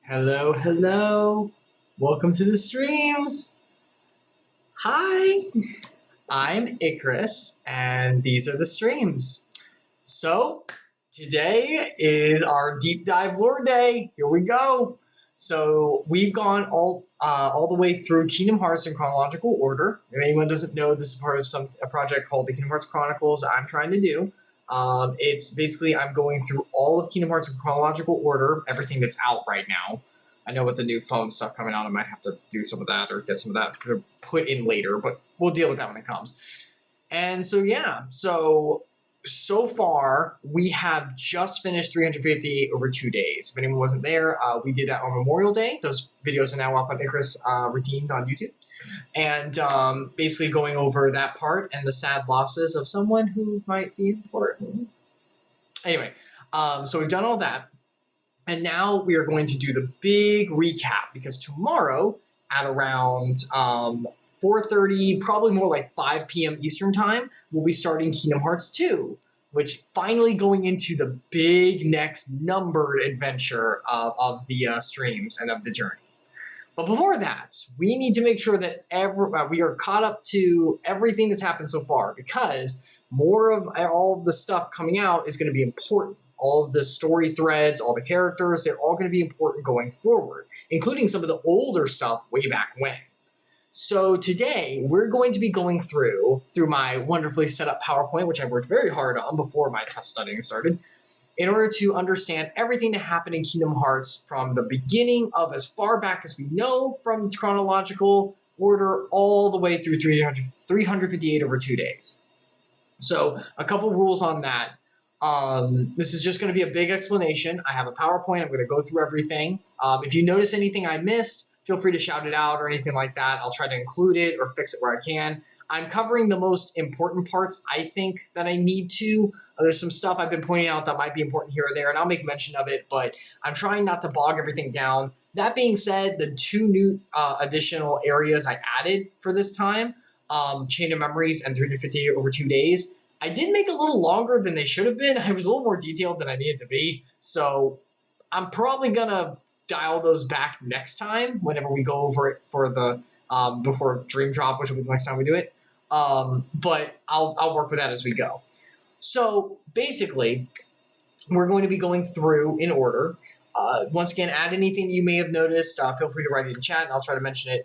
Hello, hello. Welcome to the streams. Hi, I'm Icarus, and these are the streams. So, today is our deep dive lore day. Here we go. So, we've gone all the way through Kingdom Hearts in chronological order. If anyone doesn't know, this is part of a project called the Kingdom Hearts Chronicles I'm trying to do. It's basically I'm going through all of Kingdom Hearts in chronological order, everything that's out right now. I know with the new phone stuff coming out, I might have to do some of that or get some of that put in later, but we'll deal with that when it comes. And so, yeah, so far we have just finished 358 over 2 days. If anyone wasn't there, we did that on Memorial Day. Those videos are now up on Icarus Redeemed on YouTube. And basically going over that part and the sad losses of someone who might be important. Anyway, so we've done all that. And now we are going to do the big recap because tomorrow at around 4:30, probably more like 5 p.m. Eastern time, we'll be starting Kingdom Hearts 2, which finally going into the big next numbered adventure of the streams and of the journey. But before that, we need to make sure that we are caught up to everything that's happened so far because more of all of the stuff coming out is going to be important. All of the story threads, all the characters, they're all going to be important going forward, including some of the older stuff way back when. So today, we're going to be going through my wonderfully set up PowerPoint, which I worked very hard on before my test studying started, in order to understand everything that happened in Kingdom Hearts from the beginning of as far back as we know from chronological order all the way through 358 over 2 days. So a couple rules on that. This is just going to be a big explanation. I have a PowerPoint. I'm going to go through everything. If you notice anything I missed, feel free to shout it out or anything like that. I'll try to include it or fix it where I can. I'm covering the most important parts I think that I need to. There's some stuff I've been pointing out that might be important here or there, and I'll make mention of it, but I'm trying not to bog everything down. That being said, the 2 new additional areas I added for this time, Chain of Memories and 358 over 2 days, I did make a little longer than they should have been. I was a little more detailed than I needed to be. So I'm probably going to dial those back next time whenever we go over it for the before Dream Drop, which will be the next time we do it. But I'll work with that as we go. So basically, we're going to be going through in order. Once again, add anything you may have noticed. Feel free to write it in chat, and I'll try to mention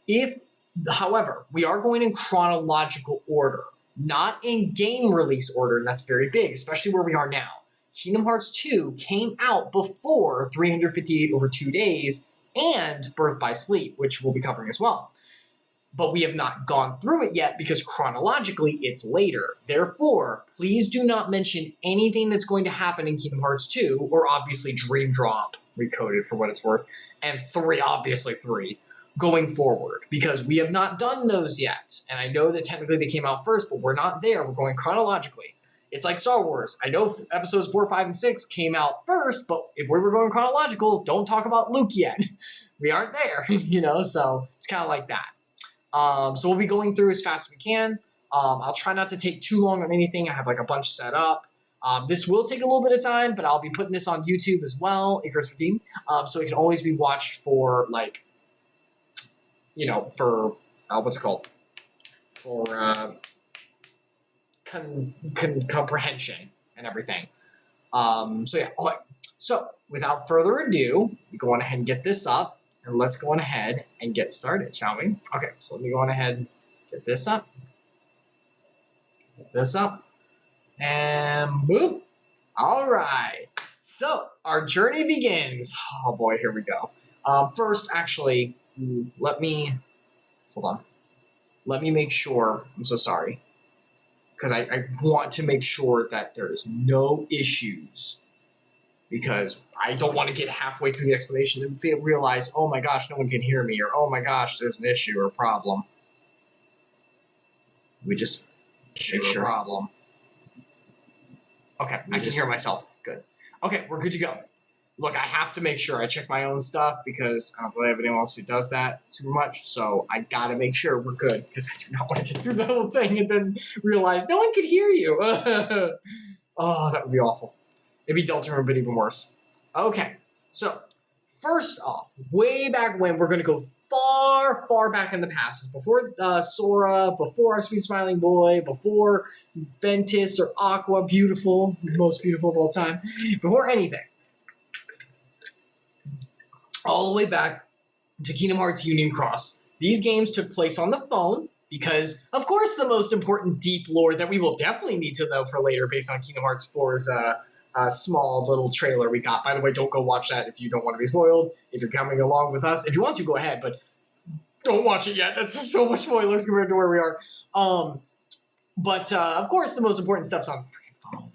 it. However, we are going in chronological order. Not in game release order, and that's very big, especially where we are now. Kingdom Hearts 2 came out before 358 over 2 days and Birth by Sleep, which we'll be covering as well. But we have not gone through it yet because chronologically it's later. Therefore, please do not mention anything that's going to happen in Kingdom Hearts 2, or obviously Dream Drop, recoded for what it's worth, and 3, obviously 3. Going forward, because we have not done those yet. And I know that technically they came out first, but we're not there. We're going chronologically. It's like Star Wars. I know episodes 4, 5, and 6 came out first, but if we were going chronological, don't talk about Luke yet. We aren't there, so it's kind of like that. So we'll be going through as fast as we can. I'll try not to take too long on anything. I have like a bunch set up. This will take a little bit of time, but I'll be putting this on YouTube as well, Icarus Redeemed, so it can always be watched for like for what's it called? For comprehension and everything. So yeah. All right. So without further ado, we go on ahead and get this up, and let's go on ahead and get started, shall we? Okay. So let me go on ahead and get this up. Get this up, and boop. All right. So our journey begins. Oh boy, here we go. First, actually, hold on. Let me make sure. I'm so sorry. Because I want to make sure that there is no issues. Because I don't want to get halfway through the explanation and realize, oh my gosh, no one can hear me. Or, oh my gosh, there's an issue or a problem. We just make sure. Problem. Okay, I can hear myself. Good. Okay, we're good to go. Look, I have to make sure I check my own stuff because I don't really have anyone else who does that super much. So I got to make sure we're good because I do not want to get through the whole thing and then realize no one could hear you. Oh, that would be awful. It'd be Deltarune, but even worse. Okay, so First off, way back when, we're going to go far, far back in the past. Before Sora, before our sweet smiling boy, before Ventus or Aqua, beautiful, most beautiful of all time, before anything. All the way back to Kingdom Hearts Union Cross. These games took place on the phone because, of course, the most important deep lore that we will definitely need to know for later based on Kingdom Hearts 4's small little trailer we got. By the way, don't go watch that if you don't want to be spoiled. If you're coming along with us, if you want to, go ahead, but don't watch it yet. That's just so much spoilers compared to where we are. But of course, the most important stuff's on the freaking phone.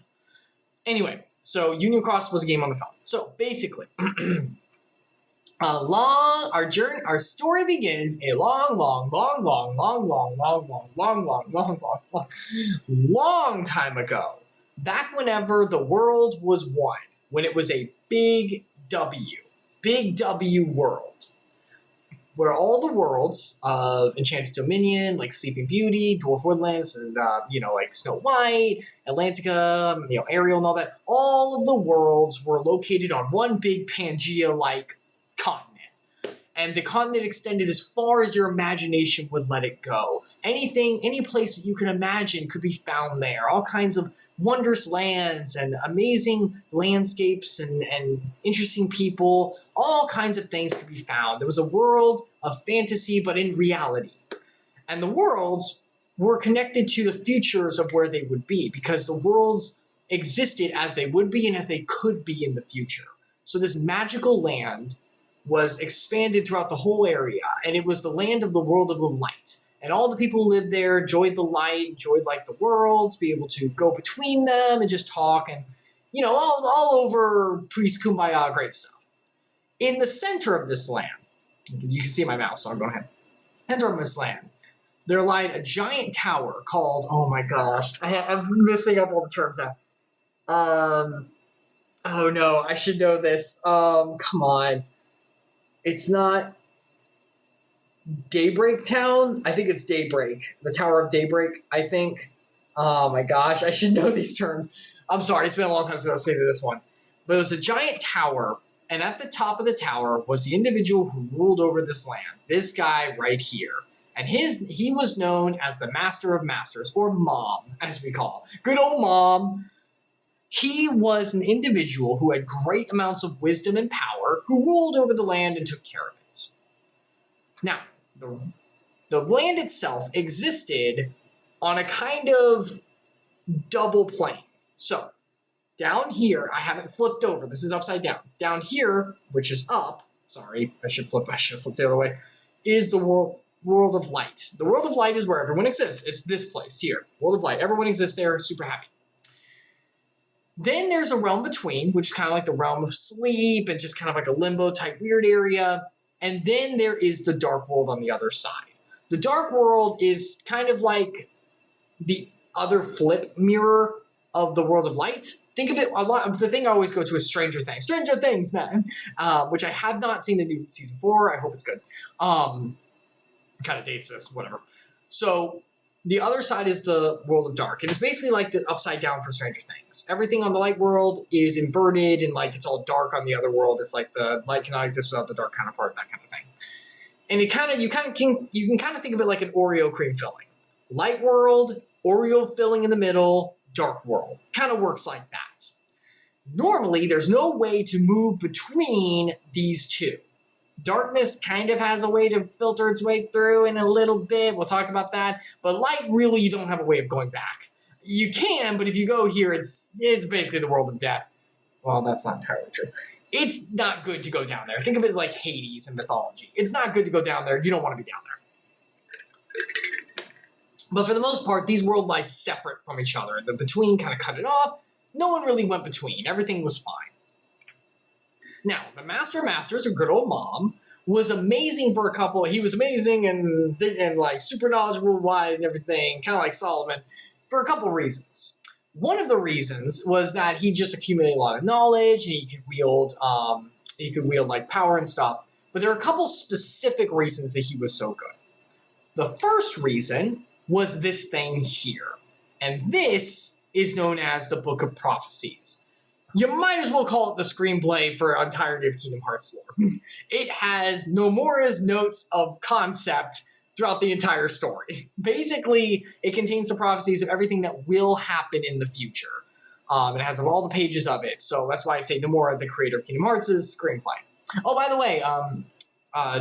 Anyway, so Union Cross was a game on the phone. So basically, our story begins a long time ago. Back whenever the world was one, when it was a big W world, where all the worlds of Enchanted Dominion, like Sleeping Beauty, Dwarf Woodlands, and like Snow White, Atlantica, Ariel, and all that, all of the worlds were located on one big Pangea-like continent. And the continent extended as far as your imagination would let it go. Anything, any place that you can imagine could be found there. All kinds of wondrous lands and amazing landscapes and interesting people. All kinds of things could be found. There was a world of fantasy, but in reality. And the worlds were connected to the futures of where they would be, because the worlds existed as they would be and as they could be in the future. So this magical land was expanded throughout the whole area, and it was the land of the world of the light. And all the people who lived there enjoyed the light, enjoyed like the worlds, be able to go between them and just talk, and all over peace, kumbaya, great stuff. In the center of this land, you can see my mouse, so I'll go ahead. Center of this land, there lied a giant tower called, oh my gosh, I'm messing up all the terms now. Oh no, I should know this. Come on. It's not Daybreak Town. I think it's Daybreak. The Tower of Daybreak, I think. Oh my gosh, I should know these terms. I'm sorry, it's been a long time since I was saying this one. But it was a giant tower, and at the top of the tower was the individual who ruled over this land. This guy right here. And he was known as the Master of Masters, or Mom, as we call him. Good old Mom. He was an individual who had great amounts of wisdom and power, who ruled over the land and took care of it. Now, the land itself existed on a kind of double plane. So, down here, I have it flipped over. This is upside down. Down here, which is up, sorry, I should flip the other way, is the world of light. The world of light is where everyone exists. It's this place here, world of light. Everyone exists there, super happy. Then there's a realm between, which is kind of like the realm of sleep and just kind of like a limbo type weird area. And then there is the dark world on the other side. The dark world is kind of like the other flip mirror of the world of light. Think of it a lot. The thing I always go to is Stranger Things. Stranger Things, man. Which I have not seen the new season 4. I hope it's good. Kind of dates this, whatever. So the other side is the world of dark. And it's basically like the upside down for Stranger Things. Everything on the light world is inverted and like it's all dark on the other world. It's like the light cannot exist without the dark counterpart, that kind of thing. And you can kind of think of it like an Oreo cream filling. Light world, Oreo filling in the middle, dark world. Kind of works like that. Normally, there's no way to move between these two. Darkness kind of has a way to filter its way through in a little bit. We'll talk about that. But light, really, you don't have a way of going back. You can, but if you go here, it's basically the world of death. Well, that's not entirely true. It's not good to go down there. Think of it as like Hades in mythology. It's not good to go down there. You don't want to be down there. But for the most part, these worlds lie separate from each other. The between kind of cut it off. No one really went between. Everything was fine. Now, the Master of Masters, or good old Mom, was amazing for a couple. He was amazing and like super knowledgeable, wise, and everything, kind of like Solomon, for a couple reasons. One of the reasons was that he just accumulated a lot of knowledge and he could wield like power and stuff. But there are a couple specific reasons that he was so good. The first reason was this thing here, and this is known as the Book of Prophecies. You might as well call it the screenplay for the entirety of Kingdom Hearts lore. It has Nomura's notes of concept throughout the entire story. Basically, it contains the prophecies of everything that will happen in the future. It has all the pages of it, so that's why I say Nomura, the creator of Kingdom Hearts' screenplay. Oh, by the way,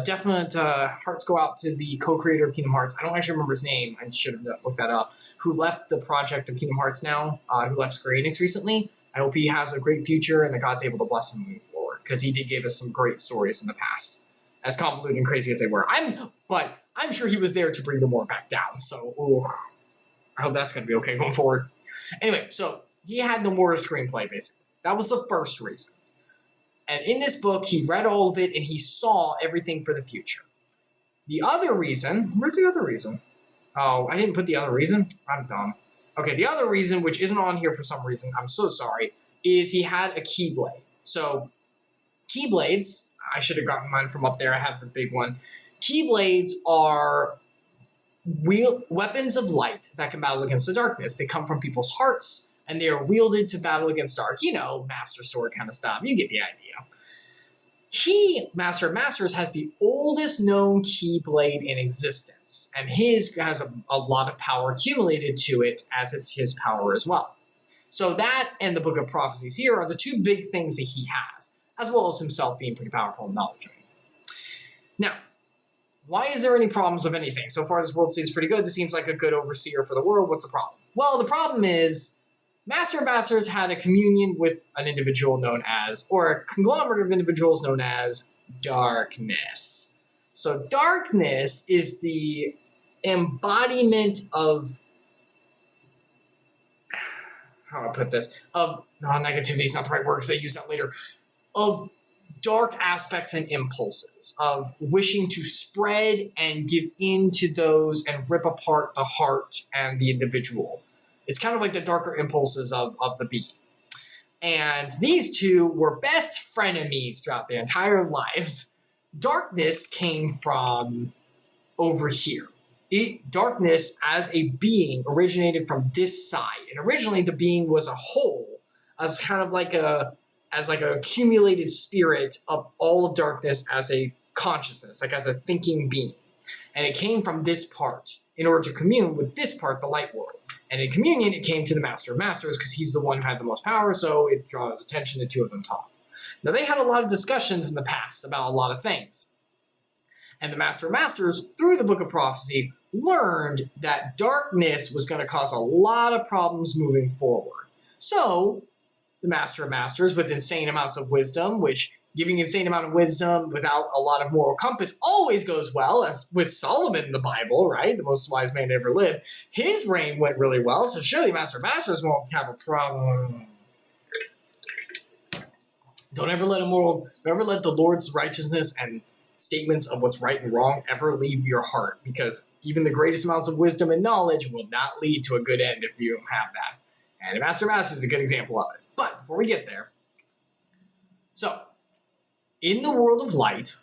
definite hearts go out to the co-creator of Kingdom Hearts. I don't actually remember his name. I should have looked that up. Who left the project of Kingdom Hearts now? Who left Square Enix recently? I hope he has a great future and that God's able to bless him moving forward, because he did give us some great stories in the past, as convoluted and crazy as they were. But I'm sure he was there to bring the more back down. So I hope that's going to be okay going forward. Anyway, so he had Nomura's screenplay basically. That was the first reason. And in this book, he read all of it and he saw everything for the future. The other reason, where's the other reason? Oh, I didn't put the other reason. I'm dumb. Okay, the other reason, which isn't on here for some reason, I'm so sorry, is he had a Keyblade. So, Keyblades, I should have gotten mine from up there. I have the big one. Keyblades are weapons of light that can battle against the darkness. They come from people's hearts, and they are wielded to battle against dark. You know, Master Sword kind of stuff. You get the idea. Master of Masters, has the oldest known Keyblade in existence, and his has a lot of power accumulated to it, as it's his power as well. So that and the Book of Prophecies here are the two big things that he has, as well as himself being pretty powerful in knowledge of anything. Now, why is there any problems of anything? So far, this world seems pretty good. This seems like a good overseer for the world. What's the problem? Well, the problem is Master of Masters had a communion with an individual known as, or a conglomerate of individuals known as, Darkness. So Darkness is the embodiment of, how do I put this, of, negativity is not the right word because I use that later, of dark aspects and impulses, of wishing to spread and give in to those and rip apart the heart and the individual. It's kind of like the darker impulses of the being. And these two were best frenemies throughout their entire lives. Darkness came from over here. Darkness as a being originated from this side. And originally the being was a whole, as kind of like an accumulated spirit of all of darkness as a consciousness, like as a thinking being. And it came from this part in order to commune with this part, the light world. And in communion, it came to the Master of Masters because he's the one who had the most power, so it draws attention. The two of them talk. Now, they had a lot of discussions in the past about a lot of things. And the Master of Masters, through the Book of Prophecy, learned that darkness was going to cause a lot of problems moving forward. So, the Master of Masters, with insane amounts of wisdom, which giving insane amount of wisdom without a lot of moral compass always goes well, as with Solomon in the Bible, right? The most wise man to ever lived. His reign went really well, so surely Master of Masters won't have a problem. Don't ever let the Lord's righteousness and statements of what's right and wrong ever leave your heart, because even the greatest amounts of wisdom and knowledge will not lead to a good end if you don't have that. And Master of Masters is a good example of it. But before we get there, so in the world of light,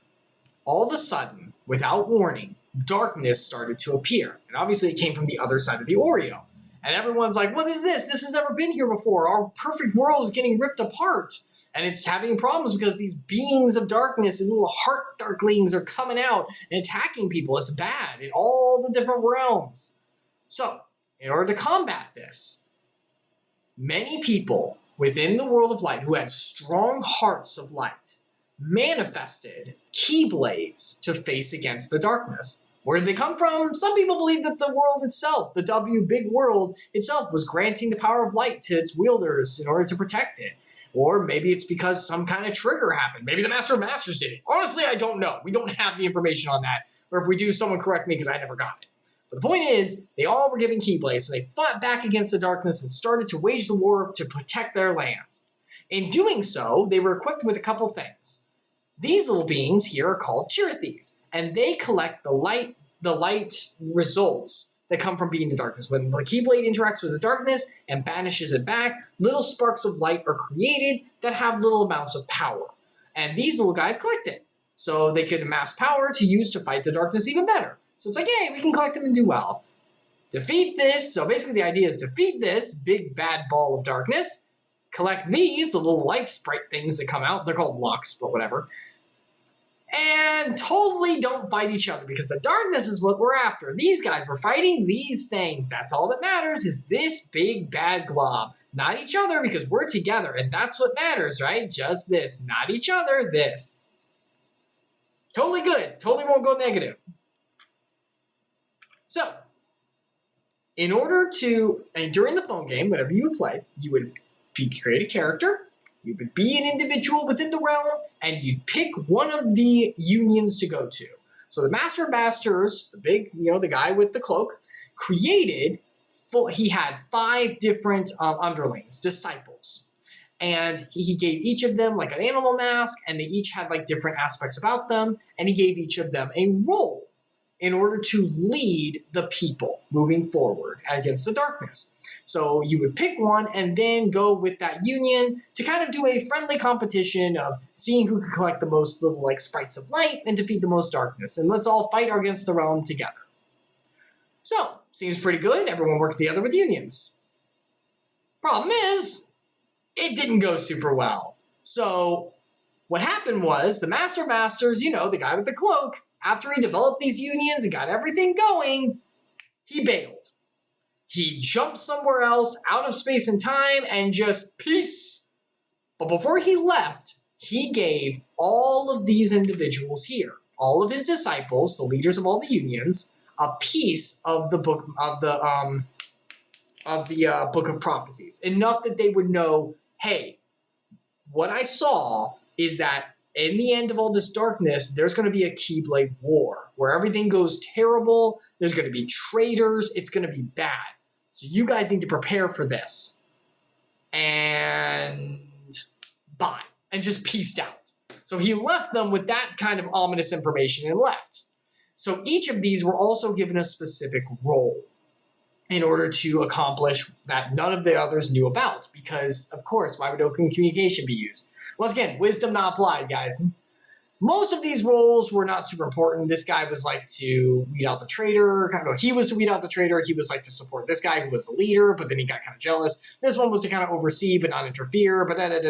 all of a sudden, without warning, darkness started to appear. And obviously it came from the other side of the Oreo. And everyone's like, what is this? This has never been here before. Our perfect world is getting ripped apart. And it's having problems because these beings of darkness, these little heart darklings, are coming out and attacking people. It's bad in all the different realms. So, in order to combat this, many people within the world of light who had strong hearts of light manifested Keyblades to face against the darkness. Where did they come from? Some people believe that the world itself, the W big world itself, was granting the power of light to its wielders in order to protect it. Or maybe it's because some kind of trigger happened. Maybe the Master of Masters did it. Honestly, I don't know. We don't have the information on that. Or if we do, someone correct me because I never got it. But the point is, they all were given Keyblades, so they fought back against the darkness and started to wage the war to protect their land. In doing so, they were equipped with a couple things. These little beings here are called Chirithes, and they collect the light results that come from being the darkness. When the Keyblade interacts with the darkness and banishes it back, little sparks of light are created that have little amounts of power. And these little guys collect it. So they could amass power to use to fight the darkness even better. So it's like, hey, we can collect them and do well. Defeat this. So basically the idea is defeat this big bad ball of darkness. collect these, the little light sprite things that come out. They're called Lux, but whatever. And totally don't fight each other because the darkness is what we're after. These guys, we're fighting these things. That's all that matters is this big bad glob. Not each other because we're together and that's what matters, right? Just this. Not each other, this. Totally good. Totally won't go negative. So, in order to, and during the phone game, whenever you would play, you would create a character. You would be an individual within the realm, and you'd pick one of the unions to go to. So the Master of Masters, the big, the guy with the cloak, he had 5 different underlings, disciples. And he gave each of them like an animal mask, and they each had like different aspects about them, and he gave each of them a role in order to lead the people moving forward against the darkness. So you would pick one and then go with that union to kind of do a friendly competition of seeing who could collect the most little like sprites of light and defeat the most darkness. And let's all fight against the realm together. So, seems pretty good. Everyone worked together with unions. Problem is, it didn't go super well. So what happened was the Master of Masters, the guy with the cloak, after he developed these unions and got everything going, he bailed. He jumped somewhere else out of space and time and just peace. But before he left, he gave all of these individuals here, all of his disciples, the leaders of all the unions, a piece of the book of the book of prophecies, enough that they would know, hey, what I saw is that in the end of all this darkness, there's going to be a Keyblade war where everything goes terrible. There's going to be traitors. It's going to be bad. So you guys need to prepare for this. And bye. And just peaced out. So he left them with that kind of ominous information and left. So each of these were also given a specific role in order to accomplish that none of the others knew about. Because, of course, why would open communication be used? Once again, wisdom not applied, guys. Most of these roles were not super important. This guy was like to weed out the traitor. He was to weed out the traitor. He was like to support this guy who was the leader, but then he got kind of jealous. This one was to kind of oversee but not interfere. But And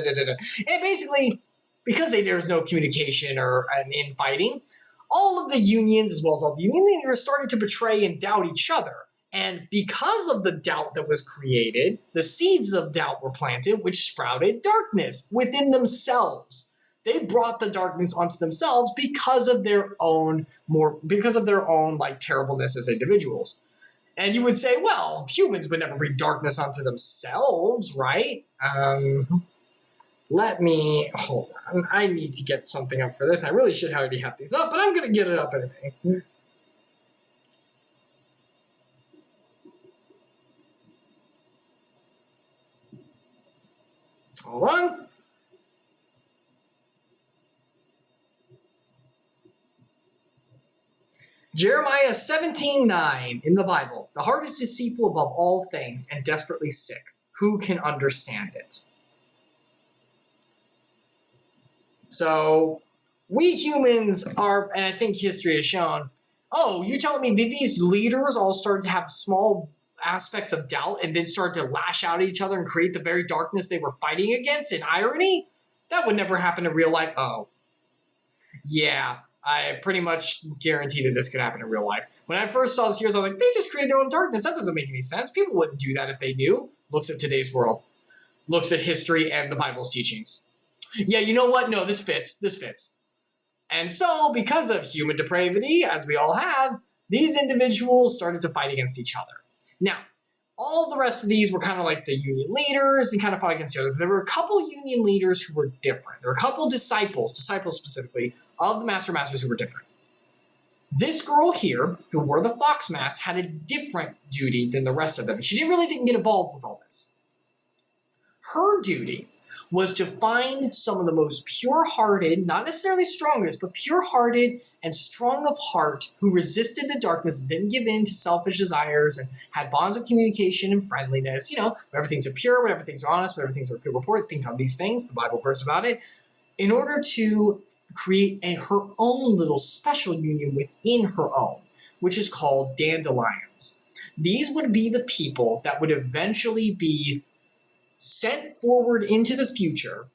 basically, because there was no communication or an infighting, all of the unions, as well as all the union leaders, started to betray and doubt each other. And because of the doubt that was created, the seeds of doubt were planted, which sprouted darkness within themselves. They brought the darkness onto themselves because of their own like terribleness as individuals. And you would say, well, humans would never bring darkness onto themselves, right? Let me hold on. I need to get something up for this. I really should already have these up, but I'm going to get it up anyway. Hold on. Jeremiah 17:9 in the Bible. The heart is deceitful above all things and desperately sick. Who can understand it? So we humans are, and I think history has shown, oh, you're telling me that these leaders all started to have small aspects of doubt and then start to lash out at each other and create the very darkness they were fighting against in irony? That would never happen in real life. Oh, yeah. I pretty much guarantee that this could happen in real life. When I first saw this here, I was like, they just created their own darkness. That doesn't make any sense. People wouldn't do that if they knew. Looks at today's world. Looks at history and the Bible's teachings. Yeah, you know what? No, this fits. This fits. And so, because of human depravity, as we all have, these individuals started to fight against each other. Now, all the rest of these were kind of like the union leaders and kind of fought against each other. But there were a couple union leaders who were different. There were a couple disciples specifically, of the Masters who were different. This girl here, who wore the fox mask, had a different duty than the rest of them. She didn't get involved with all this. Her duty was to find some of the most pure-hearted, not necessarily strongest, but pure-hearted and strong of heart who resisted the darkness, didn't give in to selfish desires, and had bonds of communication and friendliness. Whenever things are pure, whenever things are honest, whenever things are good report, think on these things, the Bible verse about it, in order to create her own little special union within her own, which is called dandelions. These would be the people that would eventually be sent forward into the future,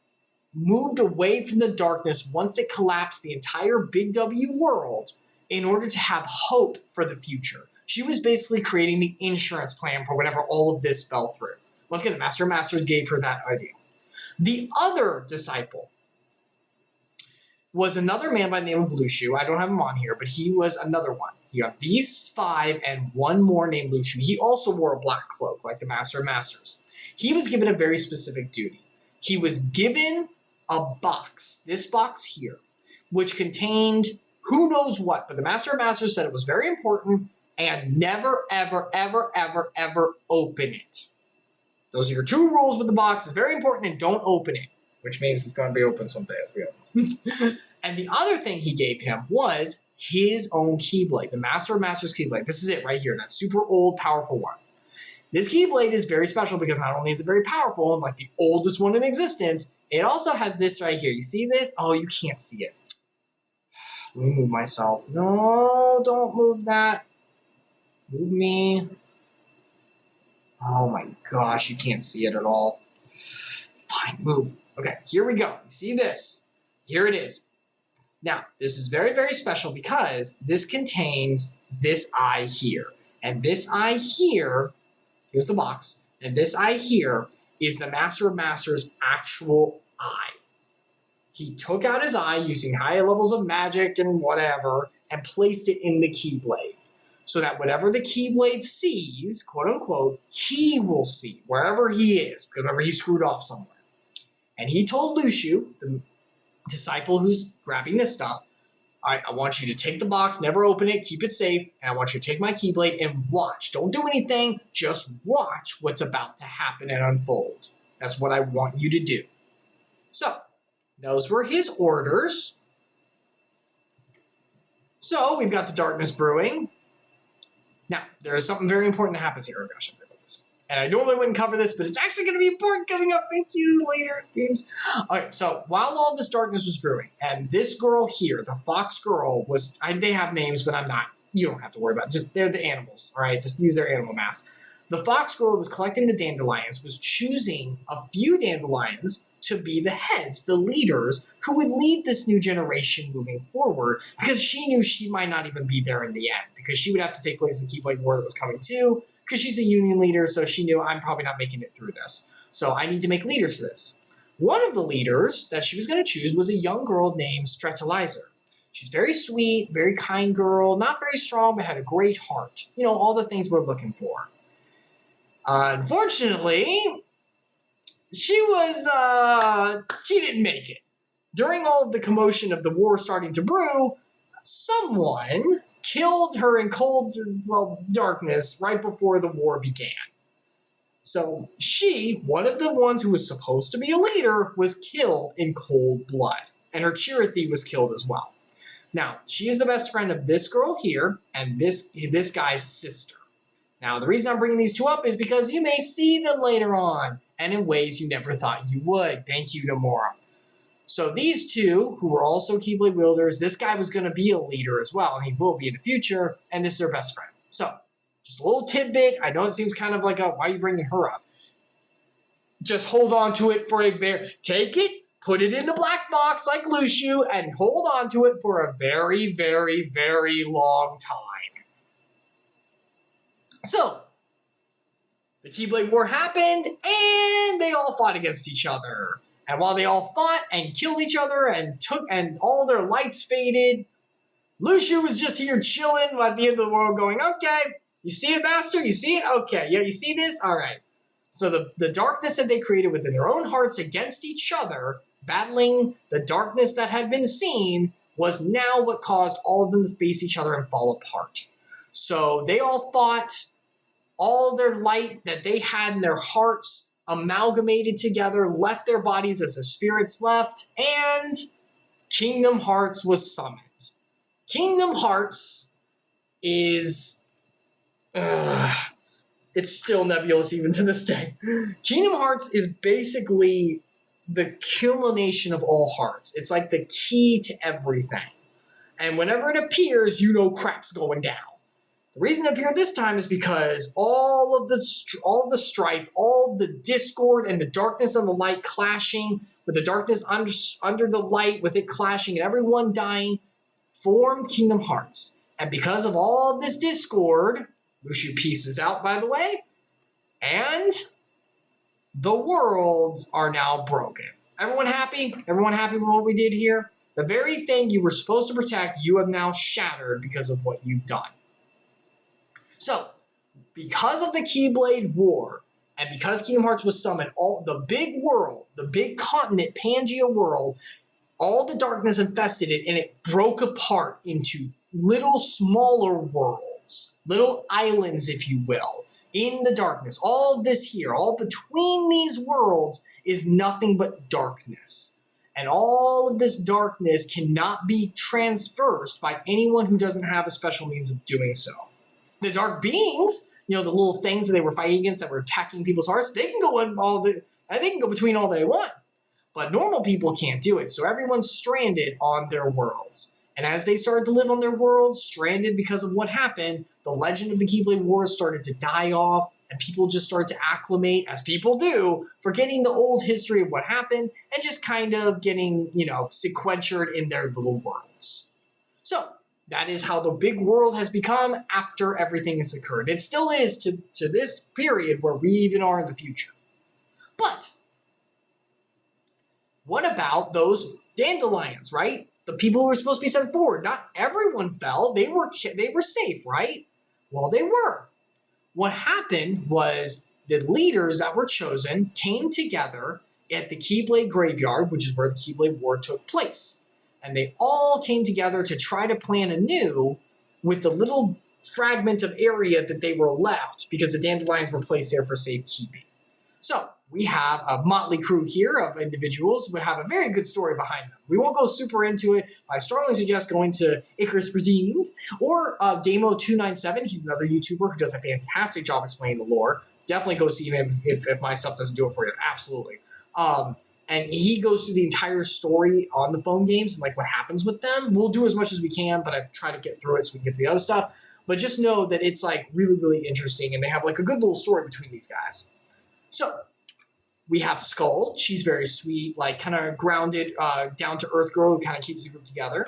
moved away from the darkness once it collapsed the entire Big W world in order to have hope for the future. She was basically creating the insurance plan for whenever all of this fell through. Once again, the Master of Masters gave her that idea. The other disciple was another man by the name of Lushu. I don't have him on here, but he was another one. You have these 5 and one more named Lushu. He also wore a black cloak like the Master of Masters. He was given a very specific duty. He was given a box, this box here, which contained who knows what, but the Master of Masters said it was very important and never, ever, ever, ever, ever open it. Those are your 2 rules with the box. It's very important and don't open it, which means it's going to be open someday as we know. And the other thing he gave him was his own Keyblade, the Master of Masters Keyblade. This is it right here, that super old, powerful one. This Keyblade is very special because not only is it very powerful, like the oldest one in existence, it also has this right here. You see this? Oh, you can't see it. Let me move myself. No, don't move that. Move me. Oh my gosh, you can't see it at all. Fine, move. Okay, here we go. You see this? Here it is. Now, this is very, very special because this contains this eye here. And this eye here, here's the box, and this eye here is the Master of Masters' actual eye. He took out his eye using high levels of magic and whatever and placed it in the Keyblade. So that whatever the Keyblade sees, quote unquote, he will see wherever he is, because remember he screwed off somewhere. And he told Lushu, the disciple who's grabbing this stuff, all right, I want you to take the box, never open it, keep it safe, and I want you to take my Keyblade and watch. Don't do anything, just watch what's about to happen and unfold. That's what I want you to do. So, those were his orders. So, we've got the darkness brewing. Now, there is something very important that happens here. Oh gosh, I forgot about this. And I normally wouldn't cover this, but it's actually going to be important coming up. Thank you later, games. Okay, so while all this darkness was brewing, and this girl here, the fox girl, was, they have names, but I'm not. You don't have to worry about it. Just, they're the animals, all right? Just use their animal mask. The fox girl was collecting the dandelions, was choosing a few dandelions to be the heads, the leaders, who would lead this new generation moving forward, because she knew she might not even be there in the end, because she would have to take place in the Keyblade War that was coming too, because she's a union leader, so she knew I'm probably not making it through this. So I need to make leaders for this. One of the leaders that she was going to choose was a young girl named Stretalizer. She's very sweet, very kind girl, not very strong, but had a great heart. You know, all the things we're looking for. Unfortunately, she didn't make it. During all of the commotion of the war starting to brew, someone killed her in cold, darkness right before the war began. So she, one of the ones who was supposed to be a leader, was killed in cold blood. And her Chirithy was killed as well. Now, she is the best friend of this girl here and this guy's sister. Now, the reason I'm bringing these two up is because you may see them later on, and in ways you never thought you would. Thank you, Nomura. So these two, who were also Keyblade wielders, this guy was going to be a leader as well, and he will be in the future, and this is their best friend. So, just a little tidbit. I know it seems kind of like a, why are you bringing her up? Just hold on to it for a take it, put it in the black box like Lushu, and hold on to it for a very, very, very long time. So, the Keyblade War happened, and they all fought against each other. And while they all fought and killed each other and all their lights faded, Lushu was just here chilling at the end of the world going, okay, you see it, Master? You see it? Okay, yeah, you see this? All right. So the darkness that they created within their own hearts against each other, battling the darkness that had been seen, was now what caused all of them to face each other and fall apart. So they all fought. All their light that they had in their hearts amalgamated together, left their bodies as the spirits left, and Kingdom Hearts was summoned. Kingdom Hearts is... it's still nebulous even to this day. Kingdom Hearts is basically the culmination of all hearts. It's like the key to everything. And whenever it appears, you know crap's going down. The reason it appeared this time is because all of the strife, all of the discord and the darkness and the light clashing, with the darkness under the light, with it clashing and everyone dying, formed Kingdom Hearts. And because of all of this discord, Mushu pieces out, by the way, and the worlds are now broken. Everyone happy? Everyone happy with what we did here? The very thing you were supposed to protect, you have now shattered because of what you've done. So, because of the Keyblade War, and because Kingdom Hearts was summoned, all the big world, the big continent, Pangea world, all the darkness infested it, and it broke apart into little smaller worlds, little islands, if you will, in the darkness. All of this here, all between these worlds, is nothing but darkness. And all of this darkness cannot be traversed by anyone who doesn't have a special means of doing so. The dark beings, the little things that they were fighting against that were attacking people's hearts, they can go they can go between all they want. But normal people can't do it, so everyone's stranded on their worlds. And as they started to live on their worlds, stranded because of what happened, the legend of the Keyblade Wars started to die off, and people just started to acclimate, as people do, forgetting the old history of what happened, and just kind of getting, sequentured in their little worlds. So, that is how the big world has become after everything has occurred. It still is to this period where we even are in the future. But what about those dandelions, right? The people who were supposed to be sent forward. Not everyone fell. They were safe, right? Well, they were. What happened was the leaders that were chosen came together at the Keyblade Graveyard, which is where the Keyblade War took place. And they all came together to try to plan anew with the little fragment of area that they were left because the dandelions were placed there for safekeeping. So, we have a motley crew here of individuals who have a very good story behind them. We won't go super into it. I strongly suggest going to Icarus Redeemed or Damo297. He's another YouTuber who does a fantastic job explaining the lore. Definitely go see him if my stuff doesn't do it for you. Absolutely. And he goes through the entire story on the phone games and like what happens with them. We'll do as much as we can, but I've tried to get through it so we can get to the other stuff. But just know that it's like really, really interesting, and they have like a good little story between these guys. So, we have Skull. She's very sweet, like kind of grounded, down-to-earth girl who kind of keeps the group together.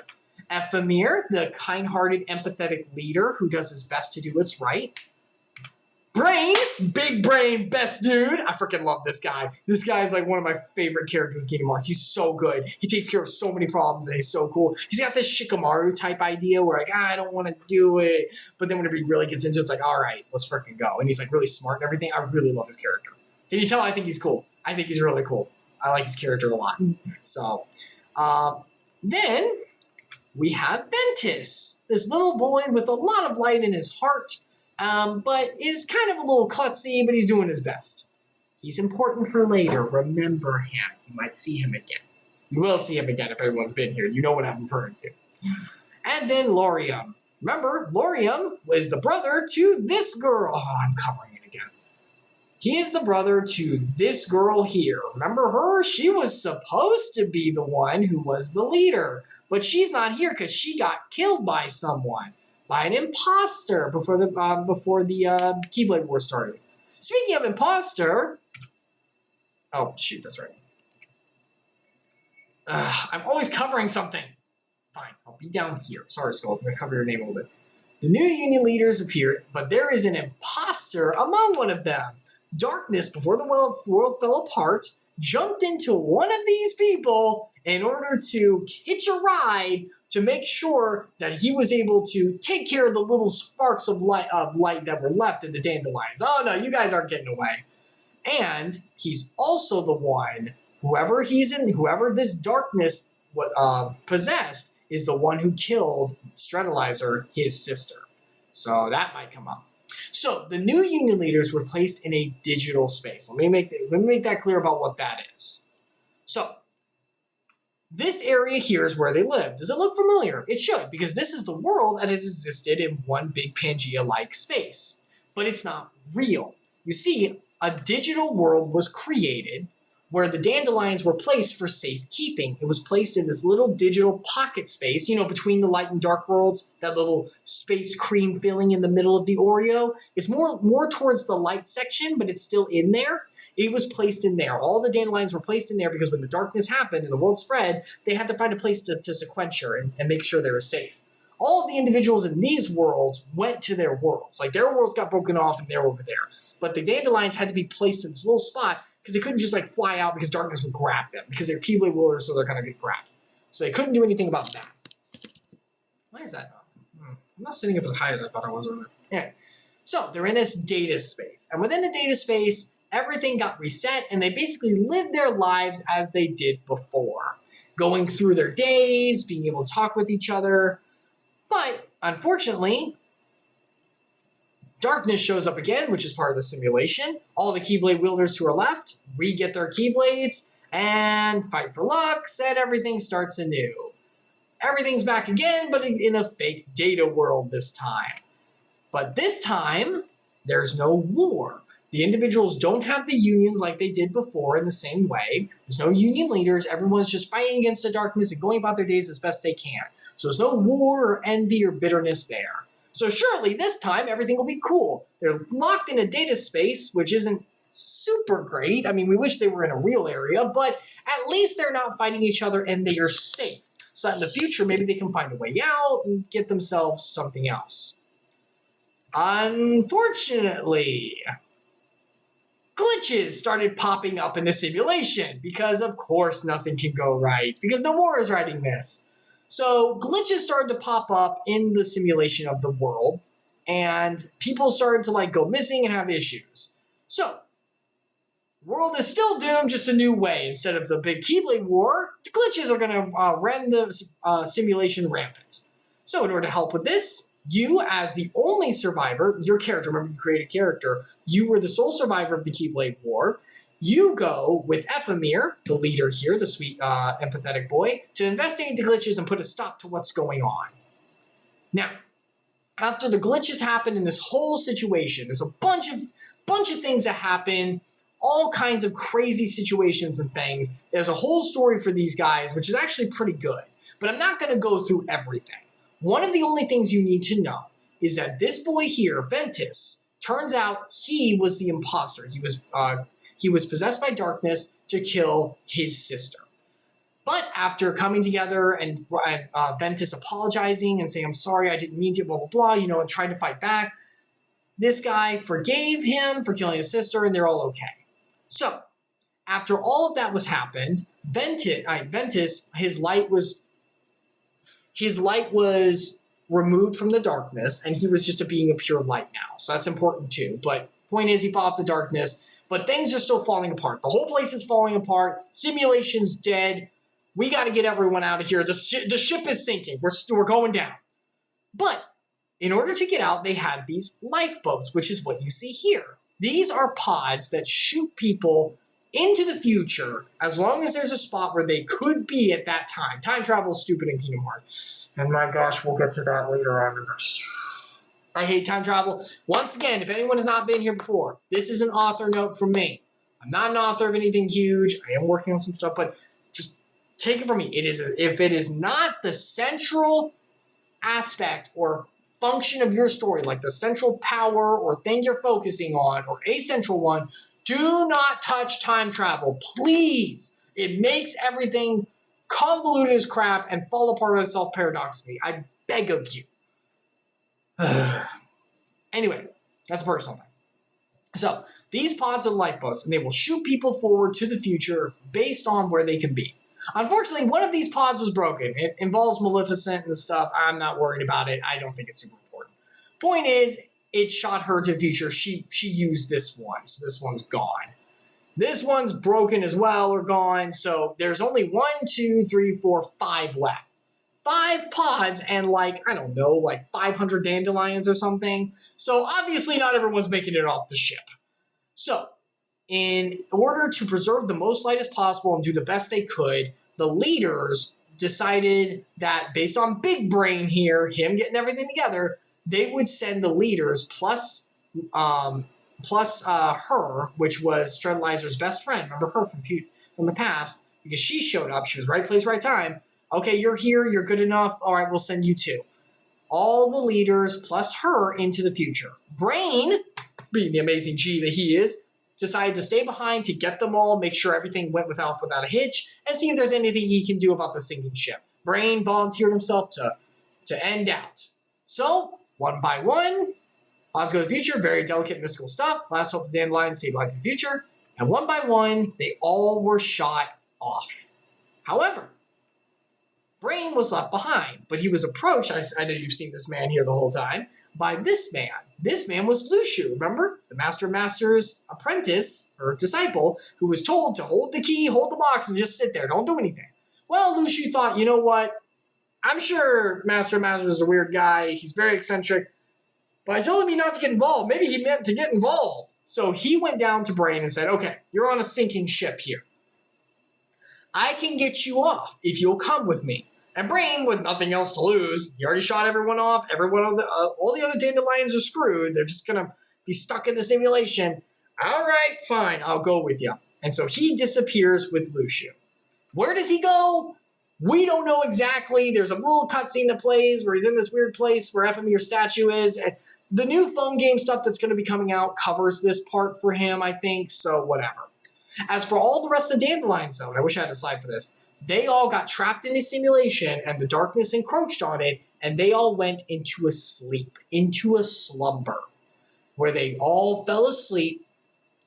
Ephemer, the kind-hearted, empathetic leader who does his best to do what's right. Brain, big brain, best dude. I freaking love this guy. This guy is like one of my favorite characters in Kingdom Hearts. He's so good. He takes care of so many problems, and he's so cool. He's got this Shikamaru type idea where like, I don't want to do it. But then whenever he really gets into it, it's like, all right, let's freaking go. And he's like really smart and everything. I really love his character. Can you tell I think he's cool? I think he's really cool. I like his character a lot. So, then we have Ventus, this little boy with a lot of light in his heart, but is kind of a little klutzy, but he's doing his best. He's important for later. Remember him. You might see him again. You will see him again if everyone's been here. You know what I'm referring to. And then Laurium. Remember, Laurium was the brother to this girl. Oh, I'm covering it again. He is the brother to this girl here. Remember her? She was supposed to be the one who was the leader. But she's not here because she got killed by someone. By an imposter before the Keyblade War started. Speaking of imposter... Oh, shoot, that's right. I'm always covering something. Fine, I'll be down here. Sorry, Skull. I'm going to cover your name a little bit. The new union leaders appeared, but there is an imposter among one of them. Darkness, before the world fell apart, jumped into one of these people in order to hitch a ride to make sure that he was able to take care of the little sparks of light that were left in the dandelions. Oh no, you guys aren't getting away. And he's also the one, whoever this darkness possessed, is the one who killed Stretalizer, his sister. So that might come up. So the new union leaders were placed in a digital space. Let me make that clear about what that is. So this area here is where they live. Does it look familiar? It should, because this is the world that has existed in one big Pangea-like space. But it's not real. You see, a digital world was created where the dandelions were placed for safekeeping. It was placed in this little digital pocket space, between the light and dark worlds, that little space cream filling in the middle of the Oreo. It's more towards the light section, but it's still in there. It was placed in there. All the dandelions were placed in there because when the darkness happened and the world spread, they had to find a place to sequencer and make sure they were safe. All of the individuals in these worlds went to their worlds. Like, their worlds got broken off and they're over there. But the dandelions had to be placed in this little spot because they couldn't just fly out because darkness would grab them because they're Keyblade wielders, so they're going to get grabbed. So they couldn't do anything about that. Why is that not? I'm not sitting up as high as I thought I was. Anyway, so they're in this data space. And within the data space, everything got reset and they basically lived their lives as they did before. Going through their days, being able to talk with each other. But unfortunately, darkness shows up again, which is part of the simulation. All the Keyblade wielders who are left re-get their Keyblades and fight for Lux, and everything starts anew. Everything's back again, but in a fake data world this time. But this time, there's no war. The individuals don't have the unions like they did before in the same way. There's no union leaders. Everyone's just fighting against the darkness and going about their days as best they can. So there's no war or envy or bitterness there. So surely this time everything will be cool. They're locked in a data space, which isn't super great. I mean, we wish they were in a real area, but at least they're not fighting each other and they are safe. So that in the future, maybe they can find a way out and get themselves something else. Unfortunately, glitches started popping up in the simulation because, of course, nothing can go right because No More is writing this. So glitches started to pop up in the simulation of the world, and people started to go missing and have issues. So the world is still doomed, just a new way. Instead of the big Keyblade war, the glitches are going to run the simulation rampant. So in order to help with this, you, as the only survivor, your character, remember you created a character, you were the sole survivor of the Keyblade War. You go with Ephemere, the leader here, the sweet, empathetic boy, to investigate the glitches and put a stop to what's going on. Now, after the glitches happen in this whole situation, there's a bunch of things that happen, all kinds of crazy situations and things. There's a whole story for these guys, which is actually pretty good. But I'm not going to go through everything. One of the only things you need to know is that this boy here, Ventus, turns out he was the imposter. He was possessed by darkness to kill his sister. But after coming together and Ventus apologizing and saying, I'm sorry, I didn't mean to, blah, blah, blah, and trying to fight back, this guy forgave him for killing his sister and they're all okay. So after all of that was happened, Ventus, his light was removed from the darkness, and he was just a being of pure light now. So that's important too. But point is, he fought off the darkness, but things are still falling apart. The whole place is falling apart. Simulation's dead. We got to get everyone out of here. The ship is sinking. We're going down. But in order to get out, they had these lifeboats, which is what you see here. These are pods that shoot people into the future, as long as there's a spot where they could be at that time. Time travel is stupid in Kingdom Hearts. And my gosh, we'll get to that later on in this. I hate time travel. Once again, if anyone has not been here before, this is an author note from me. I'm not an author of anything huge. I am working on some stuff, but just take it from me. If it is not the central aspect or function of your story, like the central power or thing you're focusing on, or a central one, do not touch time travel, please. It makes everything convoluted as crap and fall apart on itself paradoxically. I beg of you. Anyway, that's a personal thing. So, these pods are lifeboats, and they will shoot people forward to the future based on where they can be. Unfortunately, one of these pods was broken. It involves Maleficent and stuff. I'm not worried about it. I don't think it's super important. Point is, it shot her to the future. She used this one, so this one's gone. This one's broken as well or gone, so there's only 1, 2, 3, 4, 5 left. 5 pods and 500 dandelions or something. So obviously not everyone's making it off the ship. So in order to preserve the most light as possible and do the best they could, the leaders decided that based on Big Brain here, him getting everything together, they would send the leaders plus her, which was Stradlizer's best friend. Remember her from from the past because she showed up. She was right place, right time. Okay, you're here. You're good enough. All right, we'll send you two. All the leaders plus her into the future. Brain, being the amazing G that he is, decided to stay behind to get them all, make sure everything went without a hitch, and see if there's anything he can do about the sinking ship. Brain volunteered himself to end out. So, one by one, odds go to the future, very delicate mystical stuff. Last hope of the dandelion stabilized the future. And one by one, they all were shot off. However, Brain was left behind, but he was approached, I know you've seen this man here the whole time, by this man. This man was Luciu, remember? The Master of Masters apprentice, or disciple, who was told to hold the key, hold the box, and just sit there, don't do anything. Well, Luciu thought, you know what? I'm sure Master of Masters is a weird guy, he's very eccentric, but I told him not to get involved. Maybe he meant to get involved. So he went down to Brain and said, okay, you're on a sinking ship here. I can get you off if you'll come with me. And Brain, with nothing else to lose, he already shot everyone off. All the other dandelions are screwed. They're just going to be stuck in the simulation. All right, fine, I'll go with you. And so he disappears with Luciu. Where does he go? We don't know exactly. There's a little cutscene that plays where he's in this weird place where FME statue is. And the new phone game stuff that's going to be coming out covers this part for him, I think, so whatever. As for all the rest of the dandelions, though, and I wish I had a slide for this, they all got trapped in a simulation and the darkness encroached on it, and they all went into a sleep, into a slumber, where they all fell asleep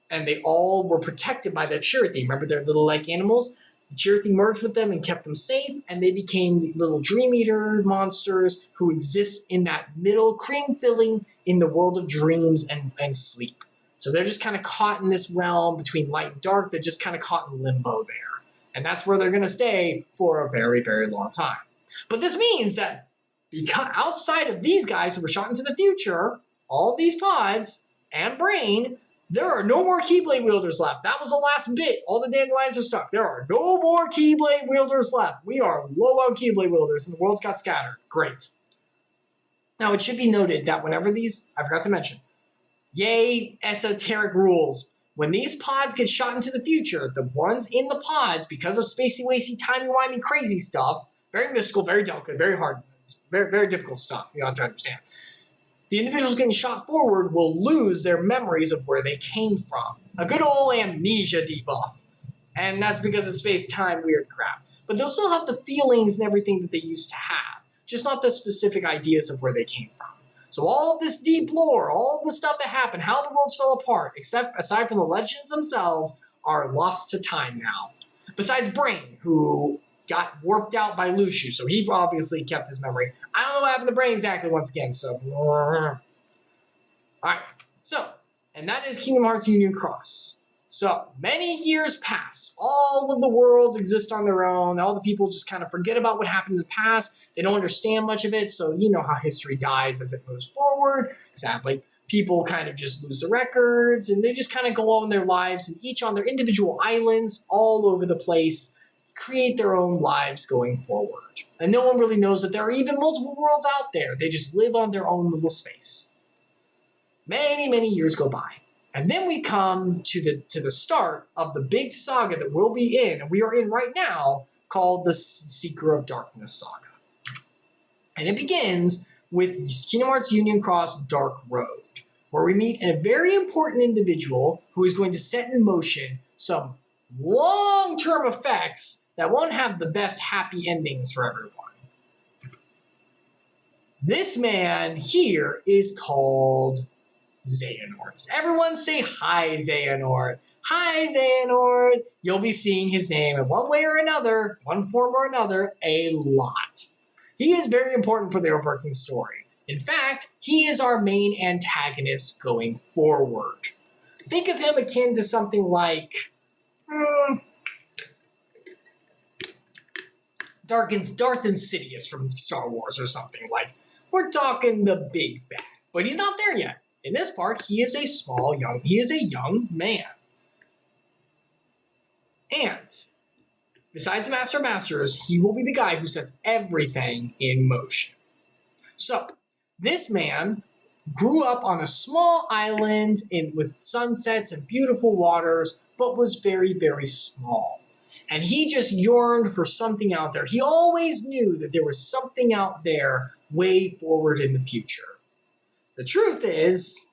and they all were protected by their Chirithy. Remember their little like animals? The Chirithy merged with them and kept them safe, and they became little dream eater monsters who exist in that middle cream filling in the world of dreams and sleep. So they're just kind of caught in this realm between light and dark. They're just kind of caught in limbo there. And that's where they're going to stay for a very, very long time. But this means that because outside of these guys who were shot into the future, all these pods and Brain, there are no more Keyblade wielders left. That was the last bit. All the dandelions are stuck. There are no more Keyblade wielders left. We are low on Keyblade wielders and the world's got scattered. Great. Now it should be noted that whenever these, I forgot to mention, yay, esoteric rules. When these pods get shot into the future, the ones in the pods, because of spacey-wacy, timey-wimey, crazy stuff, very mystical, very delicate, very hard, very, very difficult stuff, you know, I'm trying to understand. The individuals getting shot forward will lose their memories of where they came from. A good old amnesia debuff. And that's because of space-time weird crap. But they'll still have the feelings and everything that they used to have, just not the specific ideas of where they came from. So all of this deep lore, all the stuff that happened, how the worlds fell apart, aside from the legends themselves, are lost to time now. Besides Brain, who got warped out by Luciu, so he obviously kept his memory. I don't know what happened to Brain exactly once again, so... Alright, so, and that is Kingdom Hearts Union Cross. So, many years pass. All of the worlds exist on their own. All the people just kind of forget about what happened in the past. They don't understand much of it, so you know how history dies as it moves forward. Sadly, people kind of just lose the records, and they just kind of go on their lives, and each on their individual islands all over the place, create their own lives going forward. And no one really knows that there are even multiple worlds out there. They just live on their own little space. Many, many years go by. And then we come to the start of the big saga that we'll be in, and we are in right now, called the Seeker of Darkness saga. And it begins with Kingdom Hearts Union Cross Dark Road, where we meet a very important individual who is going to set in motion some long-term effects that won't have the best happy endings for everyone. This man here is called Xehanort. Everyone say hi, Xehanort. Hi, Xehanort. You'll be seeing his name in one way or another, one form or another, a lot. He is very important for the overarching story. In fact, he is our main antagonist going forward. Think of him akin to something like Darth Insidious from Star Wars or something. Like, we're talking the big bad. But he's not there yet. In this part, he is a young man. And besides the Master of Masters, he will be the guy who sets everything in motion. So, this man grew up on a small island with sunsets and beautiful waters, but was very, very small. And he just yearned for something out there. He always knew that there was something out there way forward in the future. The truth is,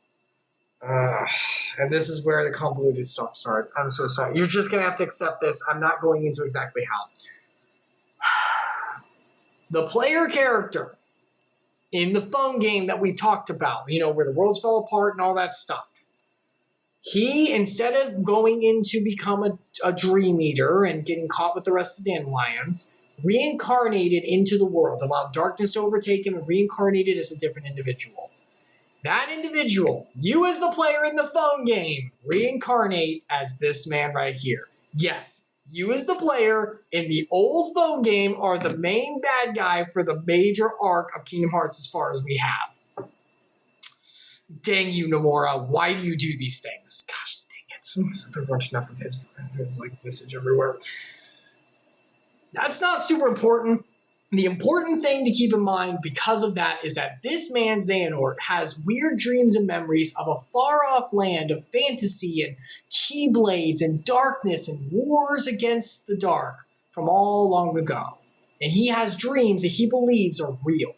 and this is where the convoluted stuff starts. I'm so sorry. You're just going to have to accept this. I'm not going into exactly how. The player character in the phone game that we talked about, where the worlds fell apart and all that stuff. He, instead of going in to become a dream eater and getting caught with the rest of the dandelions, reincarnated into the world, allowed darkness to overtake him, and reincarnated as a different individual. That individual, you as the player in the phone game, reincarnate as this man right here. Yes, you as the player in the old phone game are the main bad guy for the major arc of Kingdom Hearts as far as we have. Dang you, Nomura. Why do you do these things? Gosh, dang it. They're bunch enough of his message everywhere. That's not super important. The important thing to keep in mind because of that is that this man, Xehanort, has weird dreams and memories of a far-off land of fantasy and keyblades and darkness and wars against the dark from all long ago. And he has dreams that he believes are real.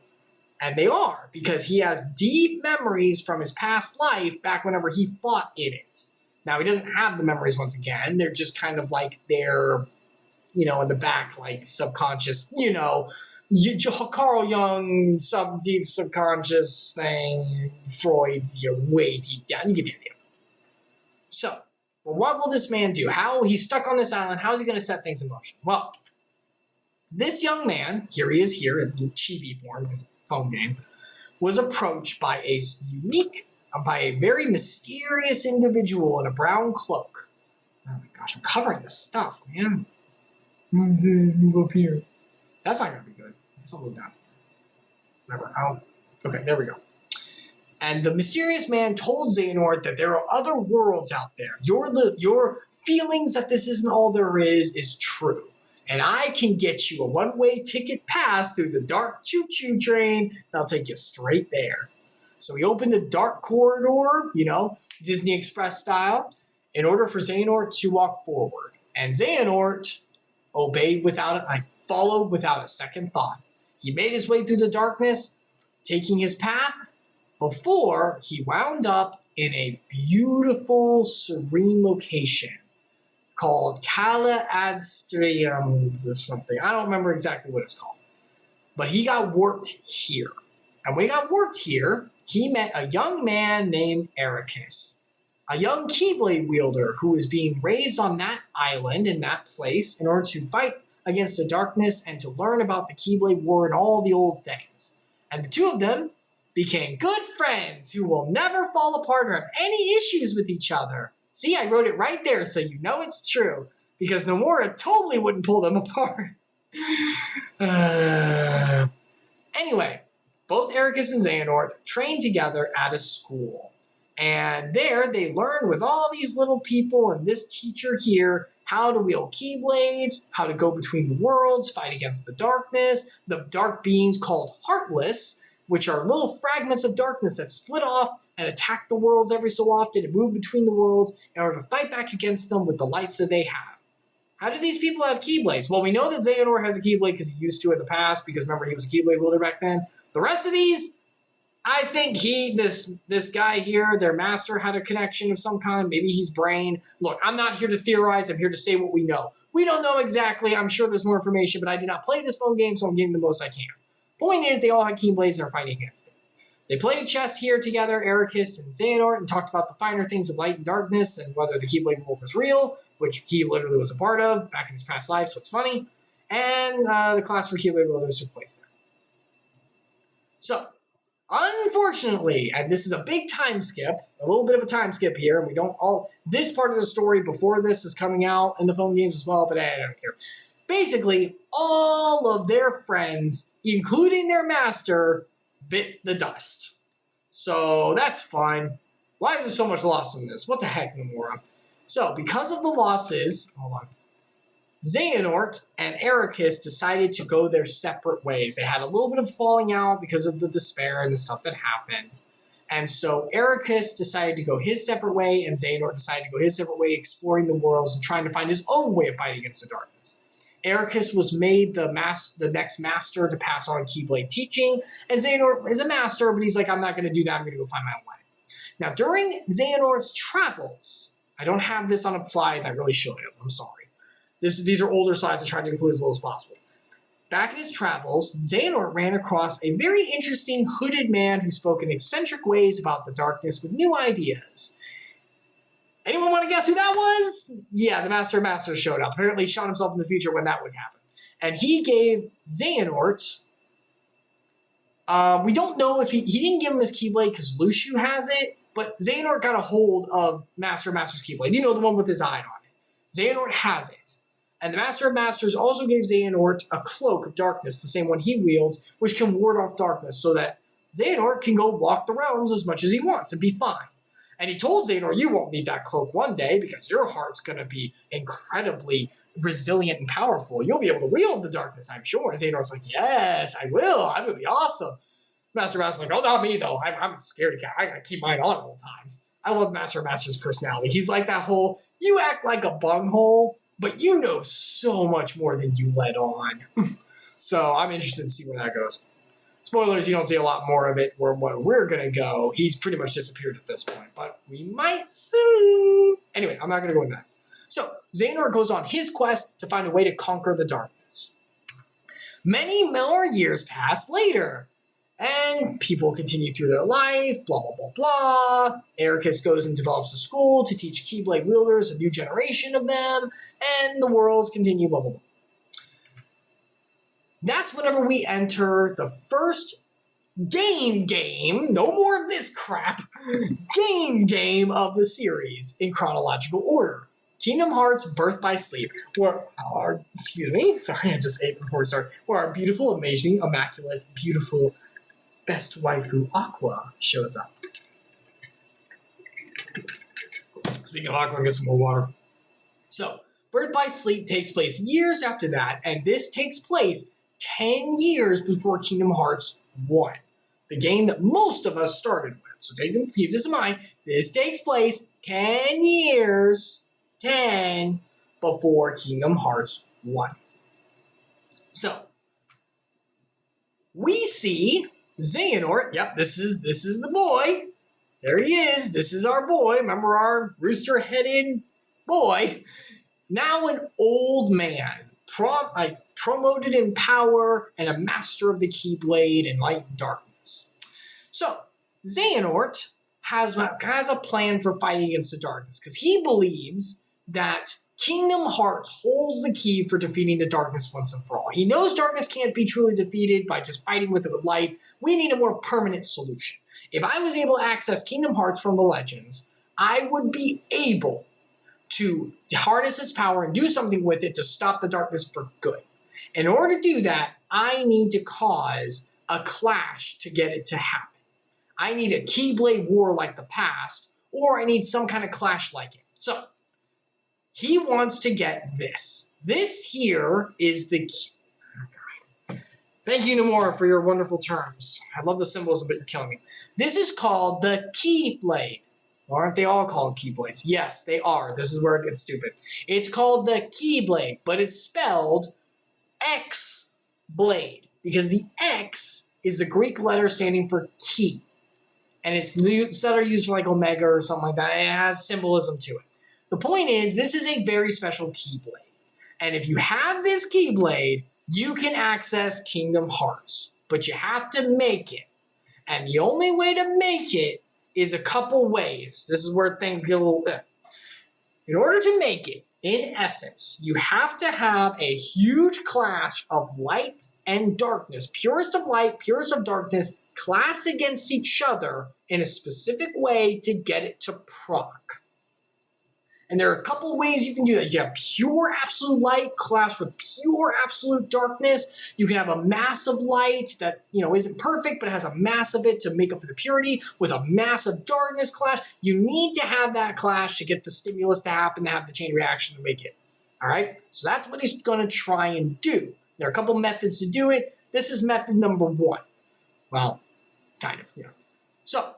And they are, because he has deep memories from his past life back whenever he fought in it. Now, he doesn't have the memories once again. They're just kind of like they're, in the back, like subconscious, Carl Jung, deep subconscious thing, Freud's way deep down. You get the idea. So, what will this man do? He's stuck on this island. How is he going to set things in motion? Well, this young man, here he is here in chibi form, this phone game, was approached by a very mysterious individual in a brown cloak. Oh my gosh, I'm covering this stuff, man. Move up here. That's not going to be good. I'll move down. Whatever. Okay, there we go. And the mysterious man told Xehanort that there are other worlds out there. Your feelings that this isn't all there is true. And I can get you a one-way ticket pass through the dark choo-choo train that'll take you straight there. So he opened a dark corridor, Disney Express style, in order for Xehanort to walk forward. And Xehanort followed without a second thought. He made his way through the darkness, taking his path, before he wound up in a beautiful, serene location called Kala Adstrium or something. I don't remember exactly what it's called. But he got warped here. And when he got warped here, he met a young man named Ericus, a young Keyblade wielder who was being raised on that island in that place in order to fight against the darkness and to learn about the Keyblade War and all the old things. And the two of them became good friends who will never fall apart or have any issues with each other. See, I wrote it right there so you know it's true, because Nomura totally wouldn't pull them apart. Anyway, both Ericus and Xehanort trained together at a school. And there they learned with all these little people and this teacher here how to wield Keyblades, how to go between the worlds, fight against the darkness, the dark beings called Heartless, which are little fragments of darkness that split off and attack the worlds every so often and move between the worlds in order to fight back against them with the lights that they have. How do these people have Keyblades? Well, we know that Xehanort has a Keyblade because he used to in the past, because remember, he was a Keyblade wielder back then. The rest of these, I think this guy here, their master, had a connection of some kind. Maybe he's Brain. Look, I'm not here to theorize. I'm here to say what we know. We don't know exactly. I'm sure there's more information, but I did not play this phone game, so I'm getting the most I can. Point is, they all had Keyblades and are fighting against it. They played chess here together, Ericus and Xehanort, and talked about the finer things of light and darkness and whether the Keyblade War was real, which he literally was a part of back in his past life, so it's funny. And the class for Keyblade wielders took place there. So, unfortunately, and this is a big time skip, a little bit of a time skip here, and we don't all, this part of the story before this is coming out in the phone games as well, but I don't care. Basically, all of their friends, including their master, bit the dust. So that's fine. Why is there so much loss in this? What the heck, Nomura? So, because of the losses, hold on, Xehanort and Ericus decided to go their separate ways. They had a little bit of falling out because of the despair and the stuff that happened. And so Ericus decided to go his separate way, and Xehanort decided to go his separate way, exploring the worlds and trying to find his own way of fighting against the darkness. Ericus was made the next master to pass on Keyblade teaching, and Xehanort is a master, but he's like, I'm not going to do that, I'm going to go find my own way. Now, during Xehanort's travels, I don't have this on a slide, I really should have, I'm sorry. These are older slides, I tried to include as little as possible. Back in his travels, Xehanort ran across a very interesting hooded man who spoke in eccentric ways about the darkness with new ideas. Anyone want to guess who that was? Yeah, the Master of Masters showed up. Apparently he shot himself in the future when that would happen. And he gave Xehanort, we don't know if he didn't give him his Keyblade because Luciu has it, but Xehanort got a hold of Master of Masters Keyblade. You know, the one with his eye on it. Xehanort has it. And the Master of Masters also gave Xehanort a cloak of darkness, the same one he wields, which can ward off darkness so that Xehanort can go walk the realms as much as he wants and be fine. And he told Xehanort, you won't need that cloak one day because your heart's going to be incredibly resilient and powerful. You'll be able to wield the darkness, I'm sure. And Xehanort's like, yes, I will. I'm going to be awesome. Master of Masters like, oh, not me, though. I'm a scaredy cat. I got to keep mine on at all times. I love Master of Masters' personality. He's like that whole, you act like a bunghole, but you know so much more than you let on. So I'm interested to see where that goes. Spoilers, you don't see a lot more of it. Where we're going to go, he's pretty much disappeared at this point, but we might soon. Anyway, I'm not going to go into that. So Xehanort goes on his quest to find a way to conquer the darkness. Many more years pass later, and people continue through their life, blah, blah, blah, blah. Ericus goes and develops a school to teach Keyblade wielders a new generation of them, and the worlds continue, blah, blah, blah. That's whenever we enter the first game, no more of this crap, game of the series in chronological order. Kingdom Hearts Birth by Sleep, where our, sorry, I just ate before we start, where our beautiful, amazing, immaculate, beautiful, best waifu Aqua shows up. Speaking of Aqua, I'll get some more water. So, Birth by Sleep takes place years after that, and this takes place 10 years before Kingdom Hearts 1, the game that most of us started with. So keep this in mind. This takes place 10 years, 10, before Kingdom Hearts 1. So, we see Xehanort. Yep, this is the boy. There he is. This is our boy. Remember our rooster-headed boy? Now an old man, promoted in power and a master of the Keyblade and light and darkness. So Xehanort has a plan for fighting against the darkness because he believes that Kingdom Hearts holds the key for defeating the darkness once and for all. He knows darkness can't be truly defeated by just fighting with it with light. We need a more permanent solution. If I was able to access Kingdom Hearts from the Legends, I would be able to harness its power and do something with it to stop the darkness for good. In order to do that, I need to cause a clash to get it to happen. I need a Keyblade war like the past, or I need some kind of clash like it. So, he wants to get this. This here is the key. Oh, God. Thank you, Nomura, for your wonderful terms. I love the symbolism, but you're killing me. This is called the Keyblade. Aren't they all called Keyblades? Yes, they are. This is where it gets stupid. It's called the Keyblade, but it's spelled X-Blade, because the X is the Greek letter standing for key. And it's instead of used for like Omega or something like that. It has symbolism to it. The point is, this is a very special Keyblade. And if you have this Keyblade, you can access Kingdom Hearts. But you have to make it. And the only way to make it is a couple ways. This is where things get a little... In order to make it, in essence, you have to have a huge clash of light and darkness. Purest of light, purest of darkness, clash against each other in a specific way to get it to proc. And there are a couple ways you can do that. You have pure absolute light clash with pure absolute darkness. You can have a massive light that, isn't perfect, but has a mass of it to make up for the purity with a massive darkness clash. You need to have that clash to get the stimulus to happen, to have the chain reaction to make it. All right? So that's what he's going to try and do. There are a couple methods to do it. This is method number 1. Well, kind of, yeah. So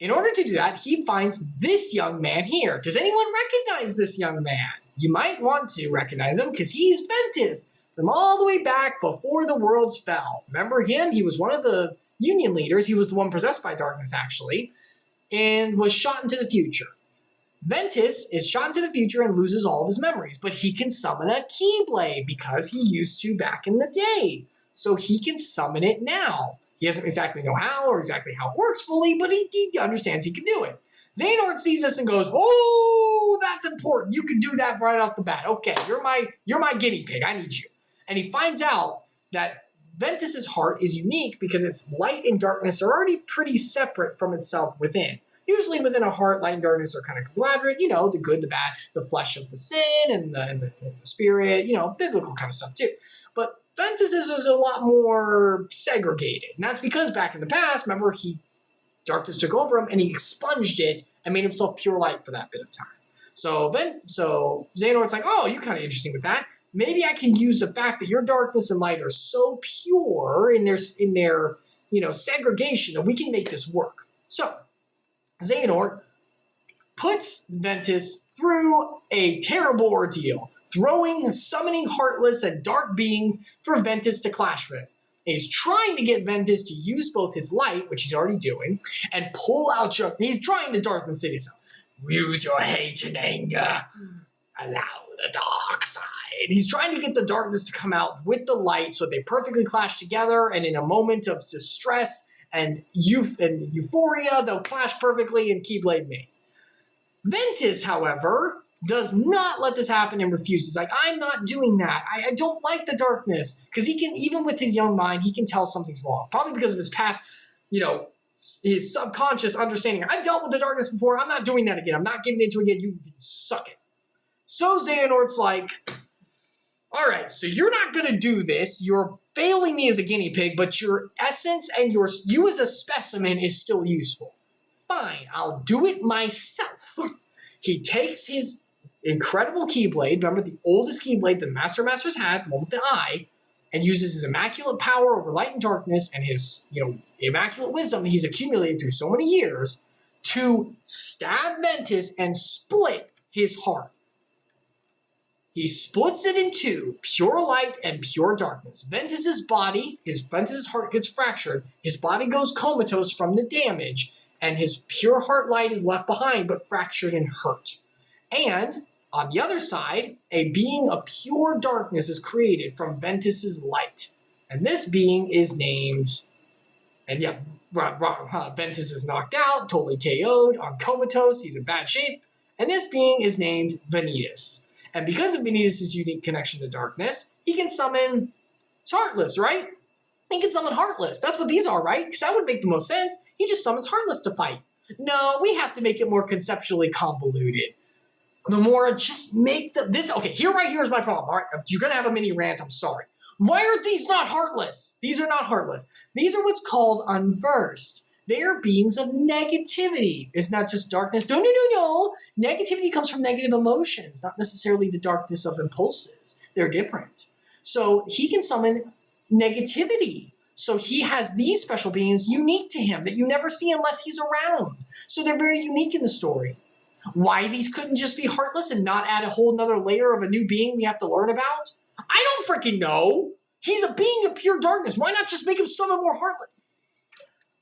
In order to do that, he finds this young man here. Does anyone recognize this young man? You might want to recognize him because he's Ventus from all the way back before the worlds fell. Remember him? He was one of the Union leaders. He was the one possessed by darkness, actually, and was shot into the future. Ventus is shot into the future and loses all of his memories, but he can summon a Keyblade because he used to back in the day. So he can summon it now. He doesn't exactly know how or exactly how it works fully, but he understands he can do it. Xehanort sees this and goes, "Oh, that's important. You can do that right off the bat. Okay, you're my guinea pig. I need you." And he finds out that Ventus's heart is unique because its light and darkness are already pretty separate from itself within. Usually within a heart, light and darkness are kind of collaborative, the good, the bad, the flesh of the sin and the spirit, biblical kind of stuff too. But Ventus's is a lot more segregated. And that's because back in the past, remember, darkness took over him and he expunged it and made himself pure light for that bit of time. So Xehanort's like, "Oh, you're kind of interesting with that. Maybe I can use the fact that your darkness and light are so pure in their segregation that we can make this work." So Xehanort puts Ventus through a terrible ordeal, summoning heartless and dark beings for Ventus to clash with. And he's trying to get Ventus to use both his light, which he's already doing, and pull out he's trying to darken the city. So use your hate and anger. Allow the dark side. He's trying to get the darkness to come out with the light so they perfectly clash together, and in a moment of distress and euphoria, they'll clash perfectly and Keyblade me. Ventus, however, does not let this happen and refuses. Like, "I'm not doing that. I don't like the darkness." Because he can, even with his young mind, he can tell something's wrong. Probably because of his past, his subconscious understanding. "I've dealt with the darkness before. I'm not doing that again. I'm not giving into it again. You can suck it." So Xehanort's like, "All right, so you're not going to do this. You're failing me as a guinea pig, but your essence and you as a specimen is still useful. Fine, I'll do it myself." He takes his incredible Keyblade, remember the oldest Keyblade the Masters had, the one with the eye, and uses his immaculate power over light and darkness and his, immaculate wisdom that he's accumulated through so many years to stab Ventus and split his heart. He splits it in two, pure light and pure darkness. Ventus's heart gets fractured, his body goes comatose from the damage, and his pure heart light is left behind but fractured and hurt. And on the other side, a being of pure darkness is created from Ventus's light. And this being is named, Ventus is knocked out, totally KO'd, on comatose, he's in bad shape. And this being is named Vanitas. And because of Vanitas' unique connection to darkness, he can summon Heartless, right? He can summon Heartless. That's what these are, right? Because that would make the most sense. He just summons Heartless to fight. No, we have to make it more conceptually convoluted. Nomura, just make this. Okay, here's my problem. All right, you're going to have a mini rant. I'm sorry. Why are these not Heartless? These are not Heartless. These are what's called unversed. They are beings of negativity. It's not just darkness. No. Negativity comes from negative emotions, not necessarily the darkness of impulses. They're different. So he can summon negativity. So he has these special beings unique to him that you never see unless he's around. So they're very unique in the story. Why these couldn't just be Heartless and not add a whole nother layer of a new being we have to learn about? I don't freaking know. He's a being of pure darkness. Why not just make him summon more Heartless?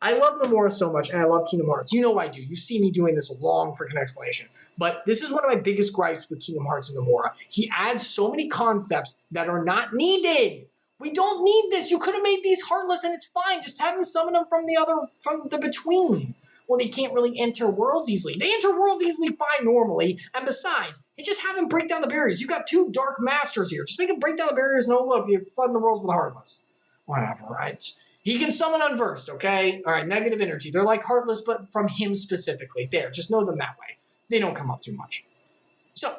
I love Nomura so much, and I love Kingdom Hearts. You know I do. You see me doing this long freaking explanation. But this is one of my biggest gripes with Kingdom Hearts and Nomura. He adds so many concepts that are not needed. We don't need this. You could have made these Heartless, and it's fine. Just have him summon them from the between. Well, they can't really enter worlds easily. They enter worlds easily fine normally, and besides, just have him break down the barriers. You got two Dark Masters here. Just make him break down the barriers, and look, you're flooding the worlds with Heartless. Whatever, right? He can summon unversed, okay? All right, negative energy. They're like Heartless, but from him specifically. There, just know them that way. They don't come up too much. So,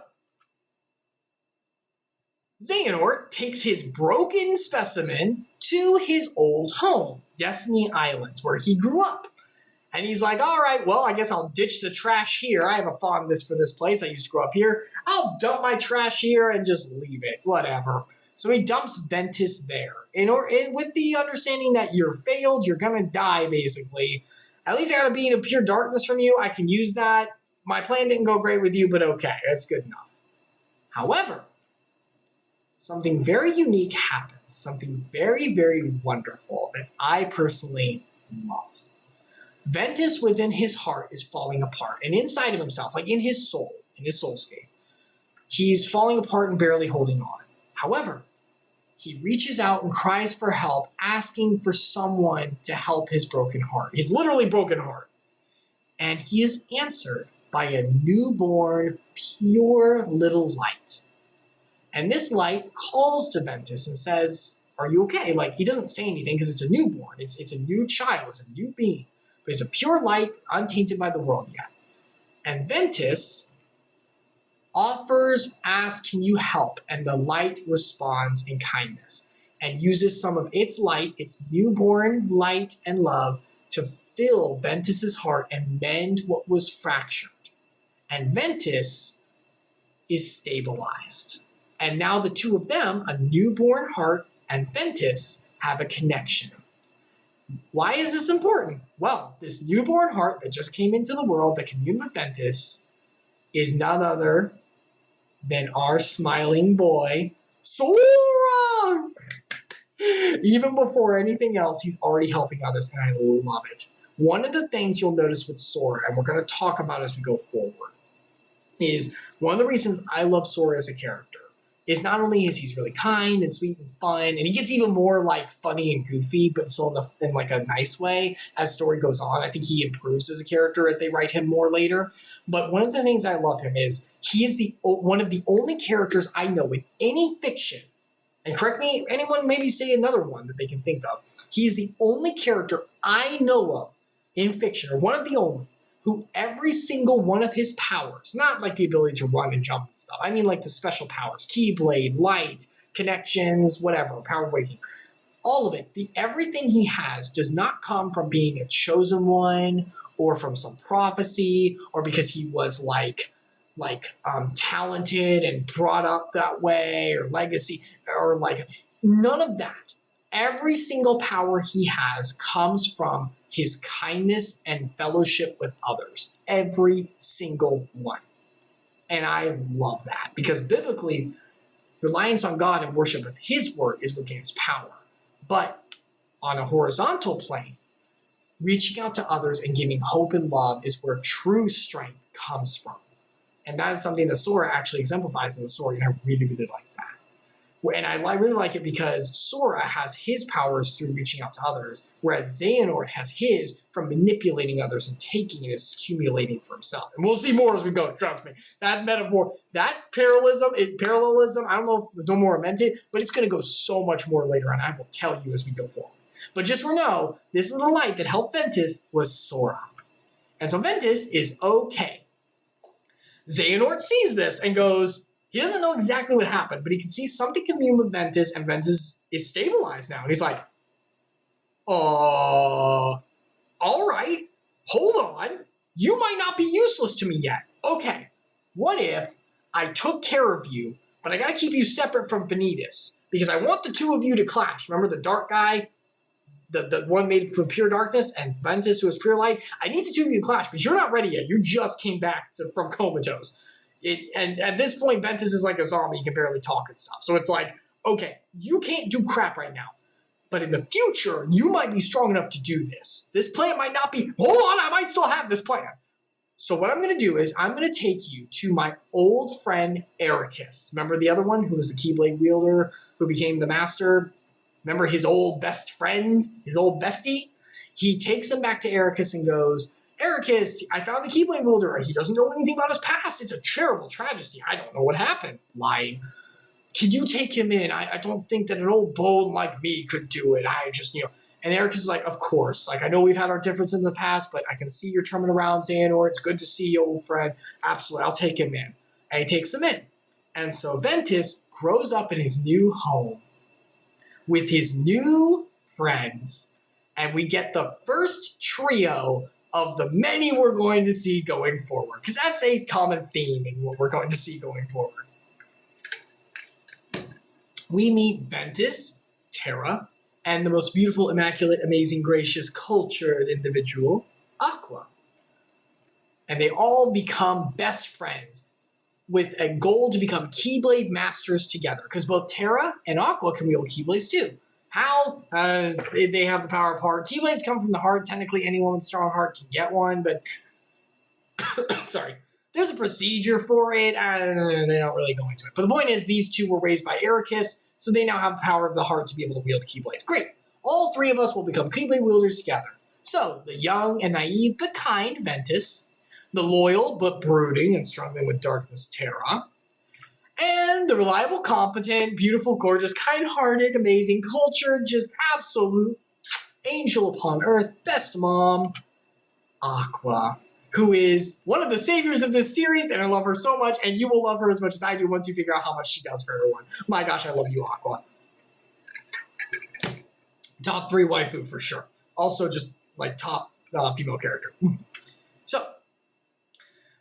Xehanort takes his broken specimen to his old home, Destiny Islands, where he grew up. And he's like, all right, well, I guess I'll ditch the trash here. I have a fondness for this place. I used to grow up here. I'll dump my trash here and just leave it. Whatever. So he dumps Ventus there. With the understanding that you're failed, you're going to die, basically. At least I got a being of pure darkness from you. I can use that. My plan didn't go great with you, but okay, that's good enough. However, something very unique happens, something very, very wonderful that I personally love. Ventus within his heart is falling apart, and inside of himself, like in his soulscape, he's falling apart and barely holding on. However, he reaches out and cries for help, asking for someone to help his broken heart, his literally broken heart. And he is answered by a newborn, pure little light. And this light calls to Ventus and says, are you okay? Like, he doesn't say anything because it's a newborn. It's a new child. It's a new being. But it's a pure light, untainted by the world yet. And Ventus asks, can you help? And the light responds in kindness and uses some of its light, its newborn light and love, to fill Ventus's heart and mend what was fractured. And Ventus is stabilized. And now the two of them, a newborn heart and Ventus, have a connection. Why is this important? Well, this newborn heart that just came into the world that communed with Ventus is none other than our smiling boy, Sora! Even before anything else, he's already helping others, and I love it. One of the things you'll notice with Sora, and we're going to talk about as we go forward, is one of the reasons I love Sora as a character is not only is he's really kind and sweet and fun, and he gets even more like funny and goofy, but still in like a nice way as story goes on. I think he improves as a character as they write him more later. But one of the things I love him is he is one of the only characters I know in any fiction, and correct me, anyone maybe say another one that they can think of. He's the only character I know of in fiction, or one of the only, who every single one of his powers, not like the ability to run and jump and stuff, I mean like the special powers, Keyblade, light, connections, whatever, power of waking, all of it, everything he has does not come from being a chosen one or from some prophecy or because he was talented and brought up that way or legacy or like none of that. Every single power he has comes from his kindness and fellowship with others. Every single one. And I love that because biblically, reliance on God and worship of his word is what gains power. But on a horizontal plane, reaching out to others and giving hope and love is where true strength comes from. And that is something that Sora actually exemplifies in the story, and I really, really like that. And I really like it because Sora has his powers through reaching out to others, whereas Xehanort has his from manipulating others and taking and accumulating for himself. And we'll see more as we go, trust me. That metaphor, that parallelism, I don't know if Nomura meant it, but it's going to go so much more later on. I will tell you as we go forward. But just know, this little light that helped Ventus was Sora. And so Ventus is okay. Xehanort sees this and goes, he doesn't know exactly what happened, but he can see something commune with Ventus, and Ventus is stabilized now. And he's like, all right, hold on. You might not be useless to me yet. Okay, what if I took care of you, but I got to keep you separate from Vanitas, because I want the two of you to clash. Remember the dark guy, the one made from pure darkness, and Ventus, who is pure light? I need the two of you to clash, but you're not ready yet. You just came back from comatose. And at this point, Ventus is like a zombie. He can barely talk and stuff. So it's like, okay, you can't do crap right now. But in the future, you might be strong enough to do this. This plan might not be, hold on, I might still have this plan. So what I'm going to do is I'm going to take you to my old friend, Ericus. Remember the other one who was the Keyblade wielder who became the master? Remember his old best friend, his old bestie? He takes him back to Ericus and goes, Ericus, I found the Keyblade wielder. He doesn't know anything about his past. It's a terrible tragedy. I don't know what happened. Lying. Can you take him in? I don't think that an old bone like me could do it. And Ericus is like, of course. Like, I know we've had our differences in the past, but I can see you're turning around, Xehanort. It's good to see you, old friend. Absolutely. I'll take him in. And he takes him in. And so Ventus grows up in his new home with his new friends. And we get the first trio of the many we're going to see going forward. Because that's a common theme in what we're going to see going forward. We meet Ventus, Terra, and the most beautiful, immaculate, amazing, gracious, cultured individual, Aqua. And they all become best friends with a goal to become Keyblade Masters together. Because both Terra and Aqua can wield Keyblades too. How? They have the power of heart. Keyblades come from the heart. Technically, anyone with strong heart can get one, but sorry. There's a procedure for it. They don't really go into it. But the point is, these two were raised by Ericus, so they now have the power of the heart to be able to wield Keyblades. Great. All three of us will become Keyblade wielders together. So, the young and naive but kind Ventus, the loyal but brooding and struggling with darkness Terra, and the reliable, competent, beautiful, gorgeous, kind-hearted, amazing, cultured, just absolute angel upon earth, best mom, Aqua, who is one of the saviors of this series, and I love her so much, and you will love her as much as I do once you figure out how much she does for everyone. My gosh, I love you, Aqua. Top 3 waifu for sure. Also just like top female character. So,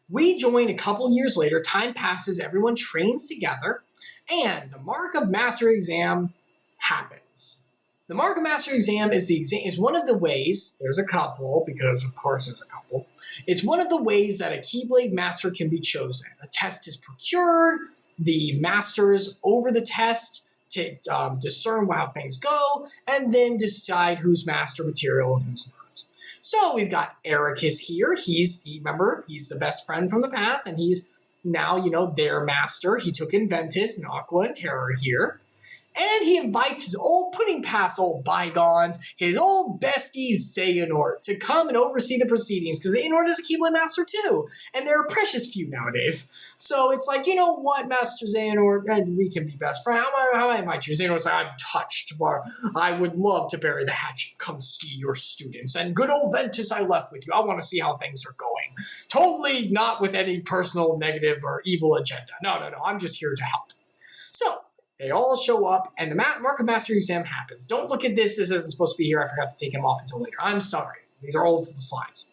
we join a couple years later, time passes, everyone trains together, and the Mark of Mastery exam happens. The Mark of Mastery exam is one of the ways, there's a couple, because of course there's a couple, it's one of the ways that a Keyblade Master can be chosen. A test is procured, the masters over the test to discern how things go, and then decide who's master material and who's not. So we've got Ericus here. Remember, he's the best friend from the past, and he's now, their master. He took in Ventus and Aqua and Terra here. And he invites his old, putting past old bygones, his old bestie Xehanort to come and oversee the proceedings, because Xehanort is a Keyblade Master too, and there are precious few nowadays. So it's like, you know what, Master Xehanort, we can be best friends. How I invite you? Xehanort's like, I'm touched, but I would love to bury the hatchet. Come see your students. And good old Ventus I left with you. I want to see how things are going. Totally not with any personal negative or evil agenda. No, I'm just here to help. So, they all show up, and the Mark of Mastery exam happens. Don't look at this as it's supposed to be here. I forgot to take him off until later. I'm sorry. These are old slides.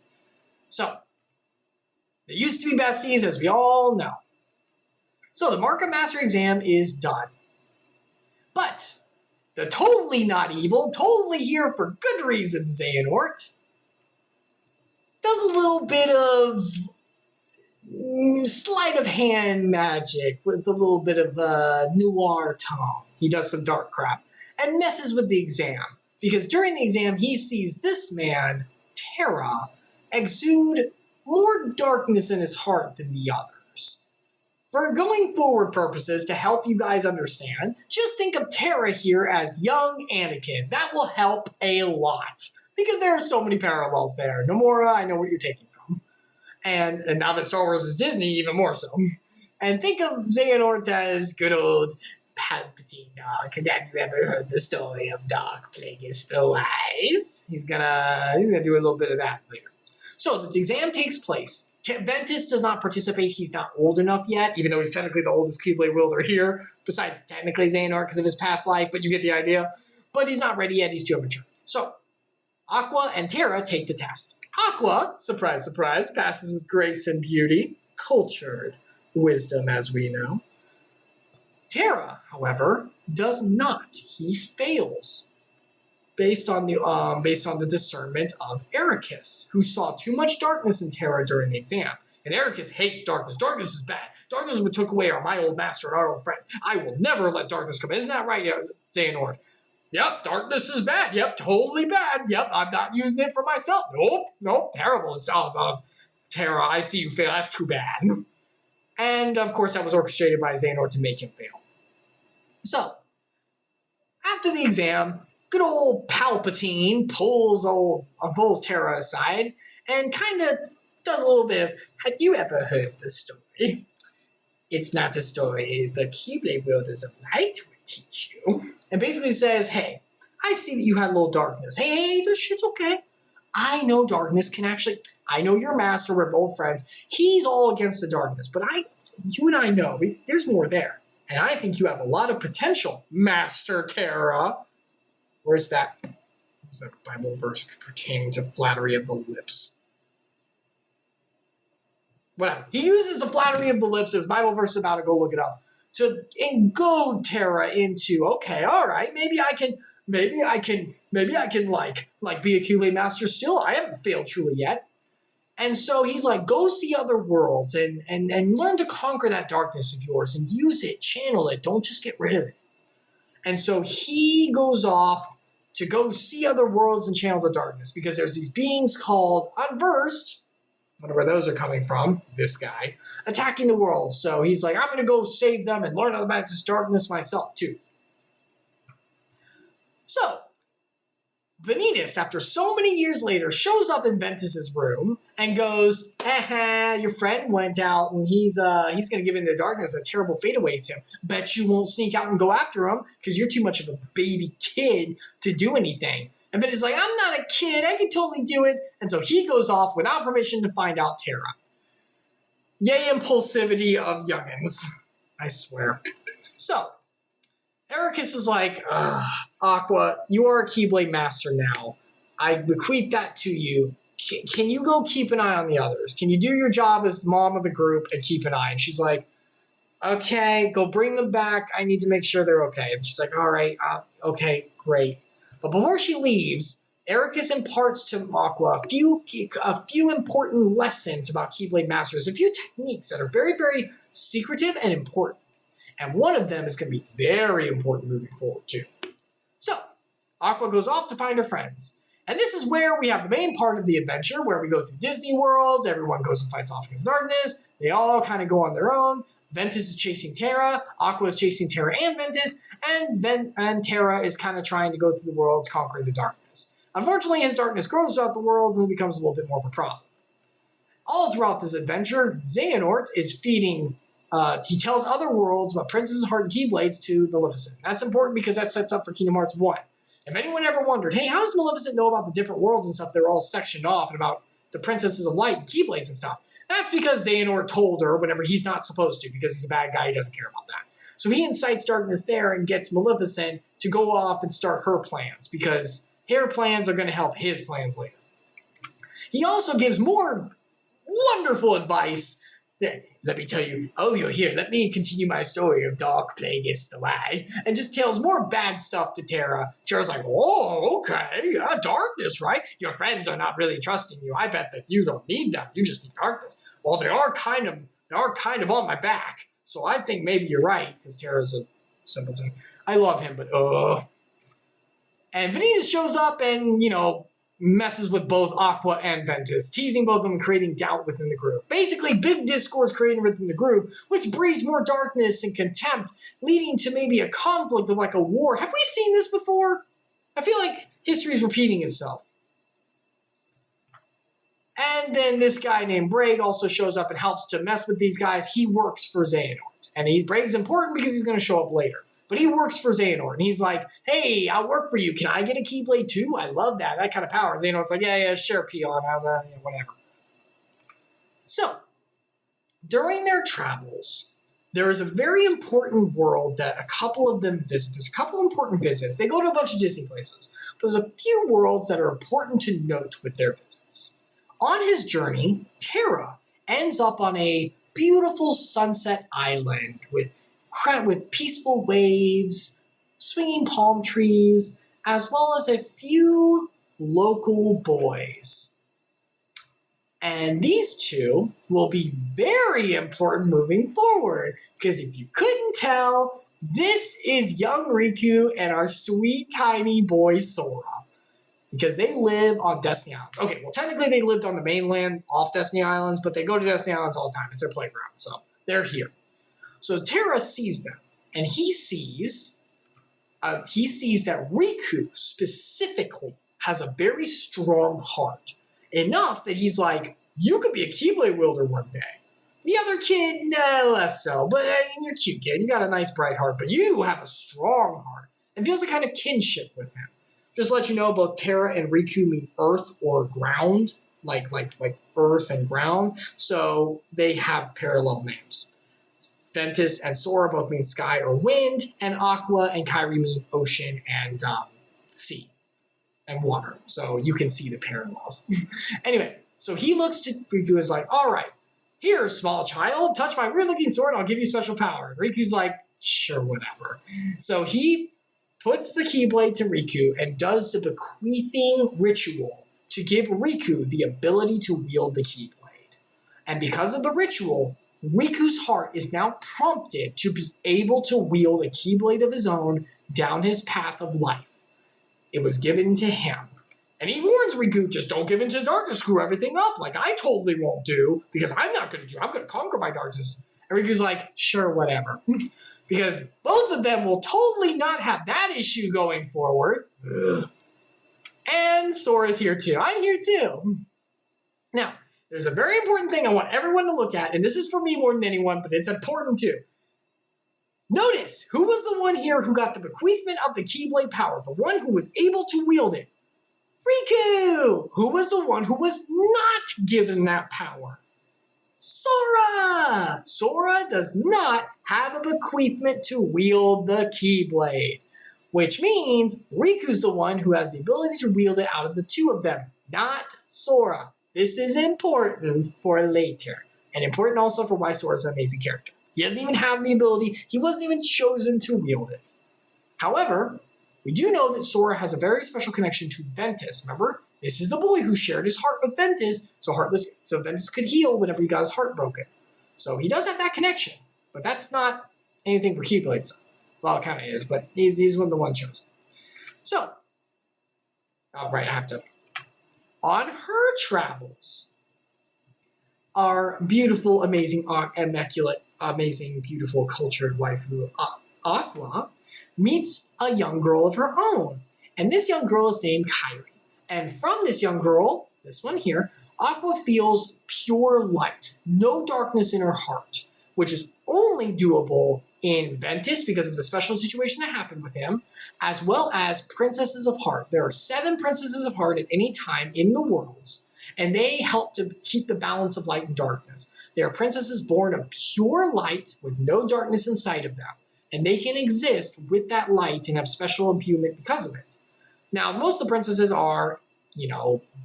So, they used to be besties, as we all know. So, the Mark of Mastery exam is done. But, the totally not evil, totally here for good reason, Xehanort, does a little bit of sleight of hand magic with a little bit of a noir tone. He does some dark crap and messes with the exam, because during the exam he sees this man, Terra, exude more darkness in his heart than the others. For going forward purposes, to help you guys understand, just think of Terra here as young Anakin. That will help a lot, because there are so many parallels there. Nomura, I know what you're taking from. And now that Star Wars is Disney, even more so. And think of Xehanort as good old Palpatine Dark. Have you ever heard the story of Dark Plagueis the Wise? He's gonna do a little bit of that later. So the exam takes place. Ventus does not participate. He's not old enough yet, even though he's technically the oldest Keyblade wielder here, besides technically Xehanort because of his past life, but you get the idea. But he's not ready yet. He's too immature. So Aqua and Terra take the test. Aqua, surprise, surprise, passes with grace and beauty, cultured wisdom, as we know. Terra, however, does not. He fails, based on the discernment of Ericus, who saw too much darkness in Terra during the exam. And Ericus hates darkness. Darkness is bad. Darkness is what took away my old master and our old friends. I will never let darkness come in. Isn't that right, Xehanort? Yep, darkness is bad. Yep, totally bad. Yep, I'm not using it for myself. Nope, terrible. Terra, I see you fail. That's too bad. And, of course, that was orchestrated by Xehanort to make him fail. So, after the exam, good old Palpatine pulls Terra aside and kind of does a little bit of, have you ever heard the story? It's not a story the Keyblade wielders of light would teach you. And basically says, hey, I see that you had a little darkness. Hey, this shit's okay. I know darkness can actually, I know your master, we're both friends. He's all against the darkness, but you and I know there's more there. And I think you have a lot of potential, Master Terra. Where's that Bible verse pertaining to flattery of the lips? Whatever. He uses the flattery of the lips as Bible verse about it. Go look it up. To goad Terra into, okay, all right, maybe I can like be a Keyblade Master still. I haven't failed truly yet. And so he's like, go see other worlds and learn to conquer that darkness of yours and use it, channel it. Don't just get rid of it. And so he goes off to go see other worlds and channel the darkness because there's these beings called Unversed. I wonder where those are coming from, this guy, attacking the world. So he's like, I'm going to go save them and learn about this darkness myself, too. So Vanitas, after so many years later, shows up in Ventus's room and goes, your friend went out and he's going to give in the darkness. A terrible fate awaits him. Bet you won't sneak out and go after him because you're too much of a baby kid to do anything. And Ventus is like, I'm not a kid. I can totally do it. And so he goes off without permission to find out Terra. Yay, impulsivity of youngins. I swear. So Ericus is like, Aqua, you are a Keyblade Master now. I bequeath that to you. Can you go keep an eye on the others? Can you do your job as mom of the group and keep an eye? And she's like, okay, go bring them back. I need to make sure they're okay. And she's like, all right, okay, great. But before she leaves, Ericus imparts to Aqua a few important lessons about Keyblade Masters, a few techniques that are very, very secretive and important. And one of them is going to be very important moving forward, too. So, Aqua goes off to find her friends. And this is where we have the main part of the adventure, where we go through Disney worlds, everyone goes and fights off against darkness, they all kind of go on their own. Ventus is chasing Terra, Aqua is chasing Terra and Ventus, and Terra is kind of trying to go through the worlds, conquering the darkness. Unfortunately, as darkness grows throughout the worlds, it becomes a little bit more of a problem. All throughout this adventure, Xehanort is feeding he tells other worlds about Princess's Heart and Keyblades to Maleficent. That's important because that sets up for Kingdom Hearts 1. If anyone ever wondered, hey, how does Maleficent know about the different worlds and stuff that are all sectioned off and about the Princesses of Light and Keyblades and stuff? That's because Xehanort told her whenever he's not supposed to because he's a bad guy, he doesn't care about that. So he incites darkness there and gets Maleficent to go off and start her plans because her plans are going to help his plans later. He also gives more wonderful advice. Let me tell you, you're here. Let me continue my story of Dark Plagueis the Way, and just tells more bad stuff to Terra. Terra's like, oh, okay, yeah, darkness, right? Your friends are not really trusting you. I bet that you don't need them. You just need darkness. Well, they are kind of on my back. So I think maybe you're right, because Terra's a simpleton. I love him, but And Vanitas shows up and, messes with both Aqua and Ventus, teasing both of them and creating doubt within the group. Basically, big discords created within the group, which breeds more darkness and contempt, leading to maybe a conflict of like a war. Have we seen this before? I feel like history is repeating itself. And then this guy named Braig also shows up and helps to mess with these guys. He works for Xehanort. And Braig's important because he's going to show up later. But he works for Xehanort, and he's like, hey, I'll work for you. Can I get a Keyblade too? I love that kind of power. And Xehanort's like, yeah, sure, peon, whatever. So, during their travels, there is a very important world that a couple of them visit. There's a couple of important visits. They go to a bunch of Disney places. But there's a few worlds that are important to note with their visits. On his journey, Terra ends up on a beautiful sunset island with peaceful waves, swinging palm trees, as well as a few local boys. And these two will be very important moving forward, because if you couldn't tell, this is young Riku and our sweet tiny boy Sora, because they live on Destiny Islands. Okay, well technically they lived on the mainland off Destiny Islands, but they go to Destiny Islands all the time. It's their playground, so they're here. So Terra sees them, and he sees that Riku specifically has a very strong heart. Enough that he's like, you could be a Keyblade wielder one day. The other kid, less so, but you're a cute kid. You got a nice bright heart, but you have a strong heart. And feels a kind of kinship with him. Just to let you know, both Terra and Riku mean earth or ground, like earth and ground. So they have parallel names. Ventus and Sora both mean sky or wind, and Aqua and Kairi mean ocean and sea and water. So you can see the parallels. Anyway, so he looks to Riku and is like, all right, here, small child, touch my weird-looking sword and I'll give you special power. And Riku's like, sure, whatever. So he puts the Keyblade to Riku and does the bequeathing ritual to give Riku the ability to wield the Keyblade. And because of the ritual, Riku's heart is now prompted to be able to wield a Keyblade of his own down his path of life. It was given to him. And he warns Riku, just don't give in to darkness, screw everything up, like I totally won't do, because I'm not going to do, I'm going to conquer my darkness. And Riku's like, sure, whatever. Because both of them will totally not have that issue going forward. And Sora's here too. I'm here too. Now, there's a very important thing I want everyone to look at, and this is for me more than anyone, but it's important too. Notice, who was the one here who got the bequeathment of the Keyblade power? The one who was able to wield it? Riku! Who was the one who was not given that power? Sora! Sora does not have a bequeathment to wield the Keyblade, which means Riku's the one who has the ability to wield it out of the two of them, not Sora. This is important for later, and important also for why Sora's an amazing character. He doesn't even have the ability, he wasn't even chosen to wield it. However, we do know that Sora has a very special connection to Ventus. Remember, this is the boy who shared his heart with Ventus, so Ventus could heal whenever he got his heart broken. So he does have that connection, but that's not anything for Keyblades. Well, it kind of is, but he's one of the ones chosen. So, all right, I have to. On her travels, our beautiful, amazing, immaculate, amazing, beautiful, cultured waifu, Aqua, meets a young girl of her own. And this young girl is named Kairi. And from this young girl, this one here, Aqua feels pure light, no darkness in her heart, which is only doable in Ventus because of the special situation that happened with him, as well as Princesses of Heart. There are 7 Princesses of Heart at any time in the worlds, and they help to keep the balance of light and darkness. They are princesses born of pure light with no darkness inside of them, and they can exist with that light and have special imbuement because of it. Now, most of the princesses are,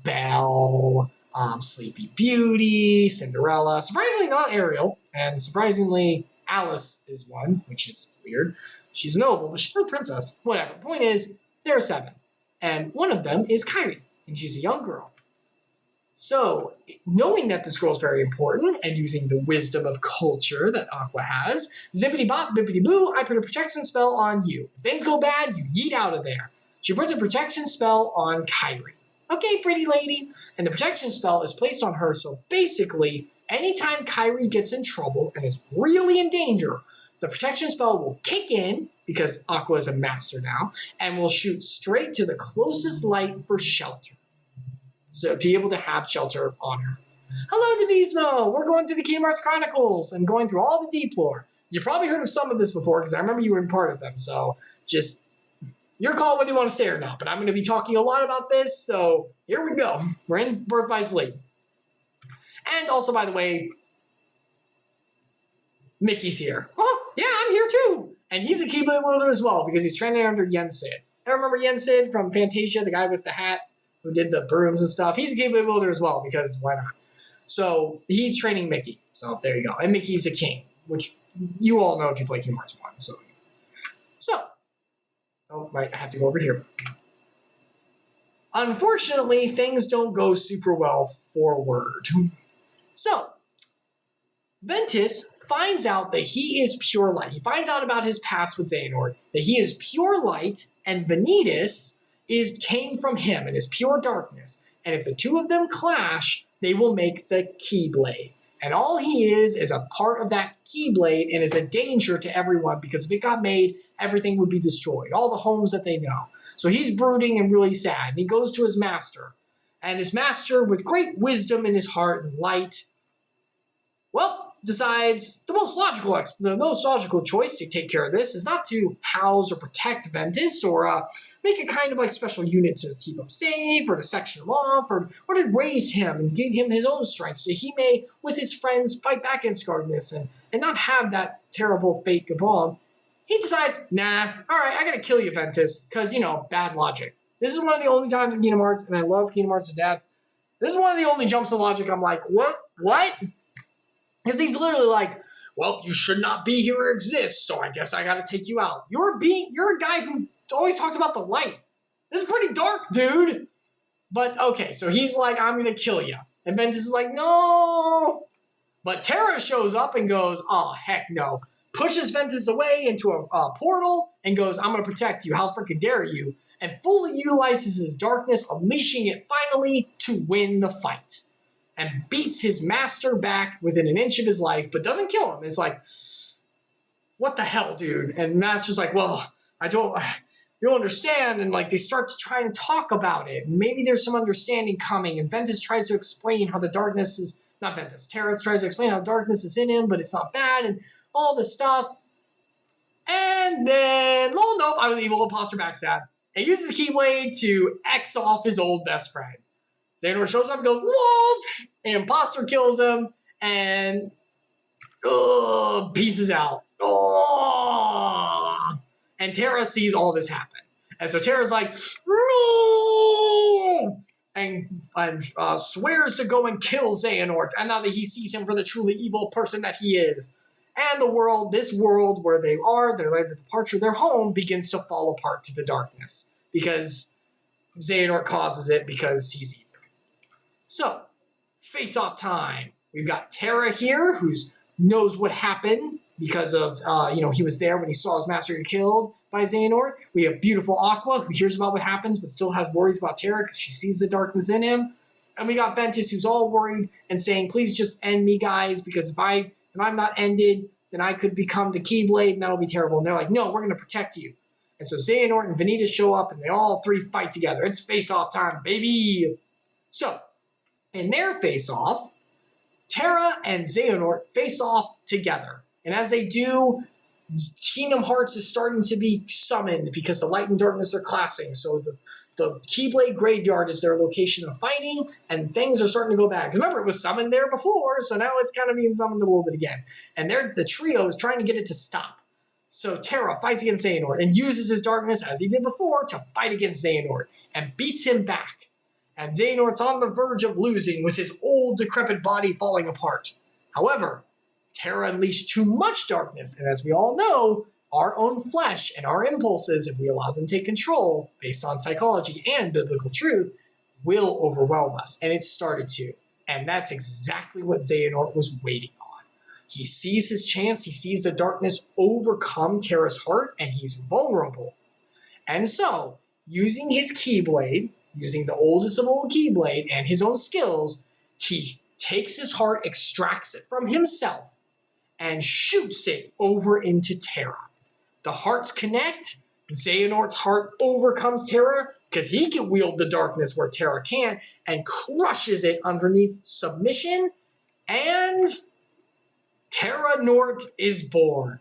Belle, Sleepy Beauty, Cinderella, surprisingly not Ariel, and surprisingly Alice is one, which is weird. She's a noble, but she's not a princess. Whatever. Point is, there are 7, and one of them is Kairi, and she's a young girl. So, knowing that this girl is very important and using the wisdom of culture that Aqua has, zippity bop, bippity boo, I put a protection spell on you. If things go bad, you yeet out of there. She puts a protection spell on Kairi. Okay, pretty lady. And the protection spell is placed on her, so basically, anytime Kairi gets in trouble and is really in danger, the protection spell will kick in, because Aqua is a master now, and will shoot straight to the closest light for shelter. So be able to have shelter on her. Hello, Devismo! We're going through the Kingdom Hearts Chronicles and going through all the deep lore. You've probably heard of some of this before, because I remember you were in part of them, so just your call whether you want to stay or not. But I'm going to be talking a lot about this, so here we go. We're in Birth by Sleep. And also, by the way, Mickey's here. Oh, yeah, I'm here too! And he's a Keyblade wielder as well, because he's training under Yensid. I remember Yensid from Fantasia, the guy with the hat who did the brooms and stuff. He's a Keyblade wielder as well, because why not? So he's training Mickey. So there you go. And Mickey's a king, which you all know if you play Kingdom Hearts 1. Oh, right, I have to go over here. Unfortunately, things don't go super well forward. So, Ventus finds out that he is pure light. He finds out about his past with Xehanort, that he is pure light, and Vanitas came from him and is pure darkness. And if the two of them clash, they will make the Keyblade. And all he is a part of that Keyblade and is a danger to everyone, because if it got made, everything would be destroyed. All the homes that they know. So he's brooding and really sad. And he goes to his master. And his master, with great wisdom in his heart and light, decides the most logical choice to take care of this is not to house or protect Ventus or make a kind of like special unit to keep him safe or to section him off or to raise him and give him his own strength so he may, with his friends, fight back against darkness and not have that terrible fate Gabon. He decides, nah, all right, I gotta kill you, Ventus, because, bad logic. This is one of the only times in Kingdom Hearts, and I love Kingdom Hearts to death, this is one of the only jumps in logic I'm like, what? Because he's literally like, well, you should not be here or exist, so I guess I gotta take you out. You're a guy who always talks about the light. This is pretty dark, dude. But okay, so he's like, I'm gonna kill you. And Ventus is like, no. But Terra shows up and goes, oh, heck no. Pushes Ventus away into a portal and goes, I'm going to protect you. How freaking dare you? And fully utilizes his darkness, unleashing it finally to win the fight. And beats his master back within an inch of his life, but doesn't kill him. It's like, what the hell, dude? And Master's like, well, you don't understand. And like they start to try and talk about it. Maybe there's some understanding coming. And Ventus tries to explain how the darkness is, not Ventus, Terra tries to explain how darkness is in him, but it's not bad and all this stuff. And then, oh nope, I was evil, imposter backstab. And uses Keyblade to X off his old best friend. Xehanort shows up and goes, lol, and imposter kills him and pieces out. And Terra sees all this happen. And so Terra's like, no! And swears to go and kill Xehanort. And now that he sees him for the truly evil person that he is. And this world where they are, their land of departure, their home, begins to fall apart to the darkness. Because Xehanort causes it because he's evil. So, face-off time. We've got Terra here, who knows what happened because of, he was there when he saw his master get killed by Xehanort. We have beautiful Aqua, who hears about what happens, but still has worries about Terra because she sees the darkness in him. And we got Ventus, who's all worried and saying, please just end me, guys, because if I'm not ended, then I could become the Keyblade, and that'll be terrible. And they're like, no, we're going to protect you. And so Xehanort and Vanitas show up, and they all three fight together. It's face-off time, baby! So, in their face-off, Terra and Xehanort face off together. And as they do, Kingdom Hearts is starting to be summoned because the light and darkness are clashing. So the Keyblade Graveyard is their location of fighting, and things are starting to go bad. Because remember, it was summoned there before, so now it's kind of being summoned a little bit again. And the trio is trying to get it to stop. So Terra fights against Xehanort and uses his darkness, as he did before, to fight against Xehanort and beats him back. And Xehanort's on the verge of losing with his old decrepit body falling apart. However, Terra unleashed too much darkness, and as we all know, our own flesh and our impulses, if we allow them to take control, based on psychology and biblical truth, will overwhelm us. And it started to. And that's exactly what Xehanort was waiting on. He sees his chance, he sees the darkness overcome Terra's heart, and he's vulnerable. And so, using his Keyblade, using the oldest of old Keyblade and his own skills, he takes his heart, extracts it from himself, and shoots it over into Terra. The hearts connect. Xehanort's heart overcomes Terra because he can wield the darkness where Terra can't and crushes it underneath submission, and Terra Nort is born.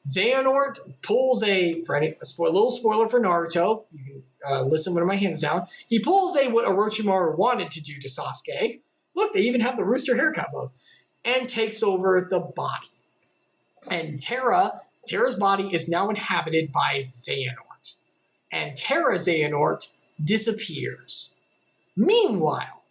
Xehanort pulls little spoiler for Naruto. You can listen with my hands down. He pulls what Orochimaru wanted to do to Sasuke. Look, they even have the rooster haircut mode. And takes over the body. And Terra's body is now inhabited by Xehanort. And Terra Xehanort disappears. Meanwhile,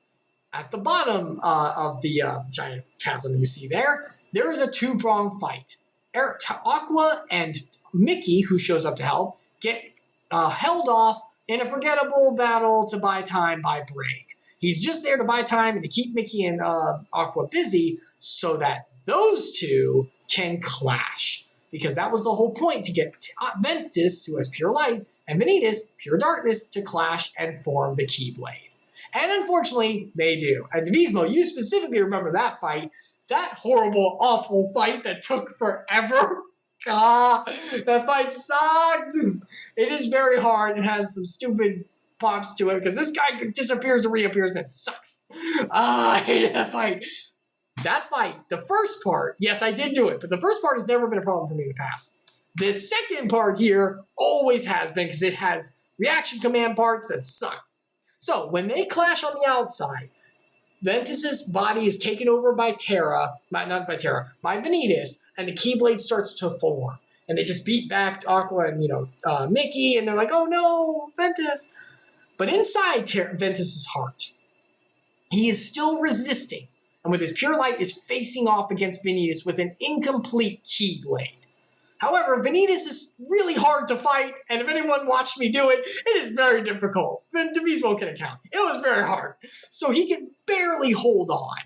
at the bottom of the giant chasm you see there is a two-pronged fight. Aqua and Mickey, who shows up to help, get held off in a forgettable battle to buy time by Break. He's just there to buy time and to keep Mickey and Aqua busy so that those two can clash. Because that was the whole point, to get Ventus, who has pure light, and Vanitas, pure darkness, to clash and form the Keyblade. And unfortunately, they do. And Devismo, you specifically remember that fight. That horrible, awful fight that took forever. That fight sucked. It is very hard and has some stupid pops to it because this guy disappears and reappears and it sucks. I hated that fight. That fight, the first part, yes, I did do it, but the first part has never been a problem for me in the past. The second part here always has been because it has reaction command parts that suck. So when they clash on the outside, Ventus's body is taken over by by Vanitas, and the Keyblade starts to form. And they just beat back Aqua and, Mickey, and they're like, oh no, Ventus. But inside Ventus's heart, he is still resisting, and with his pure light is facing off against Vanitas with an incomplete Keyblade. However, Vanitas is really hard to fight, and if anyone watched me do it, it is very difficult. Then Demismo can account. It was very hard. So he can barely hold on.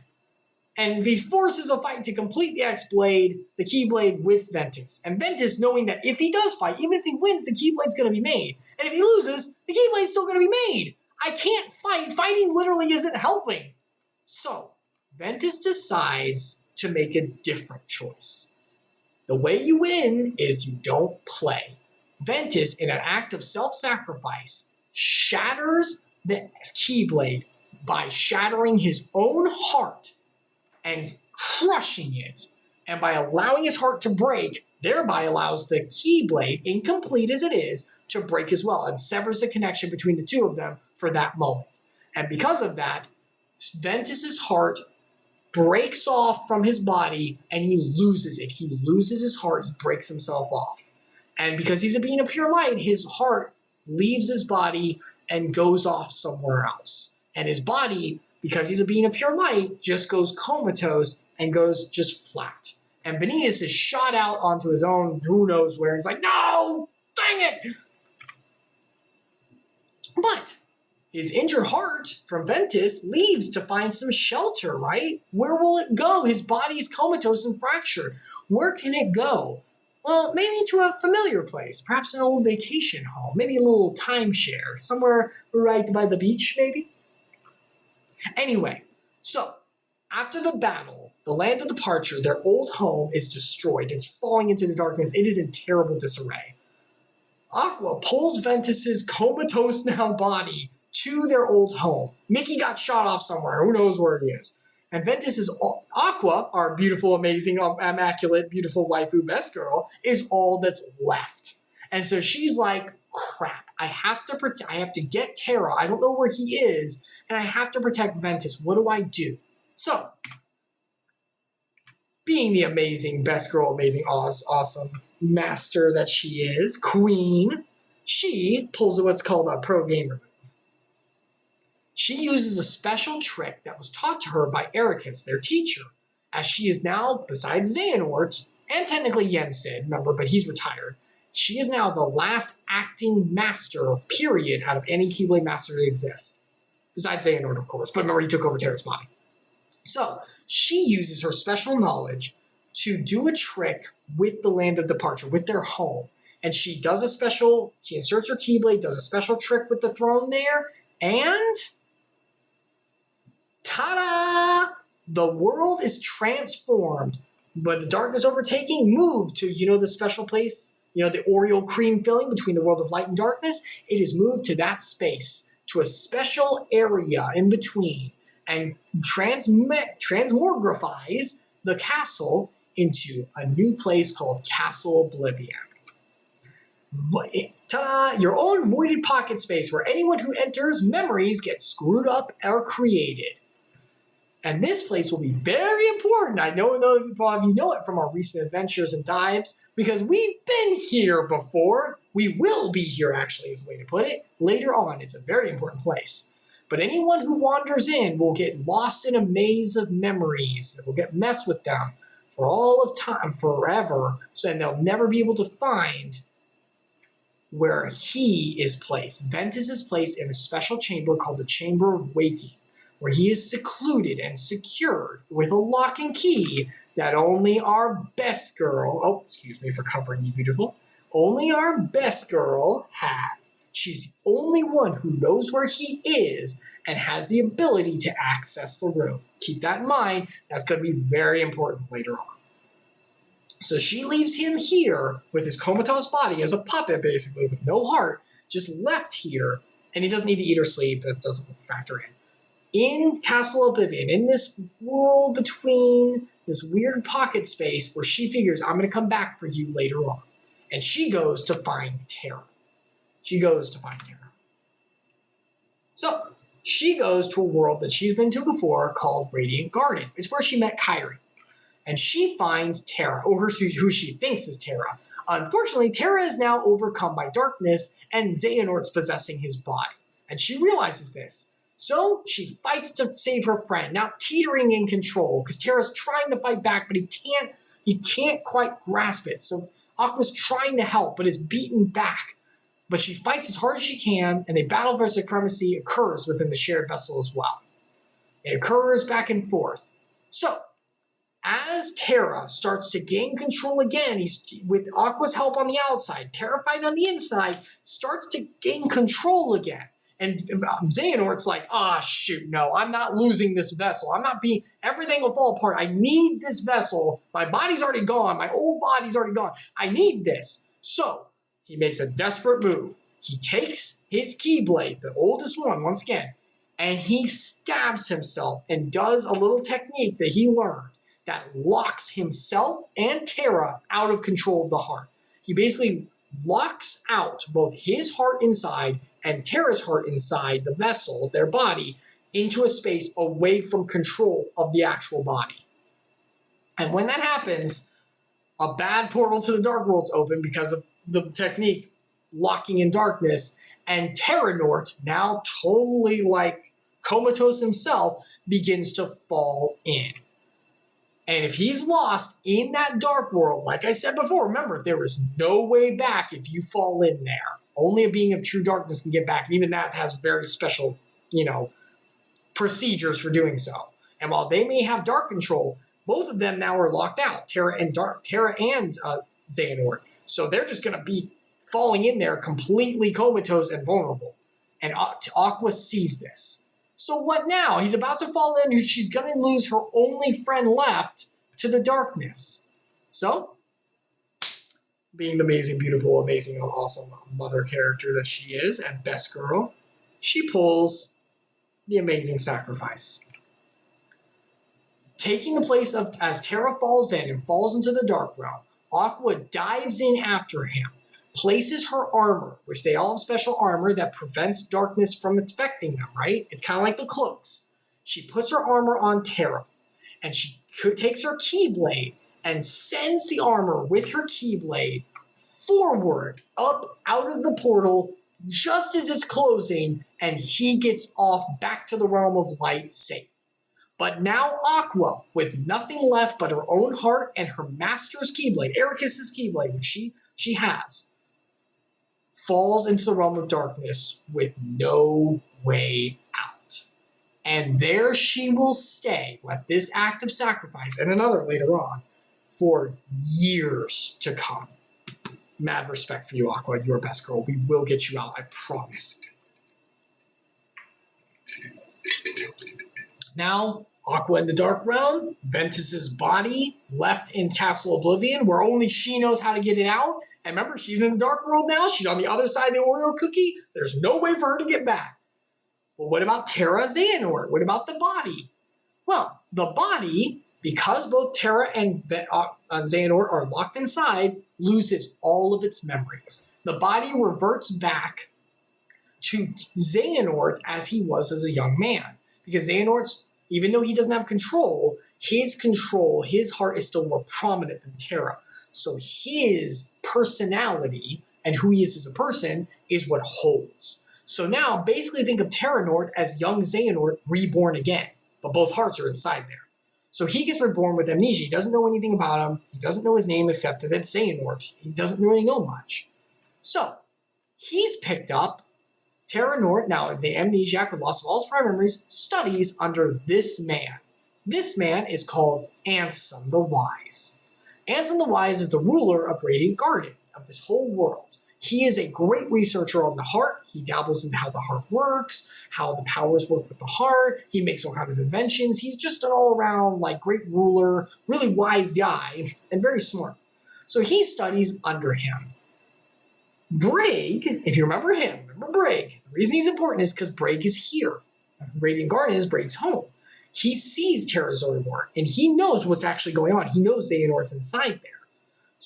And he forces the fight to complete the X-Blade, the Keyblade, with Ventus. And Ventus, knowing that if he does fight, even if he wins, the Keyblade's going to be made. And if he loses, the Keyblade's still going to be made. I can't fight. Fighting literally isn't helping. So, Ventus decides to make a different choice. The way you win is you don't play. Ventus, in an act of self-sacrifice, shatters the Keyblade by shattering his own heart and crushing it. And by allowing his heart to break, thereby allows the Keyblade, incomplete as it is, to break as well, and severs the connection between the two of them for that moment. And because of that, Ventus's heart breaks off from his body and he loses it. He loses his heart, he breaks himself off. And because he's a being of pure light, his heart leaves his body and goes off somewhere else. And his body, because he's a being of pure light, just goes comatose and goes just flat. And Vanitas is shot out onto his own who knows where. He's like, no, dang it. But his injured heart from Ventus leaves to find some shelter, right? Where will it go? His body is comatose and fractured. Where can it go? Well, maybe to a familiar place, perhaps an old vacation home, maybe a little timeshare, somewhere right by the beach, maybe? Anyway, so after the battle, the land of departure, their old home is destroyed. It's falling into the darkness. It is in terrible disarray. Aqua pulls Ventus's comatose now body to their old home. Mickey got shot off somewhere. Who knows where he is? And Ventus is Aqua, our beautiful, amazing, immaculate, beautiful waifu best girl, is all that's left. And so she's like, crap, I have to get Terra. I don't know where he is, and I have to protect Ventus. What do I do? So, being the amazing best girl, amazing, awesome master that she is, queen, she pulls what's called a pro gamer move. She uses a special trick that was taught to her by Ericus, their teacher, as she is now, besides Xehanort, and technically Yensid, remember, but he's retired, she is now the last acting master, period, out of any Keyblade master that exists. Besides Xehanort, of course, but remember, he took over Terra's body. So, she uses her special knowledge to do a trick with the land of departure, with their home. And she inserts her Keyblade, does a special trick with the throne there, and ta-da! The world is transformed. But the darkness overtaking moved to, the special place, the Oreo cream filling between the world of light and darkness. It is moved to that space, to a special area in between, and transmogrifies the castle into a new place called Castle Oblivion. Ta-da! Your own voided pocket space where anyone who enters memories get screwed up or created. And this place will be very important. I know a lot of you know it from our recent adventures and dives, because we've been here before. We will be here, actually, is the way to put it, later on. It's a very important place. But anyone who wanders in will get lost in a maze of memories. It will get messed with them for all of time, forever, and they'll never be able to find where he is placed. Ventus is placed in a special chamber called the Chamber of Waking, where he is secluded and secured with a lock and key that only our best girl, excuse me for covering you, beautiful, only our best girl has. She's the only one who knows where he is and has the ability to access the room. Keep that in mind. That's going to be very important later on. So she leaves him here with his comatose body as a puppet, basically, with no heart, just left here, and he doesn't need to eat or sleep. That doesn't factor in Castle Oblivion, in this world between this weird pocket space where she figures, I'm going to come back for you later on. And she goes to find Terra. So, she goes to a world that she's been to before called Radiant Garden. It's where she met Kairi. And she finds Terra, or who she thinks is Terra. Unfortunately, Terra is now overcome by darkness, and Xehanort's possessing his body. And she realizes this. So she fights to save her friend, now teetering in control, because Terra's trying to fight back, but he can't he can't quite grasp it. So Aqua's trying to help, but is beaten back. But she fights as hard as she can, and a battle for supremacy occurs within the shared vessel as well. It occurs back and forth. So, as Terra starts to gain control again, he's with Aqua's help on the outside, terrified on the inside, starts to gain control again. And Xehanort's like, shoot, no, I'm not losing this vessel. Everything will fall apart. I need this vessel. My body's already gone. My old body's already gone. I need this. So he makes a desperate move. He takes his Keyblade, the oldest one, once again, and he stabs himself and does a little technique that he learned that locks himself and Terra out of control of the heart. He basically locks out both his heart inside and Terra's heart inside the vessel, their body, into a space away from control of the actual body. And when that happens, a bad portal to the Dark World's open because of the technique locking in darkness, and Terranort, now totally like comatose himself, begins to fall in. And if he's lost in that dark world, like I said before, remember, there is no way back if you fall in there. Only a being of true darkness can get back, and even that has very special, procedures for doing so. And while they may have dark control, both of them now are locked out, Terra and Xehanort. So they're just going to be falling in there completely comatose and vulnerable. And Aqua sees this. So what now? He's about to fall in. She's going to lose her only friend left to the darkness. So, being the amazing, beautiful, amazing, awesome mother character that she is and best girl, she pulls the amazing sacrifice. Taking the place of, as Terra falls in and falls into the dark realm, Aqua dives in after him, places her armor, which they all have special armor that prevents darkness from affecting them, right? It's kind of like the cloaks. She puts her armor on Terra, and she takes her Keyblade and sends the armor with her Keyblade forward, up out of the portal, just as it's closing, and he gets off back to the realm of light safe. But now Aqua, with nothing left but her own heart and her master's Keyblade, Ericus's Keyblade, which she has, falls into the realm of darkness with no way out. And there she will stay with this act of sacrifice, and another later on, for years to come. Mad respect for you, Aqua. You're best girl. We will get you out, I promise. Now, Aqua in the Dark Realm, Ventus's body left in Castle Oblivion, where only she knows how to get it out. And remember, she's in the Dark World now. She's on the other side of the Oreo cookie. There's no way for her to get back. But what about Terra Xehanort? What about the body? Well, the body, because both Terra and Xehanort are locked inside, loses all of its memories. The body reverts back to Xehanort as he was as a young man. Because Xehanort's, even though he doesn't have control, his heart is still more prominent than Terra. So his personality and who he is as a person is what holds. So now, basically think of Terranort as young Xehanort reborn again, but both hearts are inside there. So he gets reborn with amnesia. He doesn't know anything about him. He doesn't know his name except that it's Xehanort. He doesn't really know much. So he's picked up. Terranort, now the amnesiac with loss of all his prior memories, studies under this man. This man is called Ansem the Wise. Ansem the Wise is the ruler of Radiant Garden, of this whole world. He is a great researcher on the heart. He dabbles into how the heart works, how the powers work with the heart. He makes all kinds of inventions. He's just an all-around great ruler, really wise guy, and very smart. So he studies under him. Brig, if you remember him, remember Brig. The reason he's important is because Brig is here. Radiant Garden is Brig's home. He sees Terra Xehanort, and he knows what's actually going on. He knows Xehanort's inside there.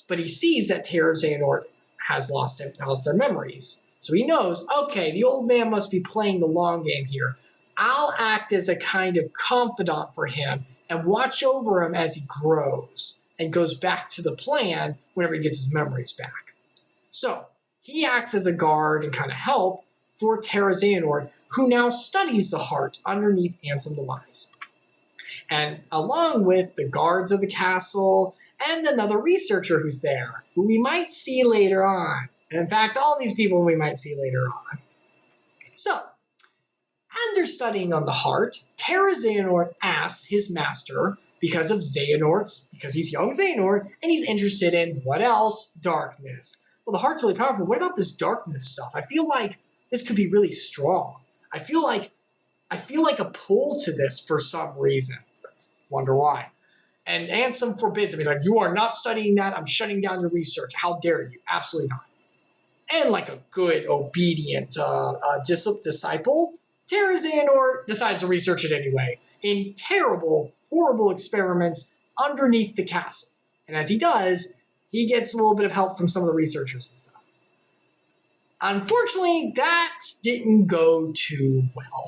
But he sees that Terra Xehanort has lost their memories. So he knows, okay, the old man must be playing the long game here. I'll act as a kind of confidant for him and watch over him as he grows and goes back to the plan whenever he gets his memories back. So he acts as a guard and kind of help for Terra Xehanort, who now studies the heart underneath Ansem the Wise. And along with the guards of the castle and another researcher who's there, who we might see later on. And in fact, all these people we might see later on. So, after studying on the heart, Terra Xehanort asks his master, because he's young Xehanort, and he's interested in what else? Darkness. Well, the heart's really powerful. What about this darkness stuff? I feel like this could be really strong. I feel like a pull to this for some reason. Wonder why. And Ansem forbids him. He's like, you are not studying that. I'm shutting down your research. How dare you? Absolutely not. And like a good, obedient disciple, Terra Xehanort decides to research it anyway in terrible, horrible experiments underneath the castle. And as he does, he gets a little bit of help from some of the researchers and stuff. Unfortunately, that didn't go too well.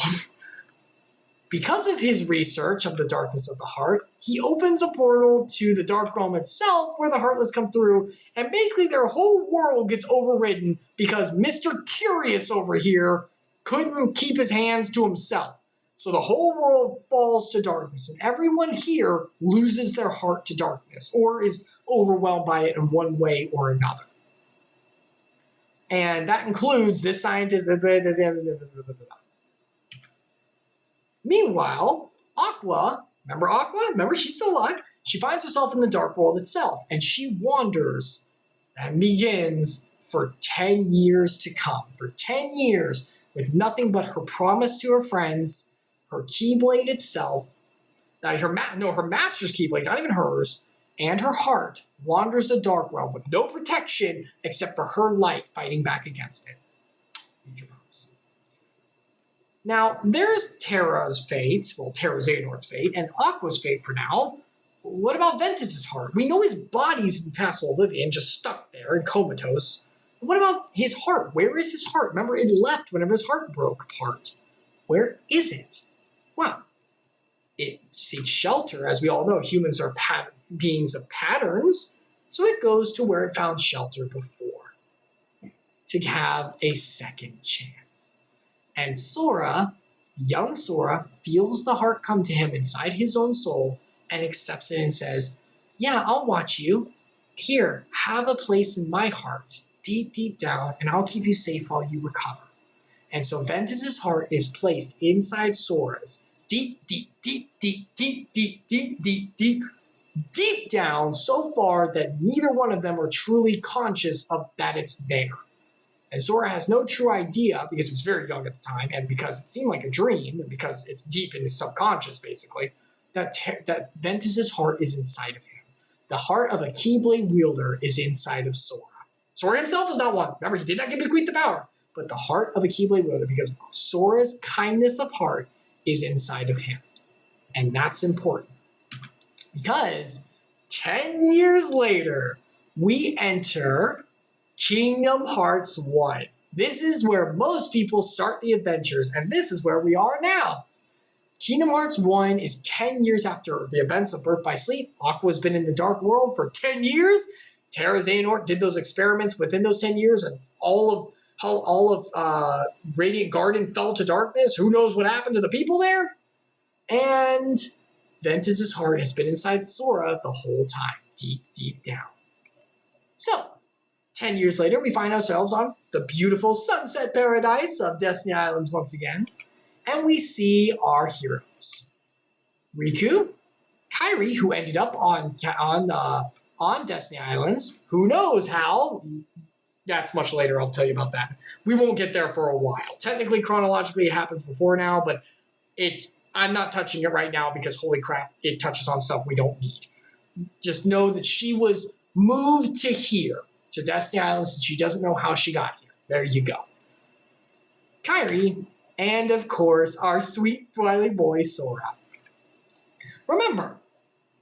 Because of his research of the darkness of the heart, he opens a portal to the Dark Realm itself where the Heartless come through, and basically their whole world gets overridden because Mr. Curious over here couldn't keep his hands to himself. So the whole world falls to darkness, and everyone here loses their heart to darkness or is overwhelmed by it in one way or another. And that includes this scientist. Meanwhile, Aqua, remember she's still alive, she finds herself in the dark world itself, and she wanders and begins for 10 years to come. For 10 years, with nothing but her promise to her friends, her Keyblade itself, her master's Keyblade, not even hers, and her heart wanders the dark realm with no protection except for her light fighting back against it. Now, there's Terra's fate, Terra Xehanort's fate, and Aqua's fate for now. What about Ventus's heart? We know his body's in Castle Oblivion, just stuck there and comatose. But what about his heart? Where is his heart? Remember, it left whenever his heart broke apart. Where is it? Well, it seeks shelter. As we all know, humans are beings of patterns, so it goes to where it found shelter before, to have a second chance. And Sora, young Sora, feels the heart come to him inside his own soul and accepts it and says, yeah, I'll watch you. Here, have a place in my heart, deep, deep down, and I'll keep you safe while you recover. And so Ventus's heart is placed inside Sora's, deep, deep, deep, deep, deep, deep, deep, deep, deep, deep down, so far that neither one of them are truly conscious of that it's there. And Sora has no true idea, because he was very young at the time, and because it seemed like a dream, and because it's deep in his subconscious, basically, that Ventus's heart is inside of him. The heart of a Keyblade wielder is inside of Sora. Sora himself is not one. Remember, he did not get bequeathed the power. But the heart of a Keyblade wielder, because of Sora's kindness of heart, is inside of him. And that's important. Because 10 years later, we enter Kingdom Hearts 1. This is where most people start the adventures, and this is where we are now. Kingdom Hearts 1 is 10 years after the events of Birth by Sleep. Aqua's been in the dark world for 10 years. Terra Xehanort did those experiments within those 10 years, and all of Radiant Garden fell to darkness. Who knows what happened to the people there? And Ventus's heart has been inside Sora the whole time, deep, deep down. So, 10 years later, we find ourselves on the beautiful sunset paradise of Destiny Islands once again, and we see our heroes. Riku, Kairi, who ended up on Destiny Islands. Who knows how? That's much later. I'll tell you about that. We won't get there for a while. Technically, chronologically, it happens before now, but I'm not touching it right now because, holy crap, it touches on stuff we don't need. Just know that she was moved to here, to Destiny Islands, and she doesn't know how she got here. There you go. Kairi, and of course, our sweet wily boy, Sora. Remember,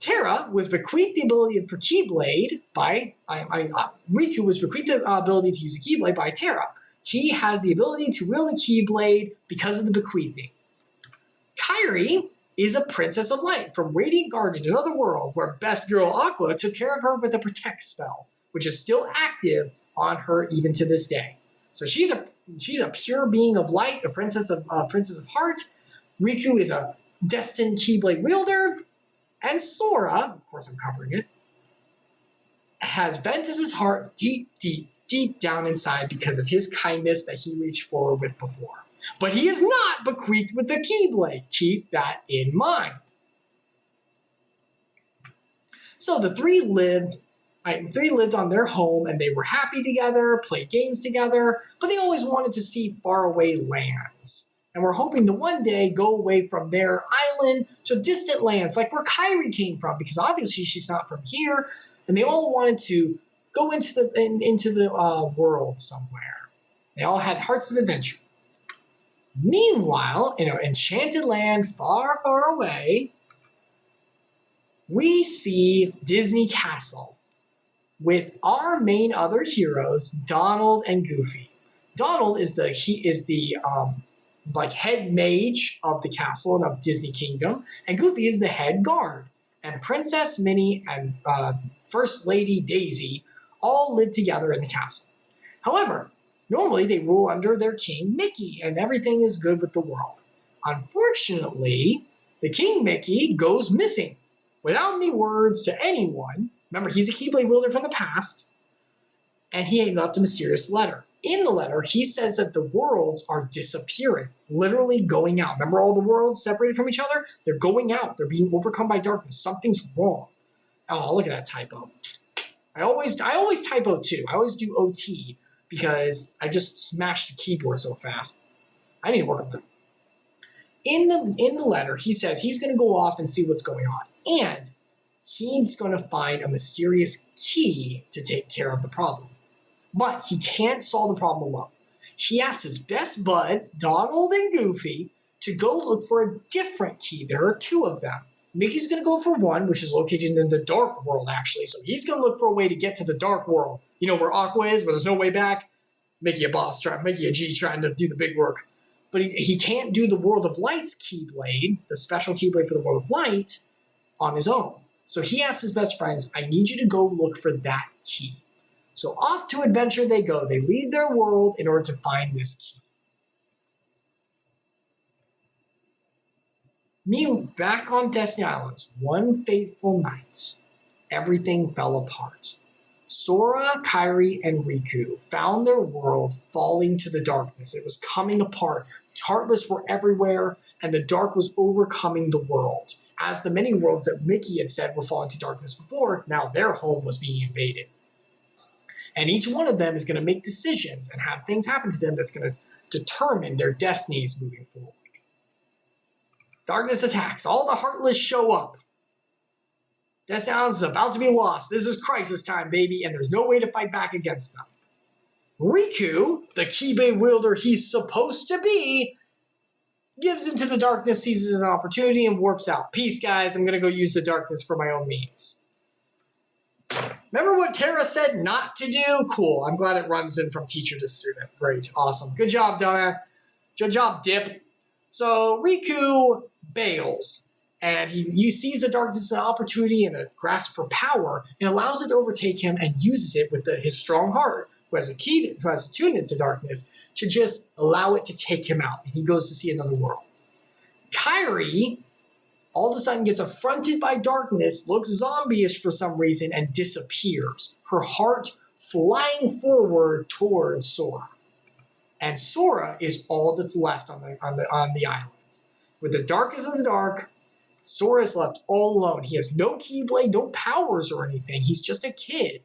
Terra was bequeathed the ability for Keyblade by, Riku was bequeathed the ability to use a Keyblade by Terra. He has the ability to wield a Keyblade because of the bequeathing. Kairi is a princess of light from Radiant Garden, another world where best girl Aqua took care of her with a protect spell, which is still active on her even to this day. So she's a pure being of light, a princess of heart. Riku is a destined Keyblade wielder, and Sora, of course I'm covering it, has Ventus's heart deep, deep, deep down inside because of his kindness that he reached forward with before. But he is not bequeathed with the Keyblade. Keep that in mind. So the three lived on their home, and they were happy together, played games together, but they always wanted to see faraway lands. And we're hoping to one day go away from their island to distant lands, like where Kairi came from, because obviously she's not from here, and they all wanted to go into the world somewhere. They all had hearts of adventure. Meanwhile, in an enchanted land far, far away, we see Disney Castle with our main other heroes, Donald and Goofy. Donald is the head mage of the castle and of Disney Kingdom, and Goofy is the head guard. And Princess Minnie and First Lady Daisy all live together in the castle. However, normally they rule under their king Mickey, and everything is good with the world. Unfortunately, the King Mickey goes missing without any words to anyone. Remember, he's a Keyblade wielder from the past, and he had left a mysterious letter. In the letter, he says that the worlds are disappearing, literally going out. Remember all the worlds separated from each other? They're going out. They're being overcome by darkness. Something's wrong. Oh, look at that typo. I always typo too. I always do OT because I just smashed the keyboard so fast. I need to work on that. In the letter, he says he's going to go off and see what's going on. And he's going to find a mysterious key to take care of the problem. But he can't solve the problem alone. He asks his best buds, Donald and Goofy, to go look for a different key. There are two of them. Mickey's going to go for one, which is located in the dark world, actually. So he's going to look for a way to get to the dark world. You know where Aqua is, where there's no way back? Mickey a G trying to do the big work. But he can't do the World of Light's Keyblade, the special Keyblade for the World of Light, on his own. So he asks his best friends, I need you to go look for that key. So off to adventure they go. They leave their world in order to find this key. Meanwhile, back on Destiny Islands, one fateful night, everything fell apart. Sora, Kairi, and Riku found their world falling to the darkness. It was coming apart. Heartless were everywhere, and the dark was overcoming the world. As the many worlds that Mickey had said were falling to darkness before, now their home was being invaded. And each one of them is going to make decisions and have things happen to them that's going to determine their destinies moving forward. Darkness attacks. All the Heartless show up. Destiny Islands is about to be lost. This is crisis time, baby, and there's no way to fight back against them. Riku, the Keyblade wielder he's supposed to be, gives into the darkness, seizes an opportunity, and warps out. Peace, guys. I'm going to go use the darkness for my own means. Remember what Tara said not to do? Cool. I'm glad it runs in from teacher to student. Great. Awesome. Good job, Donna. Good job, Dip. So Riku bails. And he sees the darkness as an opportunity and a grasp for power and allows it to overtake him and uses it with his strong heart, who has attuned into darkness, to just allow it to take him out. And he goes to see another world. Kairi all of a sudden gets affronted by darkness, looks zombie-ish for some reason, and disappears. Her heart flying forward towards Sora. And Sora is all that's left on the island. With the darkest of the dark, Sora is left all alone. He has no Keyblade, no powers or anything. He's just a kid.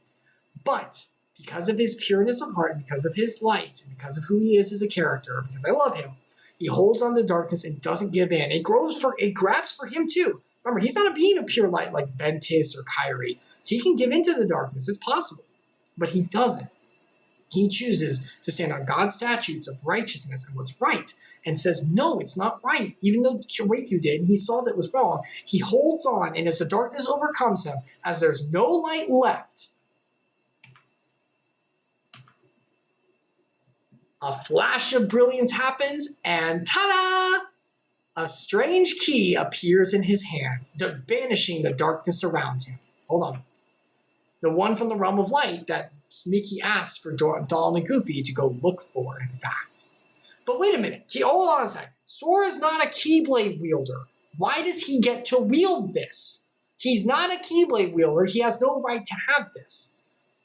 But because of his pureness of heart, because of his light, and because of who he is as a character, because I love him, he holds on to darkness and doesn't give in. It grabs for him too. Remember, he's not a being of pure light like Ventus or Kairi. He can give into the darkness. It's possible. But he doesn't. He chooses to stand on God's statutes of righteousness and what's right and says, no, it's not right. Even though Riku did, and he saw that it was wrong, he holds on, and as the darkness overcomes him, as there's no light left, a flash of brilliance happens, and ta-da! A strange key appears in his hands, banishing the darkness around him. Hold on. The one from the realm of light that Mickey asked for Donald and Goofy to go look for, in fact. But wait a minute. Hold on a second. Sora's not a Keyblade wielder. Why does he get to wield this? He's not a Keyblade wielder. He has no right to have this.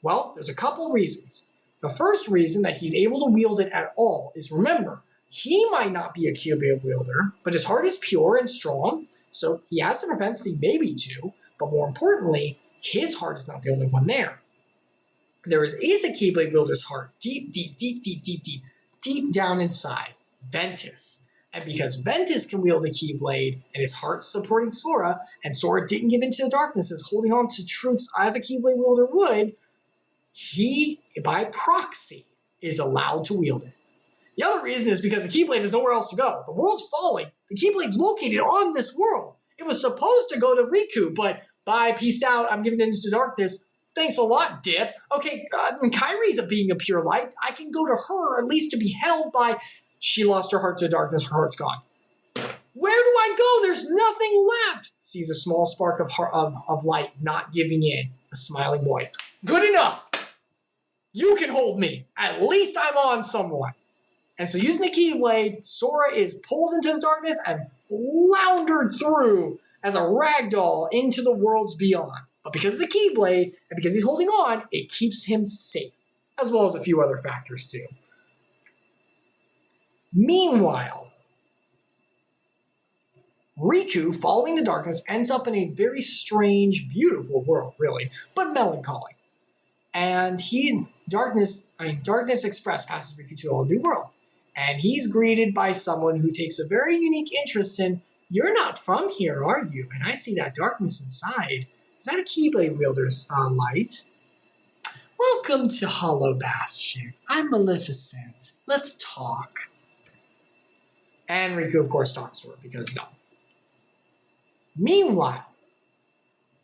Well, there's a couple reasons. The first reason that he's able to wield it at all is, remember, he might not be a Keyblade wielder, but his heart is pure and strong, so he has the propensity maybe to, but more importantly, his heart is not the only one there. There is a Keyblade wielder's heart deep down inside, Ventus. And because Ventus can wield a Keyblade and his heart's supporting Sora, and Sora didn't give in to the darkness, is holding on to truths as a Keyblade wielder would, he, by proxy, is allowed to wield it. The other reason is because the Keyblade has nowhere else to go. The world's falling. The Keyblade's located on this world. It was supposed to go to Riku, but bye, peace out, I'm giving it into darkness. Thanks a lot, Dip. Okay, Kyrie's a being of pure light. I can go to her, at least to be held by... She lost her heart to darkness. Her heart's gone. Where do I go? There's nothing left. Sees a small spark of light, not giving in. A smiling boy. Good enough. You can hold me. At least I'm on someone. And so using the Keyblade, Sora is pulled into the darkness and floundered through as a ragdoll into the worlds beyond. But because of the Keyblade, and because he's holding on, it keeps him safe, as well as a few other factors too. Meanwhile, Riku, following the darkness, ends up in a very strange, beautiful world, really, but melancholy. And Darkness Express passes Riku to a whole new world. And he's greeted by someone who takes a very unique interest in, you're not from here, are you? And I see that darkness inside. Is that a Keyblade wielder's light? Welcome to Hollow Bastion. I'm Maleficent. Let's talk. And Riku, of course, talks to her because no. Meanwhile,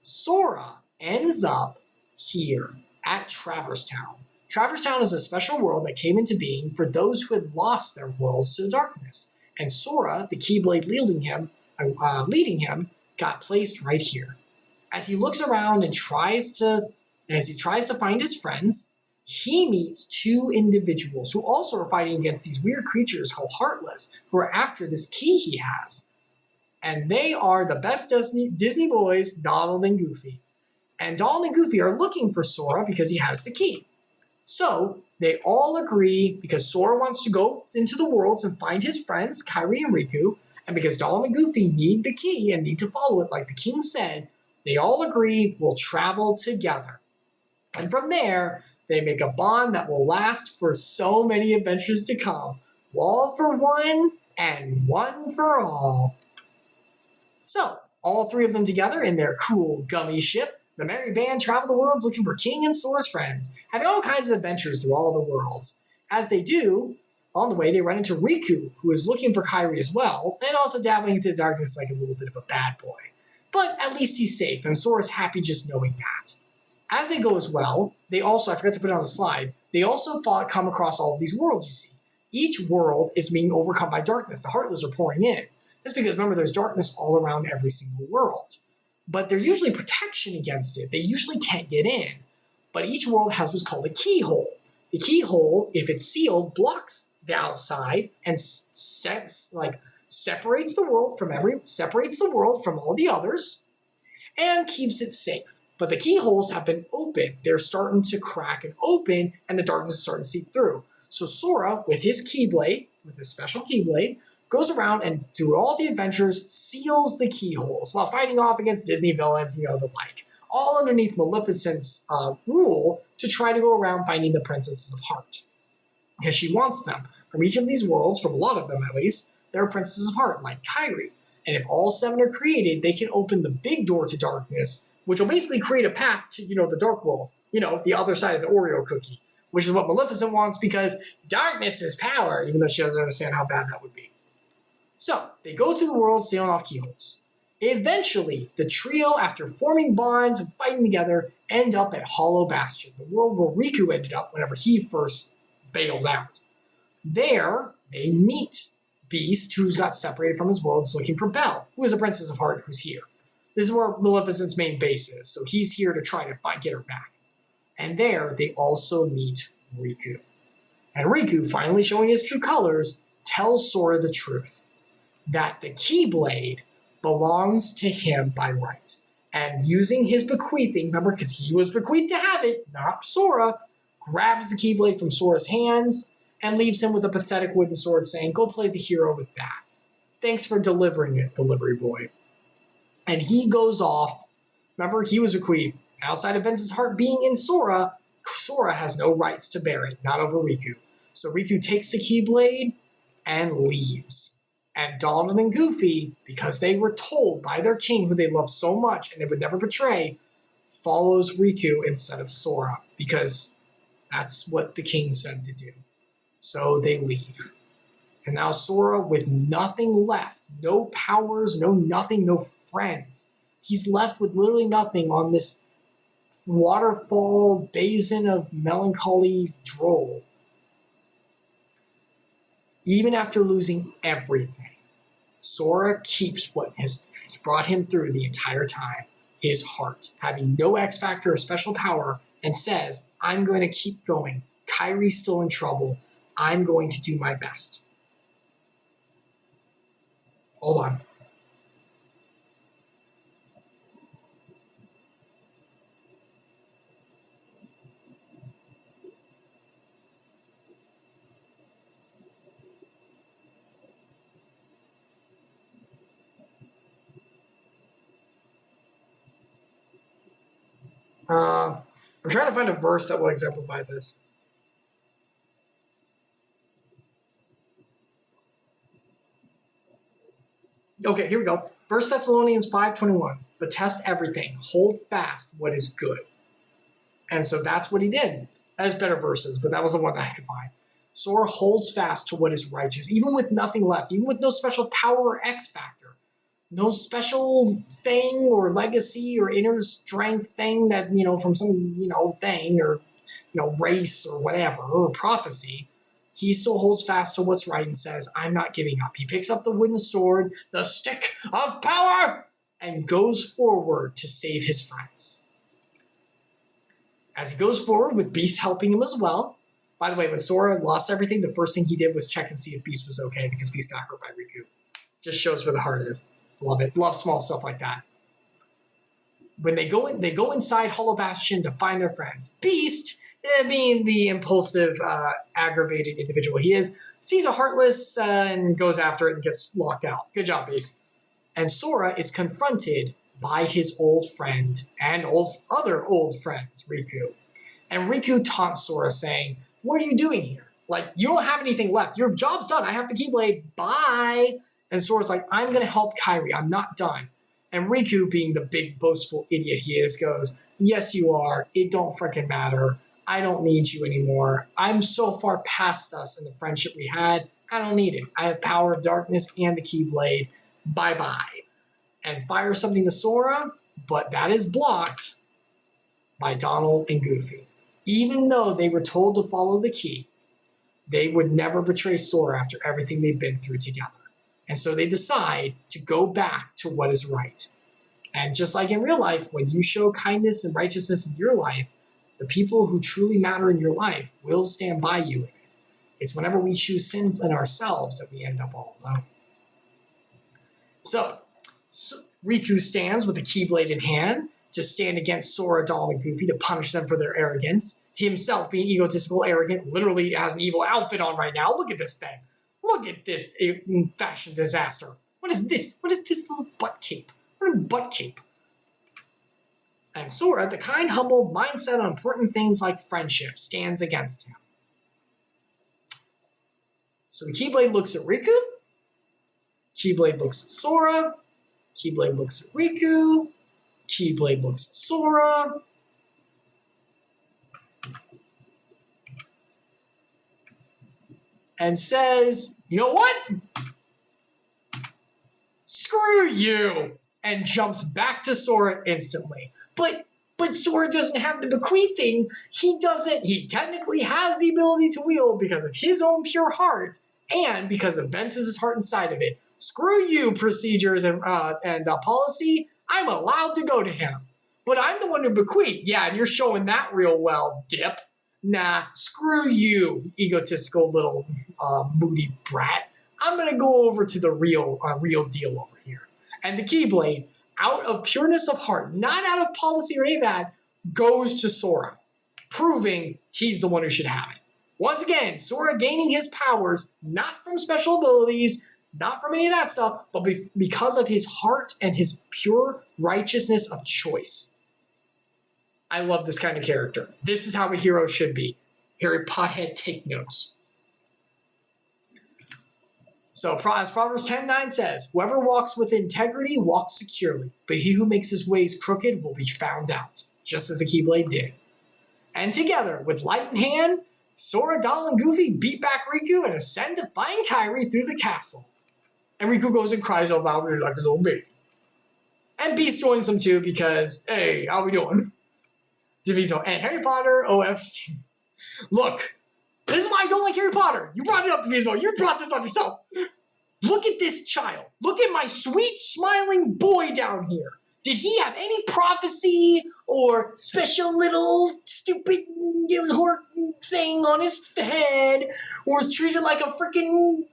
Sora ends up here at Traverse Town. Traverse Town is a special world that came into being for those who had lost their worlds to the darkness. And Sora, the Keyblade leading him, got placed right here. As he looks around and tries to find his friends, he meets two individuals who also are fighting against these weird creatures called Heartless, who are after this key he has. And they are the best Disney boys, Donald and Goofy. And Donald and Goofy are looking for Sora because he has the key. So they all agree, because Sora wants to go into the worlds and find his friends, Kairi and Riku, and because Donald and Goofy need the key and need to follow it like the king said, they all agree we'll travel together. And from there, they make a bond that will last for so many adventures to come. All for one and one for all. So, all three of them together in their cool gummy ship, the merry band travel the worlds looking for King and Sora's friends, having all kinds of adventures through all the worlds. As they do, on the way they run into Riku, who is looking for Kairi as well, and also dabbling into the darkness like a little bit of a bad boy. But at least he's safe, and Sora's happy just knowing that. As they go as well, they also, I forgot to put it on the slide, they also come across all of these worlds you see. Each world is being overcome by darkness. The Heartless are pouring in. That's because, remember, there's darkness all around every single world. But there's usually protection against it. They usually can't get in. But each world has what's called a keyhole. The keyhole, if it's sealed, blocks the outside and separates the world from all the others and keeps it safe. But the keyholes have been opened. They're starting to crack and open, and the darkness is starting to seep through. So Sora, with his Keyblade, with his special Keyblade, goes around and through all the adventures seals the keyholes while fighting off against Disney villains, the like. All underneath Maleficent's rule to try to go around finding the Princesses of Heart. Because she wants them. From each of these worlds, from a lot of them at least, there are Princesses of Heart, like Kairi. And if all 7 are created, they can open the big door to darkness, which will basically create a path to, the dark world. The other side of the Oreo cookie. Which is what Maleficent wants because darkness is power, even though she doesn't understand how bad that would be. So, they go through the world sealing off keyholes. Eventually, the trio, after forming bonds and fighting together, end up at Hollow Bastion, the world where Riku ended up whenever he first bailed out. There, they meet Beast, who's got separated from his world, is looking for Belle, who is a Princess of Heart who's here. This is where Maleficent's main base is, so he's here to try to get her back. And there, they also meet Riku. And Riku, finally showing his true colors, tells Sora the truth. That the Keyblade belongs to him by right. And using his bequeathing, remember, because he was bequeathed to have it, not Sora, grabs the Keyblade from Sora's hands and leaves him with a pathetic wooden sword saying, go play the hero with that. Thanks for delivering it, delivery boy. And he goes off. Remember, he was bequeathed. Outside of Vence's heart being in Sora, Sora has no rights to bear it, not over Riku. So Riku takes the Keyblade and leaves. And Donald and Goofy, because they were told by their king, who they love so much and they would never betray, follows Riku instead of Sora, because that's what the king said to do. So they leave. And now Sora, with nothing left, no powers, no nothing, no friends. He's left with literally nothing on this waterfall basin of melancholy droll. Even after losing everything, Sora keeps what has brought him through the entire time, his heart, having no X Factor or special power, and says, I'm going to keep going. Kairi's still in trouble. I'm going to do my best. Hold on. I'm trying to find a verse that will exemplify this. Okay, here we go. 1 Thessalonians 5:21. But test everything. Hold fast what is good. And so that's what he did. There's better verses, but that was the one that I could find. Sora holds fast to what is righteous, even with nothing left, even with no special power or X factor. No special thing or legacy or inner strength thing that, from some, thing or, race or whatever, or prophecy. He still holds fast to what's right and says, I'm not giving up. He picks up the wooden sword, the stick of power, and goes forward to save his friends. As he goes forward with Beast helping him as well. By the way, when Sora lost everything, the first thing he did was check and see if Beast was okay because Beast got hurt by Riku. Just shows where the heart is. Love it. Love small stuff like that. When they go inside Hollow Bastion to find their friends. Beast, being the impulsive, aggravated individual he is, sees a Heartless and goes after it and gets locked out. Good job, Beast. And Sora is confronted by his old friend and other old friends, Riku. And Riku taunts Sora saying, what are you doing here? Like, you don't have anything left. Your job's done. I have the Keyblade. Bye. And Sora's like, I'm going to help Kairi. I'm not done. And Riku, being the big boastful idiot he is, goes, yes, you are. It don't freaking matter. I don't need you anymore. I'm so far past us and the friendship we had. I don't need it. I have power of darkness and the Keyblade. Bye-bye. And fires something to Sora, but that is blocked by Donald and Goofy. Even though they were told to follow the key, they would never betray Sora after everything they've been through together. And so they decide to go back to what is right. And just like in real life, when you show kindness and righteousness in your life, the people who truly matter in your life will stand by you in it. It's whenever we choose sin in ourselves that we end up all alone. So Riku stands with the Keyblade in hand to stand against Sora, Donald, and Goofy to punish them for their arrogance. Himself being egotistical, arrogant, literally has an evil outfit on right now. Look at this thing. Look at this fashion disaster. What is this? What is this little butt cape? What a butt cape. And Sora, the kind, humble mindset on important things like friendship, stands against him. So the Keyblade looks at Riku. Keyblade looks at Sora. Keyblade looks at Riku. Keyblade looks at Sora. And says, you know what? Screw you! And jumps back to Sora instantly. But Sora doesn't have the bequeathing. He technically has the ability to wield because of his own pure heart and because of Ventus's heart inside of it. Screw you, procedures and policy. I'm allowed to go to him. But I'm the one who bequeathed. Yeah, and you're showing that real well, dip. Nah, screw you, egotistical little moody brat. I'm going to go over to the real deal over here. And the Keyblade, out of pureness of heart, not out of policy or any of that, goes to Sora, proving he's the one who should have it. Once again, Sora gaining his powers, not from special abilities, not from any of that stuff, but because of his heart and his pure righteousness of choice. I love this kind of character. This is how a hero should be. Harry Pothead, take notes. So as Proverbs 10:9 says, whoever walks with integrity walks securely, but he who makes his ways crooked will be found out, just as the Keyblade did. And together, with light in hand, Sora, Donald, and Goofy beat back Riku and ascend to find Kairi through the castle. And Riku goes and cries all about me like a little baby. And Beast joins them too because, hey, how we doing? Diviso and Harry Potter, OFC. Look, this is why I don't like Harry Potter. You brought it up, Diviso. You brought this on yourself. Look at this child. Look at my sweet, smiling boy down here. Did he have any prophecy or special little stupid hork thing on his head, or was treated like a freaking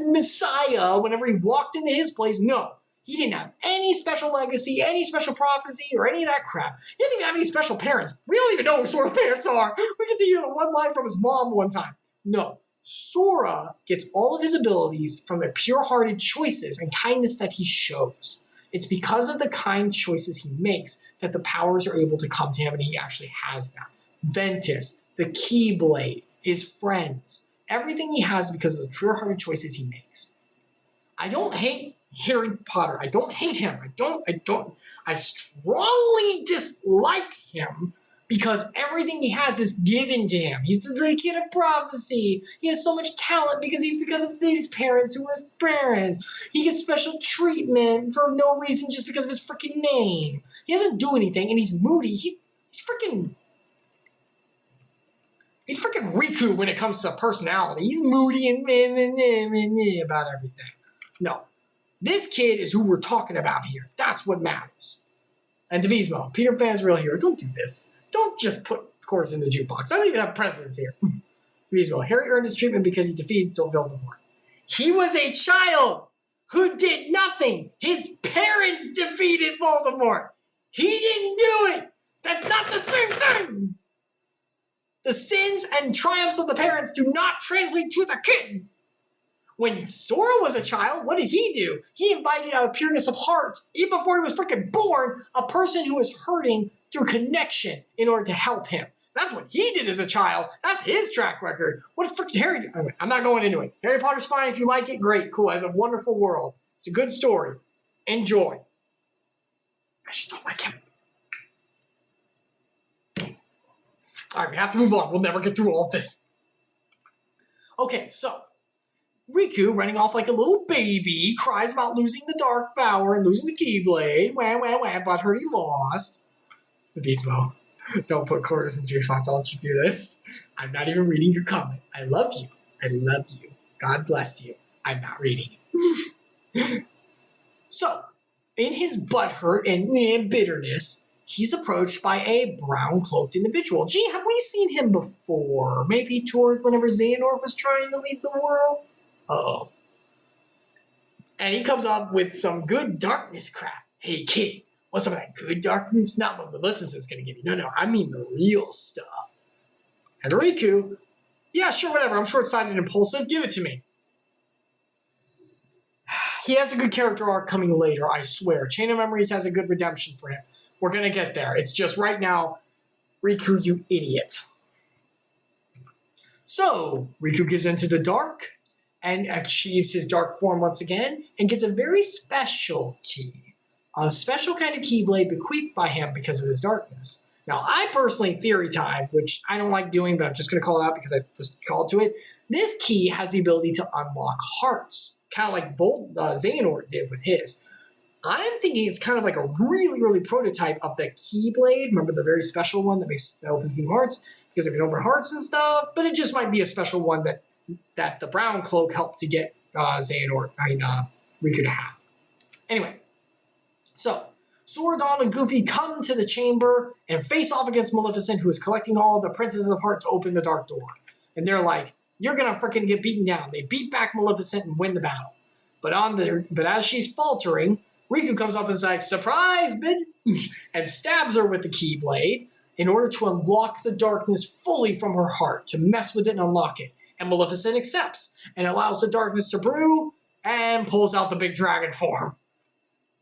messiah whenever he walked into his place? No. He didn't have any special legacy, any special prophecy, or any of that crap. He didn't even have any special parents. We don't even know who Sora's parents are. We get to hear the one line from his mom one time. No. Sora gets all of his abilities from the pure-hearted choices and kindness that he shows. It's because of the kind choices he makes that the powers are able to come to him, and he actually has them. Ventus, the Keyblade, his friends, everything he has because of the pure-hearted choices he makes. I don't hate Harry Potter. I don't hate him. I strongly dislike him because everything he has is given to him. He's the kid of prophecy. He has so much talent because of these parents who are his parents. He gets special treatment for no reason just because of his freaking name. He doesn't do anything, and he's moody. He's freaking Riku when it comes to personality. He's moody and about everything. No. This kid is who we're talking about here. That's what matters. And Divismo, Peter Pan's real hero. Don't do this. Don't just put chords in the jukebox. I don't even have precedents here. Divismo, Harry earned his treatment because he defeated Voldemort. He was a child who did nothing. His parents defeated Voldemort. He didn't do it. That's not the same thing. The sins and triumphs of the parents do not translate to the kid. When Sora was a child, what did he do? He invited out of pureness of heart, even before he was freaking born, a person who was hurting through connection in order to help him. That's what he did as a child. That's his track record. What did freaking Harry do? Anyway, I'm not going into it. Harry Potter's fine. If you like it, great, cool. It's a wonderful world. It's a good story. Enjoy. I just don't like him. All right, we have to move on. We'll never get through all of this. Okay, so Riku, running off like a little baby, cries about losing the Dark Power and losing the Keyblade. Wah, but heard he lost. The Beastmo. Don't put quarters in juice box. I'll let you do this. I'm not even reading your comment. I love you. I love you. God bless you. I'm not reading it. So, in his butthurt and bitterness, he's approached by a brown-cloaked individual. Gee, have we seen him before? Maybe towards whenever Xehanort was trying to lead the world? Uh-oh. And he comes up with some good darkness crap. Hey, kid, what's some of that good darkness? Not what Maleficent's going to give you. No, I mean the real stuff. And Riku, yeah, sure, whatever. I'm short-sighted and impulsive. Give it to me. He has a good character arc coming later, I swear. Chain of Memories has a good redemption for him. We're going to get there. It's just right now, Riku, you idiot. So, Riku gives into the dark and achieves his dark form once again and gets a very special key. A special kind of Keyblade bequeathed by him because of his darkness. Now, I personally, theory time, which I don't like doing, but I'm just going to call it out because I was called to it. This key has the ability to unlock hearts, kind of like Xehanort did with his. I'm thinking it's kind of like a really early prototype of the Keyblade. Remember the very special one that opens Kingdom Hearts? Because it can open hearts and stuff, but it just might be a special one that the brown cloak helped to get Riku to have. Anyway, so Sora, Donald, and Goofy come to the chamber and face off against Maleficent, who is collecting all the Princesses of Heart to open the Dark Door. And they're like, You're gonna freaking get beaten down. They beat back Maleficent and win the battle. But as she's faltering, Riku comes up and is like, surprise, bitch, and stabs her with the Keyblade in order to unlock the darkness fully from her heart, to mess with it and unlock it. And Maleficent accepts and allows the darkness to brew and pulls out the big dragon form.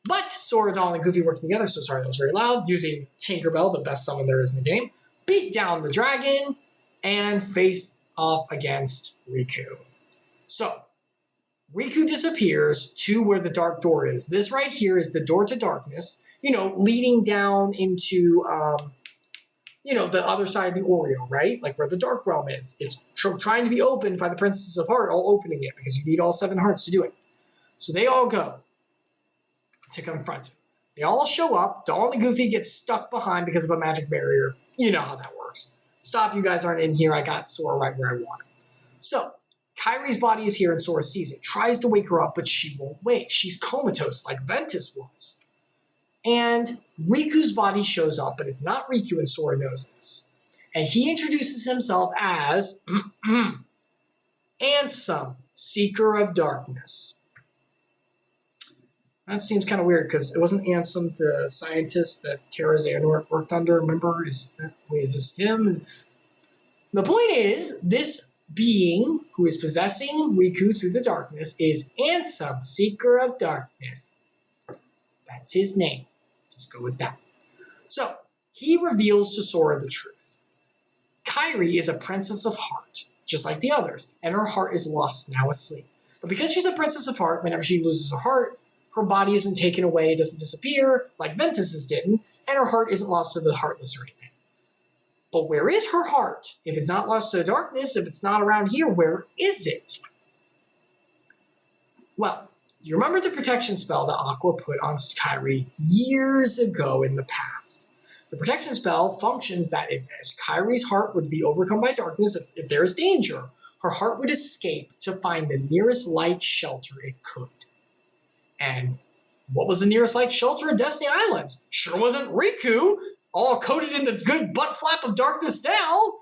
But Sora, Donald, and Goofy work together, so sorry that was very loud, using Tinkerbell, the best summon there is in the game, beat down the dragon and face off against Riku. So, Riku disappears to where the dark door is. This right here is the door to darkness, leading down into, the other side of the Oreo, right? Like where the Dark Realm is. It's trying to be opened by the Princess of Heart, all opening it, because you need all 7 hearts to do it. So they all go to confront him. They all show up. Donald and Goofy get stuck behind because of a magic barrier. You know how that works. Stop, you guys aren't in here. I got Sora right where I want him. So, Kairi's body is here and Sora sees it. Tries to wake her up, but she won't wake. She's comatose like Ventus was. And Riku's body shows up, but it's not Riku, and Sora knows this. And he introduces himself as Ansem, Seeker of Darkness. That seems kind of weird because it wasn't Ansem the scientist that Terra Xehanort worked under. Remember? Is this him? The point is, this being who is possessing Riku through the darkness is Ansem, Seeker of Darkness. That's his name. Just go with that. So, he reveals to Sora the truth. Kairi is a princess of heart, just like the others, and her heart is lost now asleep. But because she's a princess of heart, whenever she loses her heart, her body isn't taken away, it doesn't disappear, like Ventus's didn't, and her heart isn't lost to the Heartless or anything. But where is her heart? If it's not lost to the darkness, if it's not around here, where is it? Well, you remember the protection spell that Aqua put on Kairi years ago in the past. The protection spell functions that if Kairi's heart would be overcome by darkness, if there is danger, her heart would escape to find the nearest light shelter it could. And what was the nearest light shelter in Destiny Islands? Sure wasn't Riku, all coated in the good butt flap of darkness now.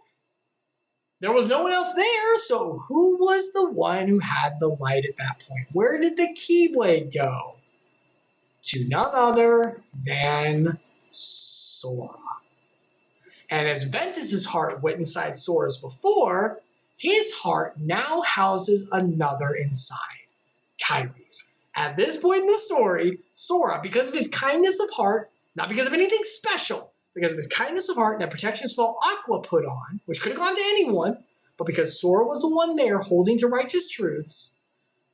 There was no one else there, so who was the one who had the light at that point? Where did the Keyblade go? To none other than Sora. And as Ventus's heart went inside Sora's before, his heart now houses another inside, Kairi's. At this point in the story, Sora, because of his kindness of heart, not because of anything special, because of his kindness of heart and a protection spell Aqua put on, which could have gone to anyone, but because Sora was the one there holding to righteous truths,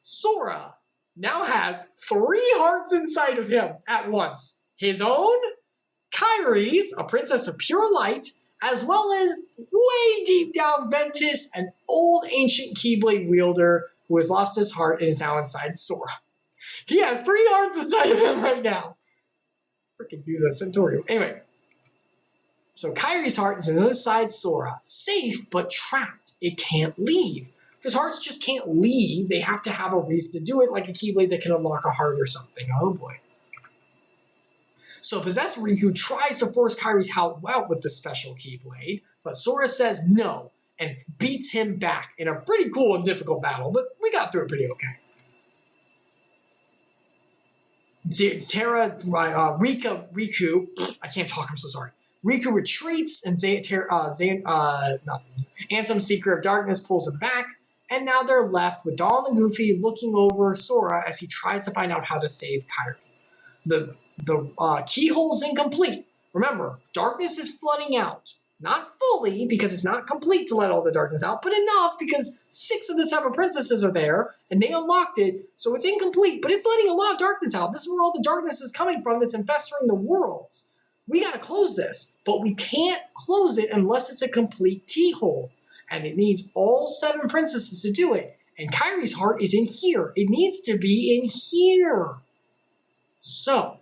Sora now has 3 hearts inside of him at once. His own, Kairi's, a princess of pure light, as well as way deep down Ventus, an old ancient Keyblade wielder who has lost his heart and is now inside Sora. He has 3 hearts inside of him right now. Freaking use a Centurion. Anyway. So Kairi's heart is inside Sora. Safe, but trapped. It can't leave. Because hearts just can't leave. They have to have a reason to do it, like a Keyblade that can unlock a heart or something. Oh boy. So possessed Riku tries to force Kairi's heart out with the special Keyblade, but Sora says no, and beats him back in a pretty cool and difficult battle, but we got through it pretty okay. Riku, I can't talk, I'm so sorry. Riku retreats, and Ansem, Seeker of Darkness, pulls him back, and now they're left with Donald and Goofy looking over Sora as he tries to find out how to save Kairi. The keyhole's incomplete. Remember, darkness is flooding out. Not fully, because it's not complete to let all the darkness out, but enough because 6 of the 7 princesses are there, and they unlocked it, so it's incomplete, but it's letting a lot of darkness out. This is where all the darkness is coming from that's infesting the worlds. We gotta close this, but we can't close it unless it's a complete keyhole, and it needs all 7 princesses to do it, and Kairi's heart is in here. It needs to be in here. So,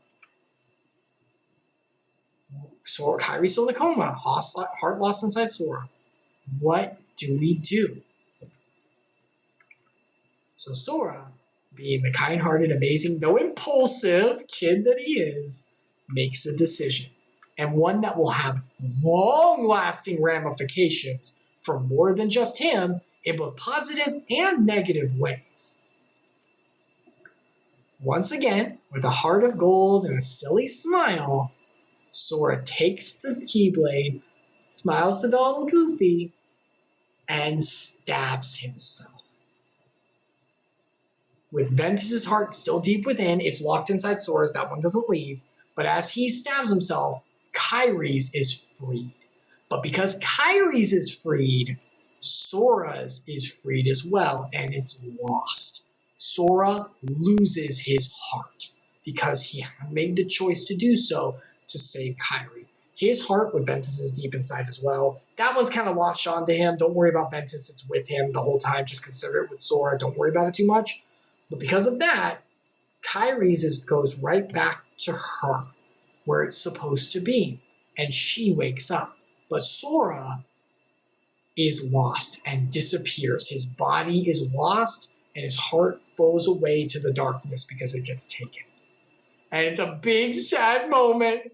Kairi's still in a coma, heart lost inside Sora. What do we do? So Sora, being the kind-hearted, amazing, though impulsive kid that he is, makes a decision, and one that will have long-lasting ramifications for more than just him in both positive and negative ways. Once again, with a heart of gold and a silly smile, Sora takes the Keyblade, smiles to Donald and Goofy, and stabs himself. With Ventus's heart still deep within, it's locked inside Sora's, that one doesn't leave, but as he stabs himself, Kyrie's is freed. But because Kyrie's is freed, Sora's is freed as well, and it's lost. Sora loses his heart because he made the choice to do so to save Kyrie. His heart with Ventus is deep inside as well. That one's kind of latched onto him. Don't worry about Ventus. It's with him the whole time. Just consider it with Sora. Don't worry about it too much. But because of that, Kyrie's goes right back to her where it's supposed to be. And she wakes up. But Sora is lost and disappears. His body is lost and his heart flows away to the darkness because it gets taken. And it's a big, sad moment.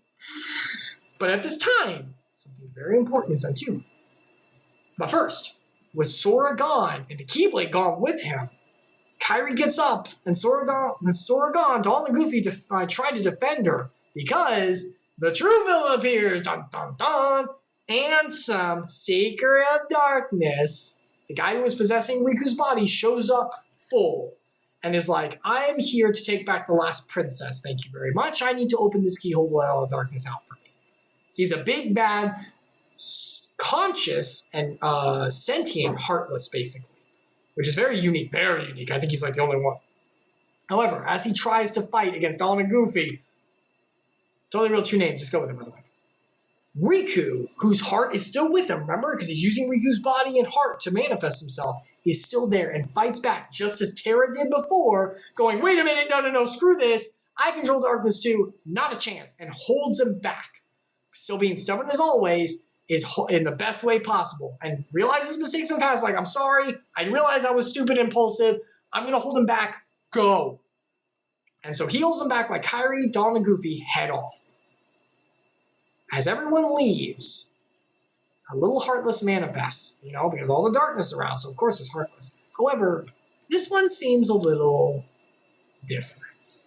But at this time, something very important is done too. But first, with Sora gone and the Keyblade gone with him, Kyrie gets up and Sora gone, Donald and Goofy try to defend her because the true villain appears. Dun, dun, dun. And some Seeker of Darkness, the guy who was possessing Riku's body, shows up full and is like, I am here to take back the last princess. Thank you very much. I need to open this keyhole to let all the darkness out for me. He's a big, bad, conscious, and sentient Heartless, basically, which is very unique, very unique. I think he's like the only one. However, as he tries to fight against Donald and Goofy, it's only real true name. Just go with him, by the way. Riku, whose heart is still with him, remember? Because he's using Riku's body and heart to manifest himself, is still there and fights back just as Terra did before, going, wait a minute, no, screw this. I control darkness too, not a chance, and holds him back. Still being stubborn as always, is in the best way possible, and realizes mistakes in the past, like, I'm sorry, I realized I was stupid and impulsive, I'm going to hold him back, go. And so he holds him back while Kyrie, Donald, and Goofy head off. As everyone leaves, a little Heartless manifests, because all the darkness around, so of course it's Heartless. However, this one seems a little different.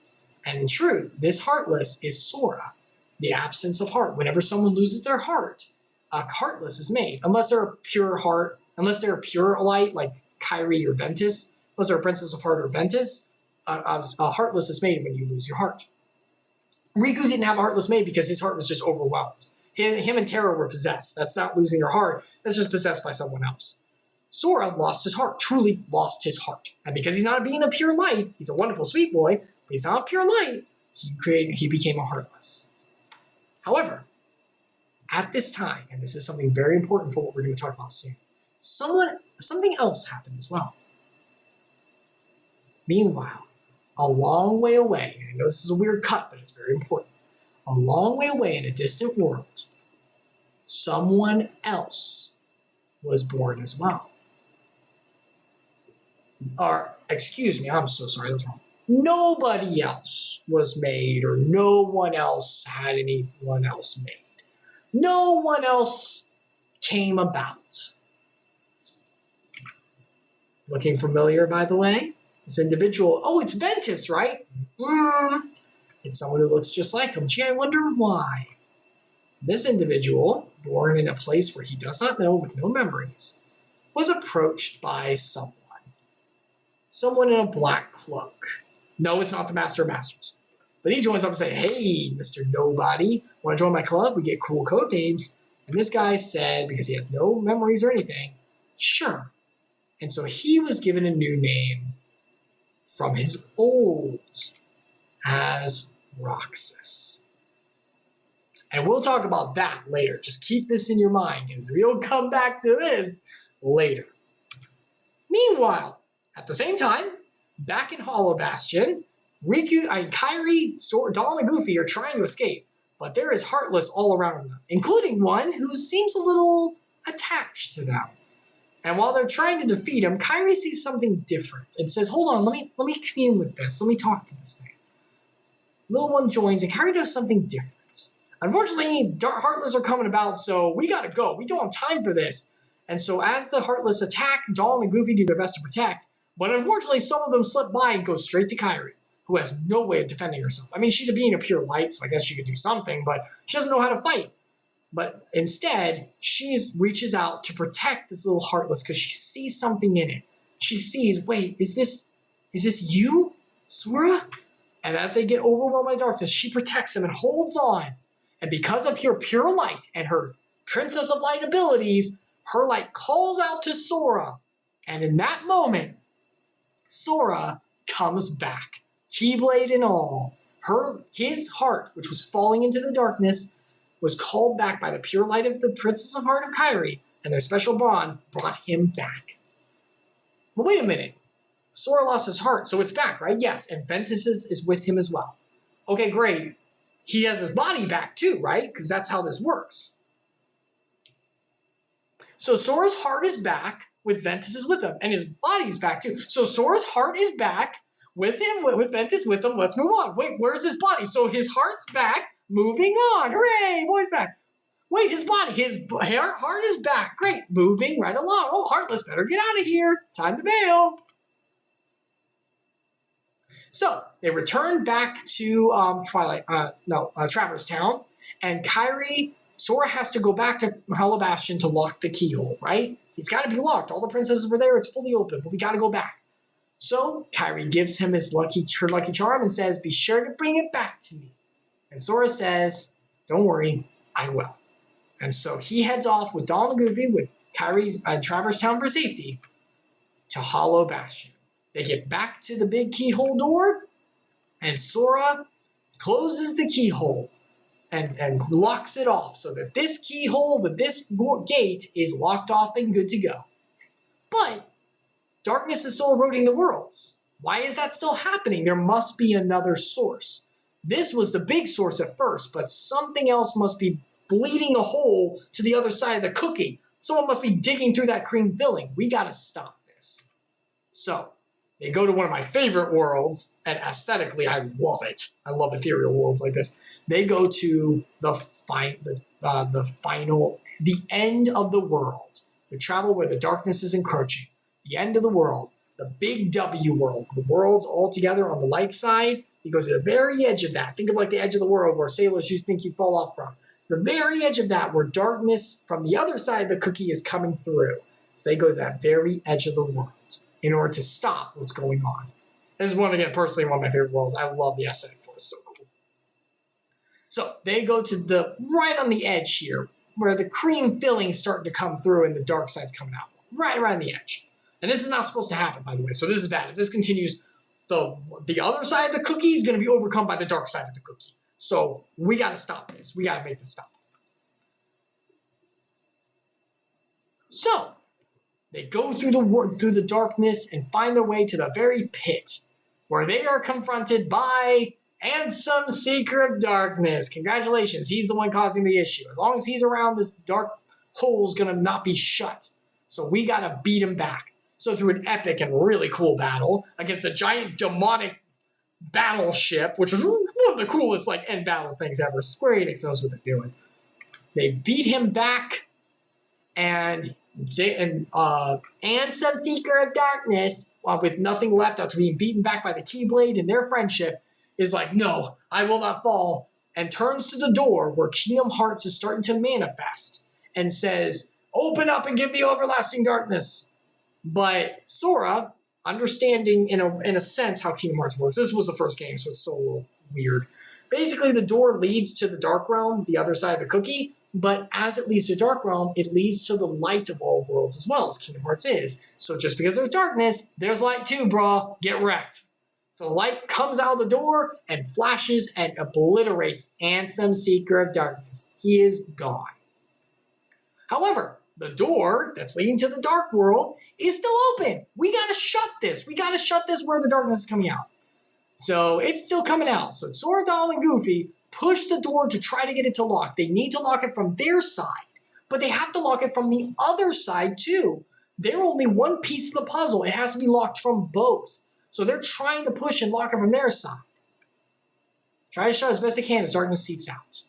And in truth, this Heartless is Sora, the absence of heart. Whenever someone loses their heart, a Heartless is made. Unless they're a pure heart, unless they're a pure light, like Kyrie or Ventus, unless they're a Princess of Heart or Ventus, a Heartless is made when you lose your heart. Riku didn't have a Heartless made because his heart was just overwhelmed. Him and Terra were possessed. That's not losing your heart. That's just possessed by someone else. Sora lost his heart, truly lost his heart. And because he's not being a pure light, he's a wonderful sweet boy, but he's not a pure light, he became a Heartless. However, at this time, and this is something very important for what we're going to talk about soon, something else happened as well. Meanwhile, a long way away, and I know this is a weird cut, but it's very important. A long way away in a distant world, someone else was born as well. Or, excuse me, I'm so sorry, that's wrong. Nobody else was made, or no one else had anyone else made. No one else came about. Looking familiar, by the way? This individual, oh, it's Ventus, right? It's someone who looks just like him. Gee, I wonder why. This individual, born in a place where he does not know, with no memories, was approached by someone. Someone in a black cloak. No, it's not the Master of Masters. But he joins up and says, hey, Mr. Nobody, want to join my club? We get cool code names. And this guy said, because he has no memories or anything, sure. And so he was given a new name from his old as Roxas. And we'll talk about that later. Just keep this in your mind, because we'll come back to this later. Meanwhile, at the same time, back in Hollow Bastion, Kyrie, Donald, and Goofy are trying to escape, but there is Heartless all around them, including one who seems a little attached to them. And while they're trying to defeat him, Kyrie sees something different and says, hold on, let me commune with this. Let me talk to this thing. Little one joins, and Kyrie does something different. Unfortunately, Heartless are coming about, so we gotta go. We don't have time for this. And so as the Heartless attack, Donald and Goofy do their best to protect, but unfortunately some of them slip by and go straight to Kairi, who has no way of defending herself. I mean, she's a being of pure light, so I guess she could do something, but she doesn't know how to fight. But instead, she reaches out to protect this little Heartless because she sees something in it. She sees, wait, is this you, Sora? And as they get overwhelmed by darkness, she protects him and holds on. And because of her pure light and her Princess of Light abilities, her light calls out to Sora. And in that moment, Sora comes back, Keyblade and all. His heart, which was falling into the darkness, was called back by the pure light of the Princess of Heart of Kairi, and their special bond brought him back. But wait a minute. Sora lost his heart, so it's back, right? Yes, and Ventus is with him as well. Okay, great. He has his body back too, right? Because that's how this works. So Sora's heart is back, with Ventus is with him, and his body's back too. So Sora's heart is back with him, with Ventus with him. Let's move on. Wait, where's his body? So his heart's back. Moving on. Hooray, boy's back. Wait, his body, his heart is back. Great, moving right along. Oh, Heartless, better get out of here. Time to bail. So they return back to Traverse Town, and Sora has to go back to Hollow Bastion to lock the keyhole, right? He's got to be locked. All the princesses were there. It's fully open, but we got to go back. So Kairi gives him her lucky charm and says, be sure to bring it back to me. And Sora says, don't worry, I will. And so he heads off with Donald and Goofy with Kairi and Traverse Town for safety to Hollow Bastion. They get back to the big keyhole door, and Sora closes the keyhole and locks it off so that this keyhole with this gate is locked off and good to go. But darkness is still eroding the worlds. Why is that still happening? There must be another source. This was the big source at first, but something else must be bleeding a hole to the other side of the cookie. Someone must be digging through that cream filling. We gotta stop this. So they go to one of my favorite worlds, and aesthetically, I love it. I love ethereal worlds like this. They go to the end of the world. They travel where the darkness is encroaching. The end of the world, the big W world. The world's all together on the light side. You go to the very edge of that. Think of like the edge of the world where sailors used to think you'd fall off from. The very edge of that where darkness from the other side of the cookie is coming through. So they go to that very edge of the world in order to stop what's going on. This is personally one of my favorite worlds. I love the aesthetic for it. It's so cool. So they go to right on the edge here where the cream filling's starting to come through and the dark side's coming out. Right around the edge. And this is not supposed to happen, by the way. So this is bad. If this continues, the other side of the cookie is going to be overcome by the dark side of the cookie. So we got to stop this. We got to make this stop. So they go through the darkness and find their way to the very pit where they are confronted by Ansem, Seeker of Darkness. Congratulations. He's the one causing the issue. As long as he's around, this dark hole's going to not be shut. So we got to beat him back. So through an epic and really cool battle against a giant demonic battleship, which was one of the coolest end battle things ever. Square Enix knows what they're doing. They beat him back, and Ansem, Seeker of Darkness, with nothing left after being beaten back by the Keyblade and their friendship, is like, no, I will not fall, and turns to the door where Kingdom Hearts is starting to manifest and says, open up and give me everlasting darkness. But Sora, understanding in a sense how Kingdom Hearts works, this was the first game, so it's still a little weird. Basically, the door leads to the Dark Realm, the other side of the cookie, but as it leads to Dark Realm, it leads to the light of all worlds as well as Kingdom Hearts is. So just because there's darkness, there's light too, brah. Get wrecked. So light comes out of the door and flashes and obliterates Ansem, Seeker of Darkness. He is gone. However, the door that's leading to the dark world is still open. We gotta shut this. We gotta shut this where the darkness is coming out. So it's still coming out. So Sora, Donald, and Goofy push the door to try to get it to lock. They need to lock it from their side, but they have to lock it from the other side too. They're only one piece of the puzzle. It has to be locked from both. So they're trying to push and lock it from their side. Try to shut as best they can as darkness seeps out.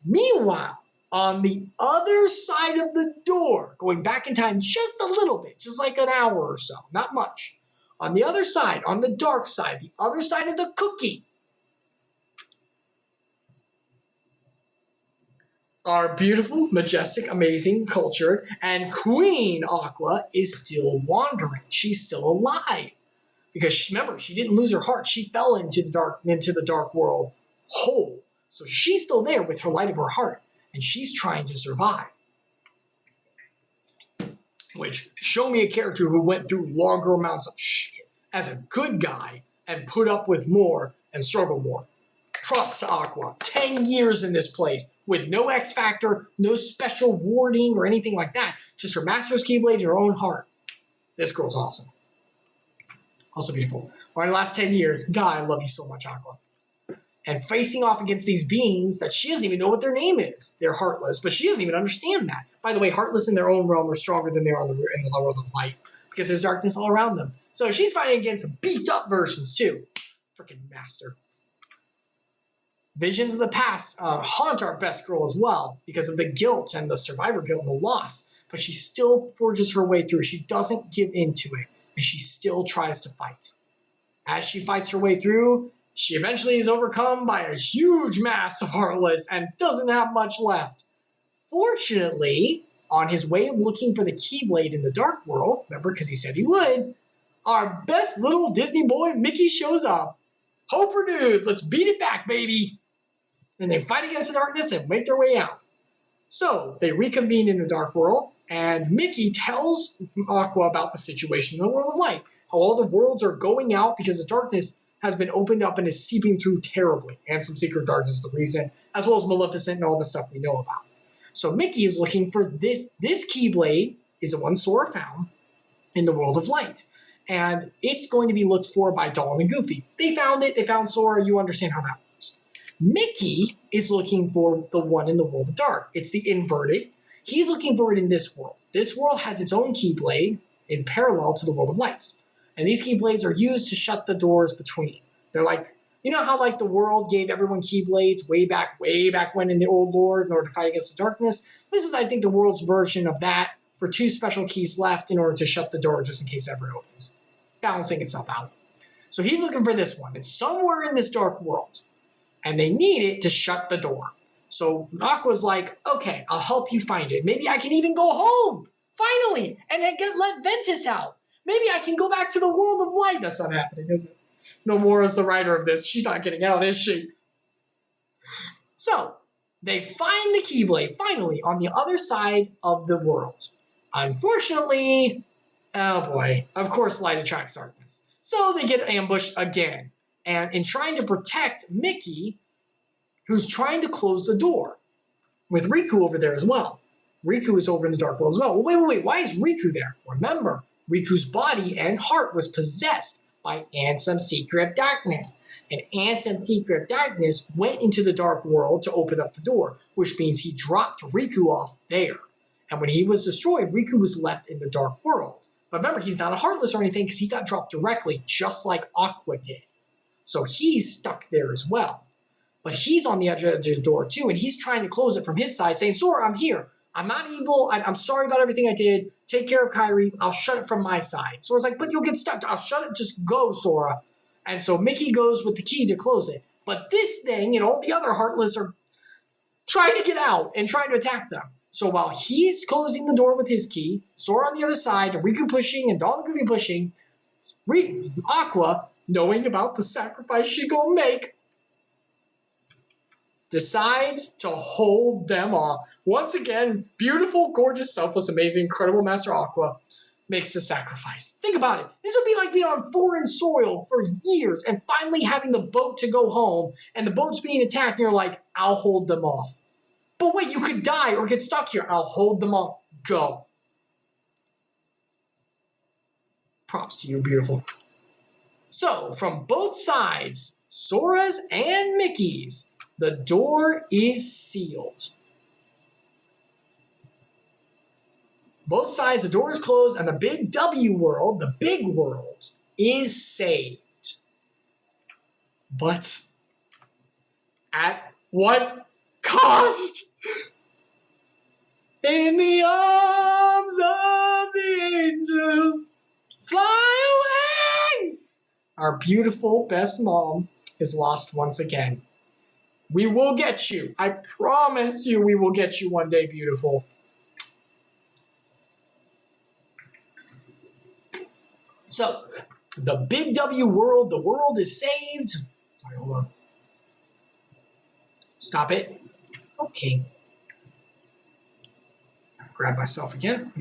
Meanwhile, On the other side of the door, going back in time just a little bit, just like an hour or so, not much. On the other side, on the dark side, the other side of the cookie, our beautiful, majestic, amazing, cultured, and Queen Aqua is still wandering. She's still alive. Because remember, she didn't lose her heart. She fell into the dark world whole. So she's still there with her light of her heart. And she's trying to survive. Which, show me a character who went through longer amounts of shit as a good guy and put up with more and struggle more. Props to Aqua. 10 years in this place with no X Factor, no special warding or anything like that. Just her Master's Keyblade and her own heart. This girl's awesome. Also beautiful. Or in the last 10 years, God, I love you so much, Aqua. And facing off against these beings that she doesn't even know what their name is. They're heartless, but she doesn't even understand that. By the way, heartless in their own realm are stronger than they are in the world of light because there's darkness all around them. So she's fighting against beefed up versions too. Freaking master. Visions of the past haunt our best girl as well because of the guilt and the survivor guilt and the loss. But she still forges her way through. She doesn't give into it. And she still tries to fight. As she fights her way through, she eventually is overcome by a huge mass of Heartless and doesn't have much left. Fortunately, on his way of looking for the Keyblade in the Dark World, remember, because he said he would, our best little Disney boy, Mickey, shows up. Hope renewed, let's beat it back, baby. And they fight against the darkness and make their way out. So, they reconvene in the Dark World, and Mickey tells Aqua about the situation in the world of light. How all the worlds are going out because the darkness has been opened up and is seeping through terribly. And some secret darkness is the reason, as well as Maleficent and all the stuff we know about. So Mickey is looking for this. This Keyblade is the one Sora found in the world of light. And it's going to be looked for by Donald and Goofy. They found it. They found Sora. You understand how that works. Mickey is looking for the one in the world of dark. It's the inverted. He's looking for it in this world. This world has its own Keyblade in parallel to the world of lights. And these Keyblades are used to shut the doors between. They're like, you know how like the world gave everyone Keyblades way back when in the old lore in order to fight against the darkness? This is, I think, the world's version of that for 2 special keys left in order to shut the door just in case it ever opens. Balancing itself out. So he's looking for this one. It's somewhere in this dark world. And they need it to shut the door. So Aqua's like, okay, I'll help you find it. Maybe I can even go home, finally, and let Ventus out. Maybe I can go back to the world of light. That's not happening, is it? Nomora's the writer of this. She's not getting out, is she? So, they find the Keyblade, finally, on the other side of the world. Unfortunately, oh boy, of course light attracts darkness. So they get ambushed again. And in trying to protect Mickey, who's trying to close the door, with Riku over there as well. Riku is over in the Dark World as well. Wait, why is Riku there? Remember, Riku's body and heart was possessed by Ansem Seeker of Darkness. And Ansem Seeker of Darkness went into the Dark World to open up the door, which means he dropped Riku off there. And when he was destroyed, Riku was left in the Dark World. But remember, he's not a Heartless or anything because he got dropped directly, just like Aqua did. So he's stuck there as well. But he's on the edge of the door too, and he's trying to close it from his side, saying, Sora, I'm here. I'm not evil. I'm sorry about everything I did. Take care of Kairi. I'll shut it from my side. Sora's like, but you'll get stuck. I'll shut it. Just go, Sora. And so Mickey goes with the key to close it. But this thing and all the other Heartless are trying to get out and trying to attack them. So while he's closing the door with his key, Sora on the other side, and Riku pushing, and Donald and Goofy pushing, Aqua, knowing about the sacrifice she gonna make, decides to hold them off. Once again, beautiful, gorgeous, selfless, amazing, incredible Master Aqua makes the sacrifice. Think about it. This would be like being on foreign soil for years and finally having the boat to go home and the boat's being attacked and you're like, I'll hold them off. But wait, you could die or get stuck here. I'll hold them off. Go. Props to you, beautiful. So, from both sides, Sora's and Mickey's, the door is sealed. Both sides, the door is closed, and the big W world, the big world, is saved. But at what cost? In the arms of the angels, fly away. Our beautiful best mom is lost once again. We will get you. I promise you we will get you one day, beautiful. So, the Big W world, the world is saved. Sorry, hold on. Stop it. Okay. Grab myself again.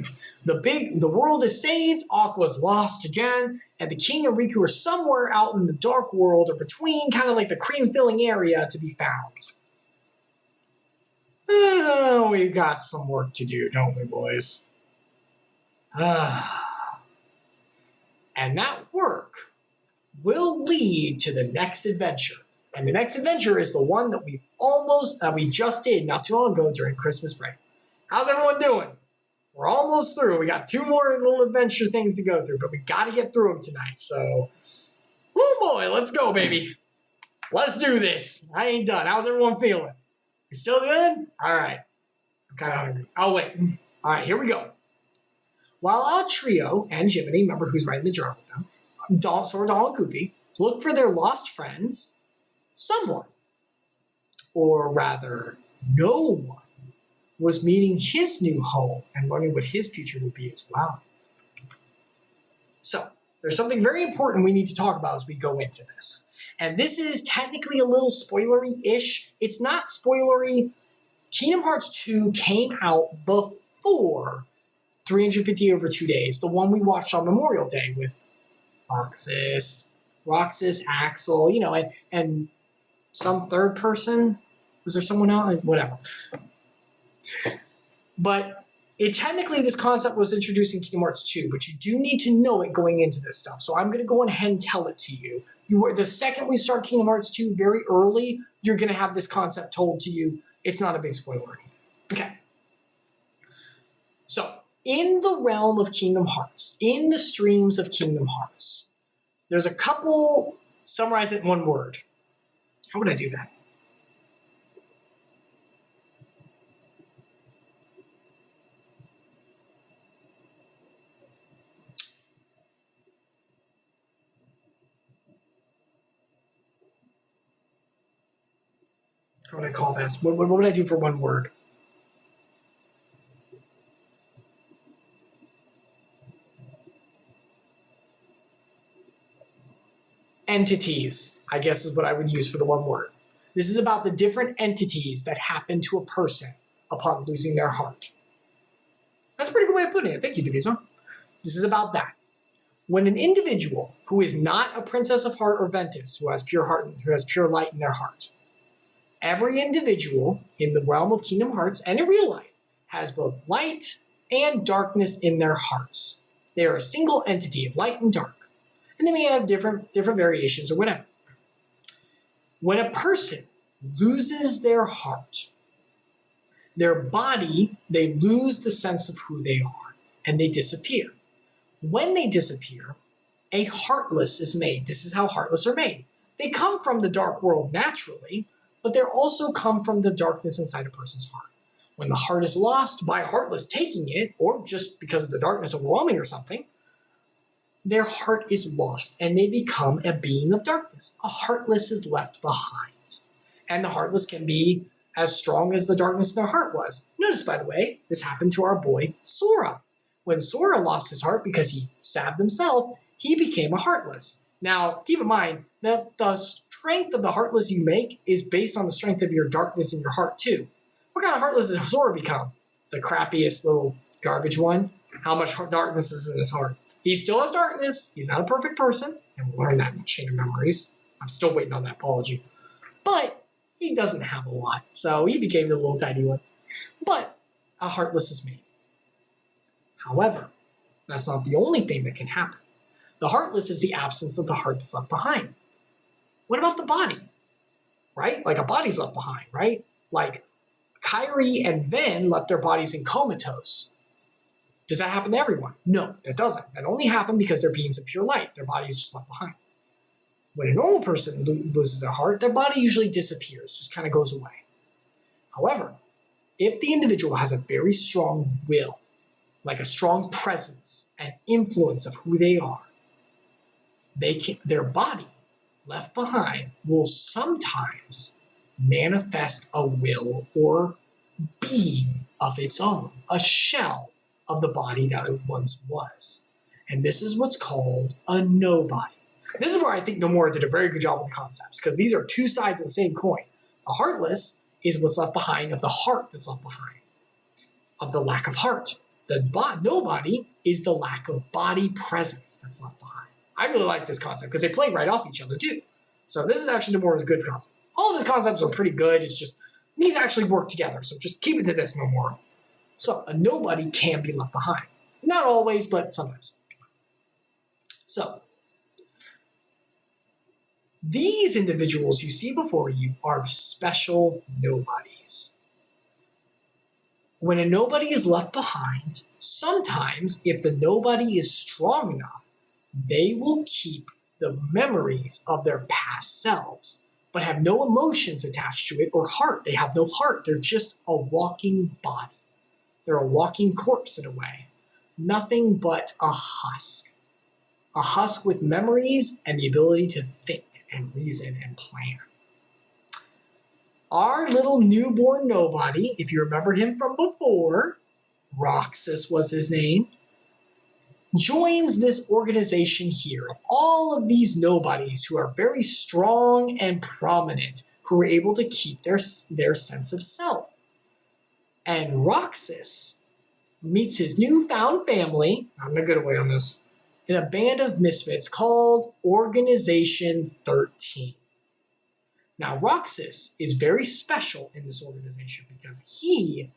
The world is saved, Aqua's lost again, and the King and Riku are somewhere out in the dark world or between kind of like the cream filling area to be found. Oh, we've got some work to do, don't we, boys? And that work will lead to the next adventure. And the next adventure is the one that we just did not too long ago during Christmas break. How's everyone doing? We're almost through. We got 2 more little adventure things to go through, but we got to get through them tonight. So, oh boy, let's go, baby. Let's do this. I ain't done. How's everyone feeling? You still good? All right. I'm kind of hungry. Oh, wait. All right, here we go. While our trio and Jiminy, remember who's right in the jar with them, Sora, Donald, and Goofy, look for their lost friends, someone, or rather, no one, was meeting his new home and learning what his future would be as well. So, there's something very important we need to talk about as we go into this. And this is technically a little spoilery-ish. It's not spoilery. Kingdom Hearts 2 came out before 350 over 2 days, the one we watched on Memorial Day with Roxas, Axel, and some third person. Was there someone else? Whatever. But technically this concept was introduced in Kingdom Hearts 2, but you do need to know it going into this stuff. So I'm going to go ahead and tell it to you. The second we start Kingdom Hearts 2 very early, you're going to have this concept told to you. It's not a big spoiler. Okay. So, in the realm of Kingdom Hearts, in the streams of Kingdom Hearts, there's a couple, summarize it in one word. How would I do that? How would I call this? What would I do for one word? Entities, I guess, is what I would use for the one word. This is about the different entities that happen to a person upon losing their heart. That's a pretty good way of putting it. Thank you, Divisma. This is about that. When an individual who is not a Princess of Heart or Ventus, who has pure heart, who has pure light in their heart, every individual in the realm of Kingdom Hearts and in real life has both light and darkness in their hearts. They are a single entity of light and dark. And they may have different variations or whatever. When a person loses their heart, their body, they lose the sense of who they are, and they disappear. When they disappear, a heartless is made. This is how heartless are made. They come from the dark world naturally, but they also come from the darkness inside a person's heart. When the heart is lost by a heartless taking it, or just because of the darkness overwhelming or something, their heart is lost and they become a being of darkness. A heartless is left behind. And the heartless can be as strong as the darkness in their heart was. Notice, by the way, this happened to our boy Sora. When Sora lost his heart because he stabbed himself, he became a heartless. Now, keep in mind that the strength of the heartless you make is based on the strength of your darkness in your heart, too. What kind of heartless does Sora become? The crappiest little garbage one? How much darkness is in his heart? He still has darkness. He's not a perfect person. And we'll learn that in Chain of Memories. I'm still waiting on that apology. But he doesn't have a lot. So he became the little tiny one. But a heartless is made. However, that's not the only thing that can happen. The heartless is the absence of the heart that's left behind. What about the body? Right? Like a body's left behind, right? Like Kyrie and Ven left their bodies in comatose. Does that happen to everyone? No, that doesn't. That only happened because they're beings of pure light. Their body is just left behind. When a normal person loses their heart, their body usually disappears, just kind of goes away. However, if the individual has a very strong will, like a strong presence and influence of who they are, their body left behind will sometimes manifest a will or being of its own, a shell of the body that it once was. And this is what's called a nobody. This is where I think Nomura did a very good job with the concepts, because these are two sides of the same coin. The heartless is what's left behind of the heart that's left behind, of the lack of heart. The nobody is the lack of body presence that's left behind. I really like this concept because they play right off each other too. So this is actually Nomura's good concept. All of his concepts are pretty good. It's just these actually work together. So just keep it to this, Nomura. So a nobody can be left behind. Not always, but sometimes. So these individuals you see before you are special nobodies. When a nobody is left behind, sometimes if the nobody is strong enough, they will keep the memories of their past selves, but have no emotions attached to it or heart. They have no heart. They're just a walking body. They're a walking corpse in a way. Nothing but a husk. A husk with memories and the ability to think and reason and plan. Our little newborn nobody, if you remember him from before, Roxas was his name, joins this organization here of all of these nobodies who are very strong and prominent, who are able to keep their sense of self. And Roxas meets his newfound family, I'm going to get away on this, in a band of misfits called Organization 13. Now, Roxas is very special in this organization because he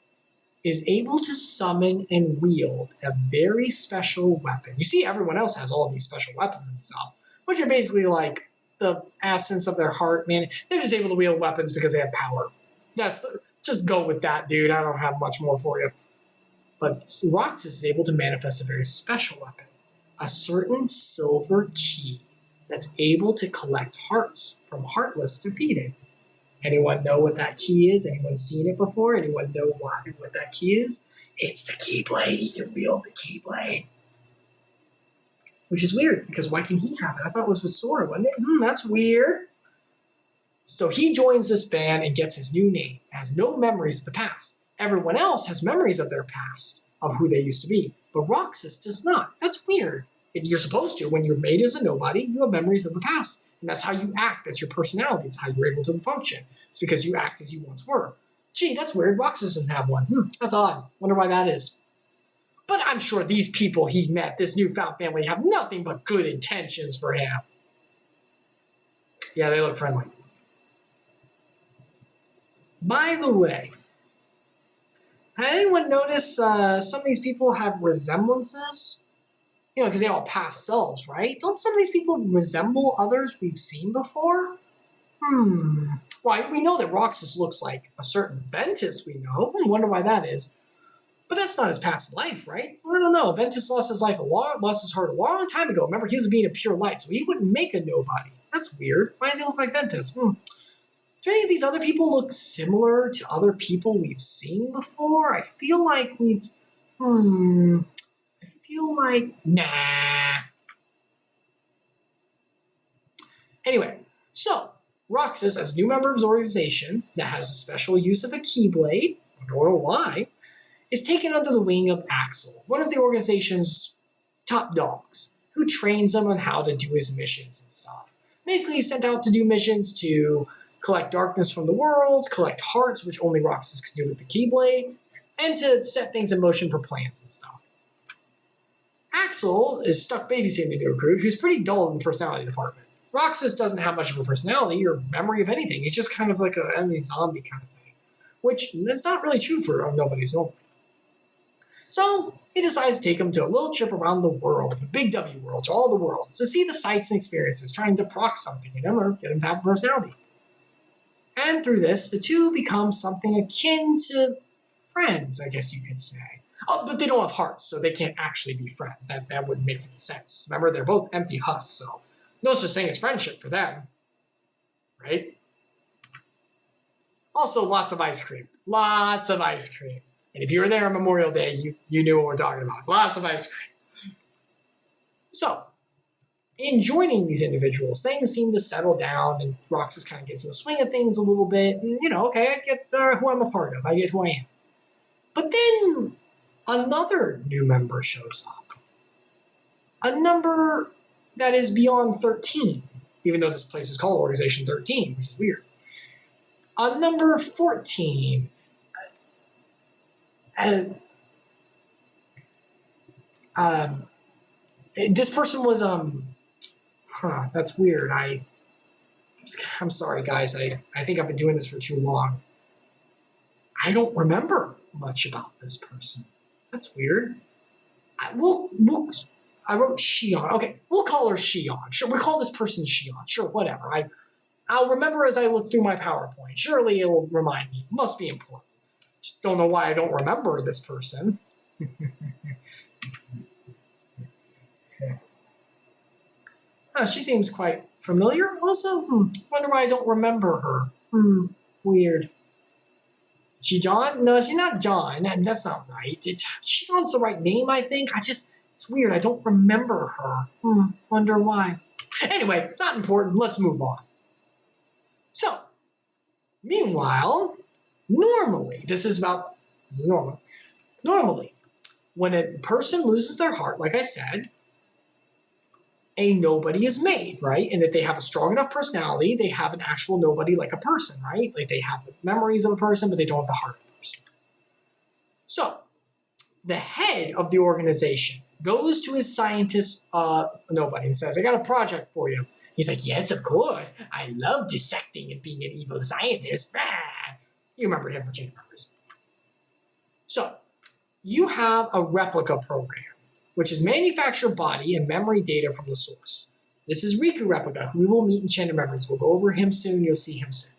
is able to summon and wield a very special weapon. You see, everyone else has all these special weapons and stuff, which are basically like the essence of their heart, man. They're just able to wield weapons because they have power. Just go with that, dude. I don't have much more for you. But Roxas is able to manifest a very special weapon, a certain silver key that's able to collect hearts from heartless defeated. Anyone know what that key is? Anyone seen it before? Anyone know what that key is? It's the Keyblade. He can wield the Keyblade. Which is weird, because why can he have it? I thought it was with Sora, wasn't it? That's weird. So he joins this band and gets his new name. Has no memories of the past. Everyone else has memories of their past, of who they used to be. But Roxas does not. That's weird. If you're supposed to, when you're made as a nobody, you have memories of the past. And that's how you act. That's your personality. It's how you're able to function. It's because you act as you once were. Gee, that's weird. Roxas doesn't have one. That's odd. Wonder why that is. But I'm sure these people he met, this newfound family, have nothing but good intentions for him. Yeah, they look friendly. By the way, has anyone noticed some of these people have resemblances? You know, because they all past selves, right? Don't some of these people resemble others we've seen before? Well, we know that Roxas looks like a certain Ventus we know. I wonder why that is. But that's not his past life, right? I don't know. Ventus lost his heart a long time ago. Remember, he was being a pure light, so he wouldn't make a nobody. That's weird. Why does he look like Ventus? Do any of these other people look similar to other people we've seen before? I feel like we've... nah. Anyway, so Roxas, as a new member of his organization that has a special use of a Keyblade, I don't know why, is taken under the wing of Axel, one of the organization's top dogs, who trains him on how to do his missions and stuff. Basically, he's sent out to do missions to collect darkness from the worlds, collect hearts, which only Roxas can do with the Keyblade, and to set things in motion for plans and stuff. Axel is stuck babysitting the new recruit, who's pretty dull in the personality department. Roxas doesn't have much of a personality or memory of anything. He's just kind of like an enemy zombie kind of thing, which is not really true for Nobodies normally. So he decides to take him to a little trip around the world, the big W world, to all the worlds, to see the sights and experiences, trying to proc something in him or get him to have a personality. And through this, the two become something akin to friends, I guess you could say. Oh, but they don't have hearts, so they can't actually be friends. That wouldn't make any sense. Remember, they're both empty husks, so no such thing as friendship for them. Right? Also, lots of ice cream. Lots of ice cream. And if you were there on Memorial Day, you knew what we're talking about. Lots of ice cream. So, in joining these individuals, things seem to settle down, and Roxas kind of gets in the swing of things a little bit. And, okay, I get who I'm a part of. I get who I am. But then another new member shows up. A number that is beyond 13, even though this place is called Organization 13, which is weird. A number 14. This person was that's weird. I'm sorry, guys. I think I've been doing this for too long. I don't remember much about this person. That's weird. I wrote Shion. Okay, we'll call her Shion. Sure, we'll call this person Shion. Sure, whatever. I'll remember as I look through my PowerPoint. Surely it'll remind me. It must be important. Just don't know why I don't remember this person. She seems quite familiar also. Wonder why I don't remember her. Weird. She John? No, she's not John. That's not right. Shion's the right name, I think. It's weird. I don't remember her. Wonder why. Anyway, not important. Let's move on. So, meanwhile, normally, this is normal. Normally, when a person loses their heart, like I said, a nobody is made, right? And if they have a strong enough personality, they have an actual nobody like a person, right? Like they have the memories of a person, but they don't have the heart of a person. So, the head of the organization goes to his scientist nobody and says, I got a project for you. He's like, yes, of course. I love dissecting and being an evil scientist. You remember him for Kingdom Hearts. So, you have a replica program, which is manufacture body and memory data from the source. This is Riku Replica, who we will meet in Chain of Memories. We'll go over him soon. You'll see him soon.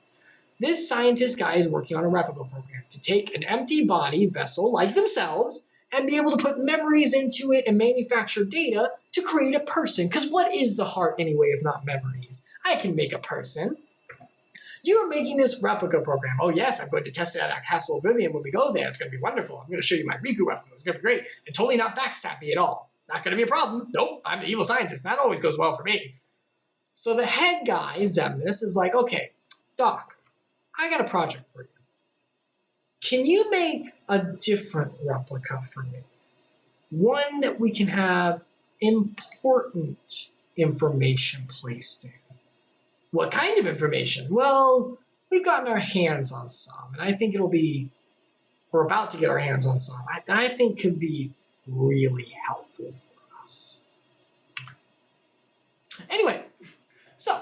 This scientist guy is working on a replica program to take an empty body vessel like themselves and be able to put memories into it and manufacture data to create a person. Because what is the heart anyway if not memories? I can make a person. You're making this replica program. Oh yes, I'm going to test it at Castle Oblivion when we go there. It's going to be wonderful. I'm going to show you my Riku replica. It's going to be great. And totally not backstab me at all. Not going to be a problem. Nope, I'm an evil scientist. That always goes well for me. So the head guy, Zemnis, is like, okay, Doc, I got a project for you. Can you make a different replica for me? One that we can have important information placed in. What kind of information? Well, we've gotten our hands on some, and I think we're about to get our hands on some. I think could be really helpful for us. Anyway, so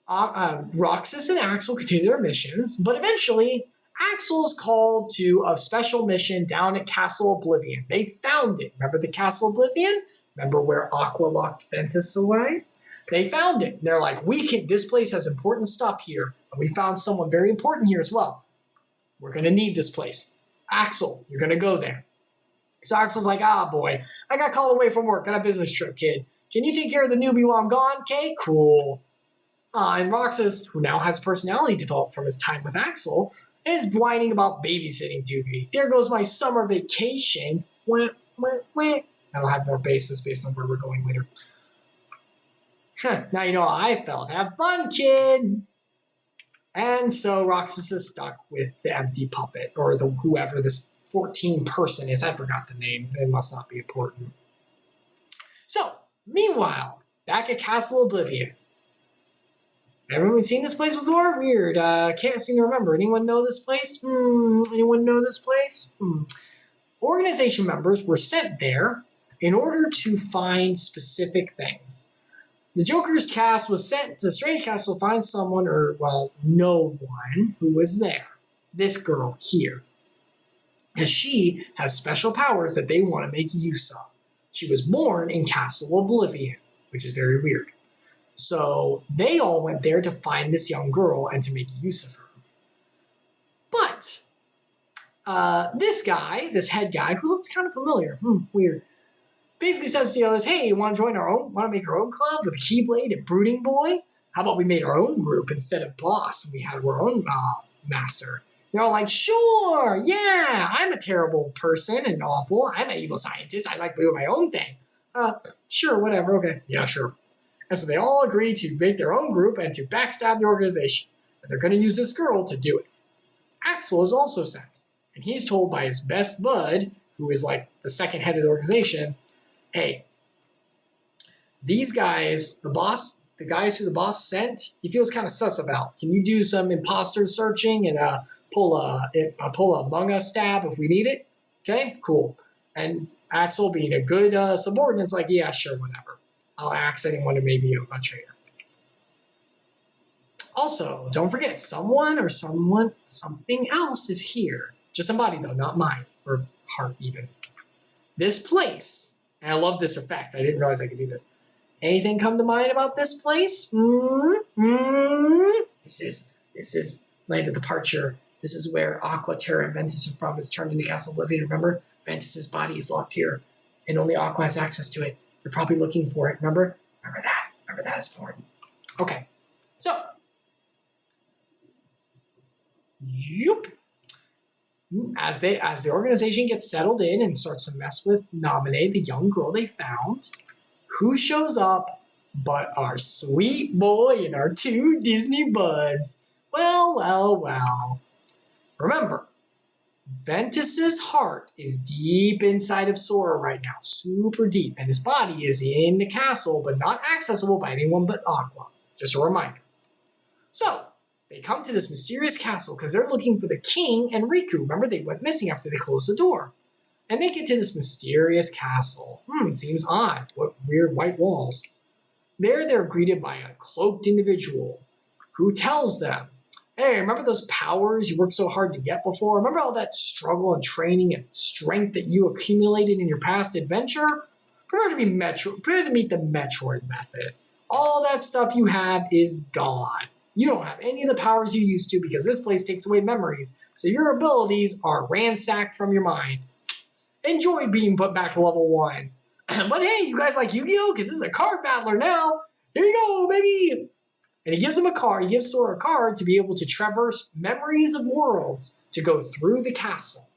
Roxas and Axel continue their missions, but eventually Axel is called to a special mission down at Castle Oblivion. They found it. Remember the Castle Oblivion? Remember where Aqua locked Ventus away? They found it. And they're like, this place has important stuff here. And we found someone very important here as well. We're going to need this place. Axel, you're going to go there. So Axel's like, boy, I got called away from work on a business trip, kid. Can you take care of the newbie while I'm gone? Okay, cool. And Roxas, who now has personality developed from his time with Axel, is whining about babysitting duty. There goes my summer vacation. Wah, wah, wah. That'll have more basis based on where we're going later. Now you know how I felt. Have fun, kid! And so Roxas is stuck with the empty puppet, or whoever this 14 person is. I forgot the name. It must not be important. So, meanwhile, back at Castle Oblivion. Everyone seen this place before? Weird. Can't seem to remember. Anyone know this place? Anyone know this place? Organization members were sent there in order to find specific things. The Joker's cast was sent to Strange Castle to find someone, no one who was there. This girl here. Because she has special powers that they want to make use of. She was born in Castle Oblivion, which is very weird. So they all went there to find this young girl and to make use of her. But this guy, this head guy, who looks kind of familiar, weird, basically says to the others, hey, you want to join want to make our own club with a Keyblade and Brooding Boy? How about we made our own group instead of boss and we had our own master? They're all like, sure, yeah, I'm a terrible person and awful. I'm an evil scientist. I like doing my own thing. Sure, whatever, okay. Yeah, sure. And so they all agree to make their own group and to backstab the organization. And they're going to use this girl to do it. Axel is also sent. And he's told by his best bud, who is like the second head of the organization, hey, these guys, the guys who the boss sent, he feels kind of sus about. Can you do some imposter searching and pull a Among Us stab if we need it? Okay, cool. And Axel, being a good subordinate, is like, yeah, sure, whatever. I'll axe anyone who may be a traitor. Also, don't forget, something else is here. Just a body, though, not mind or heart, even. This place, and I love this effect. I didn't realize I could do this. Anything come to mind about this place? This is Land of Departure. This is where Aqua, Terra, and Ventus are from. It's turned into Castle Oblivion. Remember? Ventus's body is locked here, and only Aqua has access to it. They're probably looking for it. Remember? Remember that is important. Okay. So, as the organization gets settled in and starts to mess with Naminé, the young girl they found, who shows up but our sweet boy and our two Disney buds? Well. Remember, Ventus's heart is deep inside of Sora right now, super deep, and his body is in the castle, but not accessible by anyone but Aqua. Just a reminder. So, they come to this mysterious castle because they're looking for the king and Riku. Remember, they went missing after they closed the door. And they get to this mysterious castle. Seems odd. What weird white walls. There, they're greeted by a cloaked individual who tells them, hey, remember those powers you worked so hard to get before? Remember all that struggle and training and strength that you accumulated in your past adventure? Prepare to meet the Metroid method. All that stuff you have is gone. You don't have any of the powers you used to because this place takes away memories, so your abilities are ransacked from your mind. Enjoy being put back to level 1. But hey, you guys like Yu-Gi-Oh? Because this is a card battler now. Here you go, baby. And he gives him a card. He gives Sora a card to be able to traverse memories of worlds to go through the castle.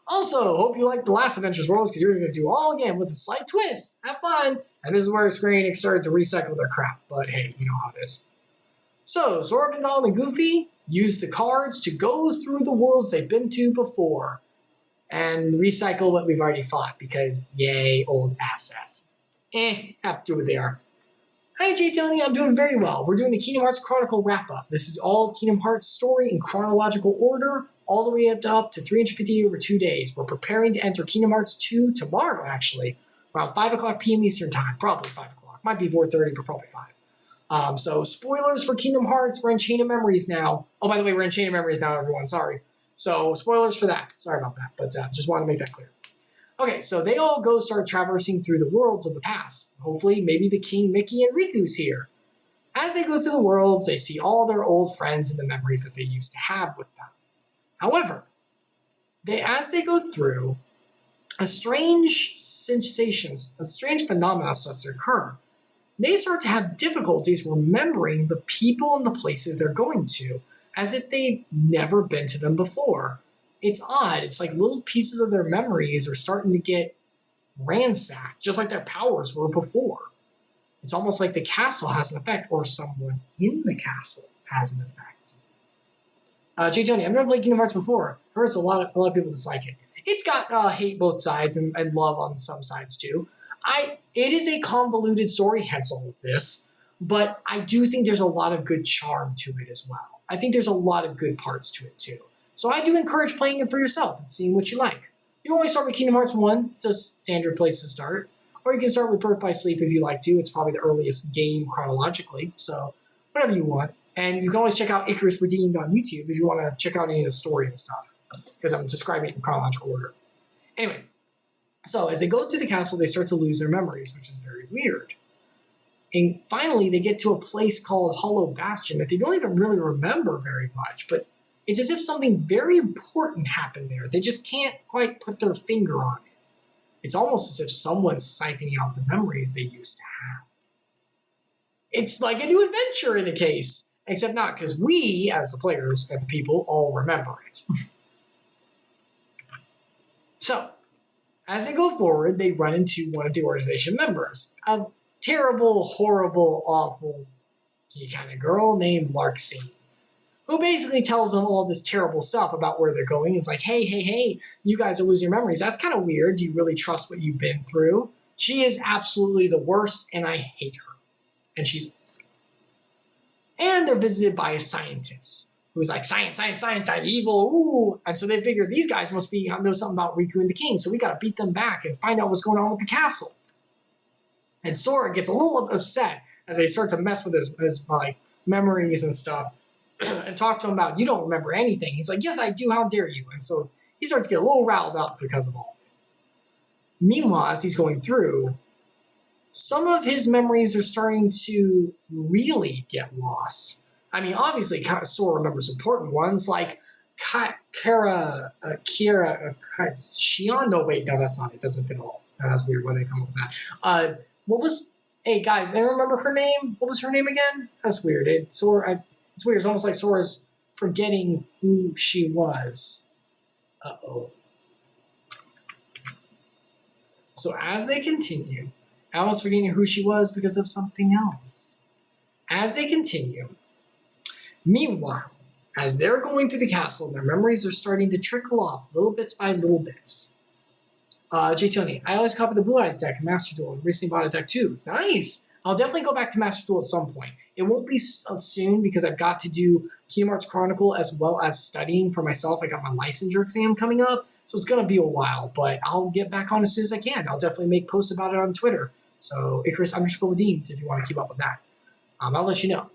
Also, hope you liked the last Adventures Worlds because you're going to do all again with a slight twist. Have fun. And this is where Square Enix started to recycle their crap. But hey, you know how it is. So, Sora, Donald, and Goofy use the cards to go through the worlds they've been to before and recycle what we've already fought because, yay, old assets. Have to do what they are. Hi, J. Tony. I'm doing very well. We're doing the Kingdom Hearts Chronicle wrap-up. This is all Kingdom Hearts story in chronological order, all the way up to 350 over 2 days. We're preparing to enter Kingdom Hearts 2 tomorrow, actually, around 5 o'clock p.m. Eastern Time. Probably 5 o'clock. Might be 4:30, but probably 5. So spoilers for Kingdom Hearts. We're in Chain of Memories now. Oh, by the way, we're in Chain of Memories now, everyone. Sorry. So spoilers for that. Sorry about that, but just wanted to make that clear. Okay, so they all go start traversing through the worlds of the past. Hopefully, maybe the King, Mickey, and Riku's here. As they go through the worlds, they see all their old friends and the memories that they used to have with them. However, as they go through, a strange phenomenon starts to occur. They start to have difficulties remembering the people and the places they're going to, as if they've never been to them before. It's odd. It's like little pieces of their memories are starting to get ransacked, just like their powers were before. It's almost like the castle has an effect, or someone in the castle has an effect. J. Tony, I've never played Kingdom Hearts before. I heard a lot of people dislike it. It's got hate both sides and love on some sides too. It is a convoluted story, hence all of this, but I do think there's a lot of good charm to it as well. I think there's a lot of good parts to it too. So I do encourage playing it for yourself and seeing what you like. You can always start with Kingdom Hearts 1. It's a standard place to start. Or you can start with Birth by Sleep if you like to. It's probably the earliest game chronologically. So whatever you want. And you can always check out Icarus Redeemed on YouTube if you want to check out any of the story and stuff. Because I'm describing it in chronological order. Anyway. So as they go through the castle, they start to lose their memories, which is very weird. And finally, they get to a place called Hollow Bastion that they don't even really remember very much. But it's as if something very important happened there. They just can't quite put their finger on it. It's almost as if someone's siphoning out the memories they used to have. It's like a new adventure in a case. Except not, because we, as the players and people, all remember it. So, as they go forward, they run into one of the organization members. A terrible, horrible, awful kind of girl named Larksy, who basically tells them all this terrible stuff about where they're going. It's like, hey, you guys are losing your memories. That's kind of weird. Do you really trust what you've been through? She is absolutely the worst, and I hate her. And she's... And they're visited by a scientist who's like, science, I'm evil, ooh. And so they figure these guys must know something about Riku and the king, so we got to beat them back and find out what's going on with the castle. And Sora gets a little upset as they start to mess with his like, memories and stuff and talk to him about, you don't remember anything. He's like, yes, I do, how dare you? And so he starts to get a little riled up because of all of it. Meanwhile, as he's going through, some of his memories are starting to really get lost. I mean, obviously, Sora remembers important ones like Kira, Shion. No, wait, no, that's not it. That's a bit all. That's weird when they come up with that. What was? Hey guys, anyone remember her name? What was her name again? That's weird. It's weird. It's almost like Sora's forgetting who she was. Uh-oh. So as they continue, Alice forgetting who she was because of something else. As they continue, meanwhile, as they're going through the castle, their memories are starting to trickle off little bits by little bits. J. Tony, I always copy the Blue Eyes deck and Master Duel, and recently bought a deck too. Nice! I'll definitely go back to Master Duel at some point. It won't be soon because I've got to do Kingdom Hearts Chronicle as well as studying for myself. I got my licensure exam coming up, so it's going to be a while, but I'll get back on as soon as I can. I'll definitely make posts about it on Twitter. So Icarus_redeemed if you want to keep up with that. I'll let you know.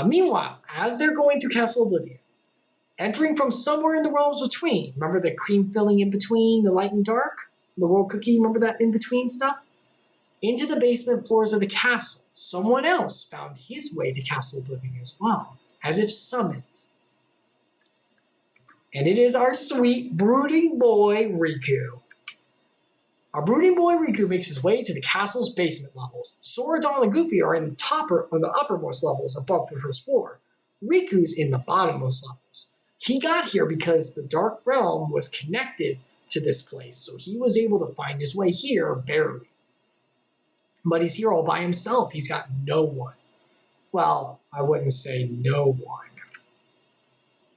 Meanwhile, as they're going through Castle Oblivion, entering from somewhere in the realms between, remember the cream filling in between the light and dark? The world cookie, remember that in between stuff? Into the basement floors of the castle, someone else found his way to Castle Oblivion as well, as if summoned. And it is our sweet brooding boy Riku. Our brooding boy Riku makes his way to the castle's basement levels. Sora, Dawn, and Goofy are in the uppermost levels above the first floor. Riku's in the bottommost levels. He got here because the Dark Realm was connected to this place, so he was able to find his way here barely. But he's here all by himself. He's got no one. Well, I wouldn't say no one.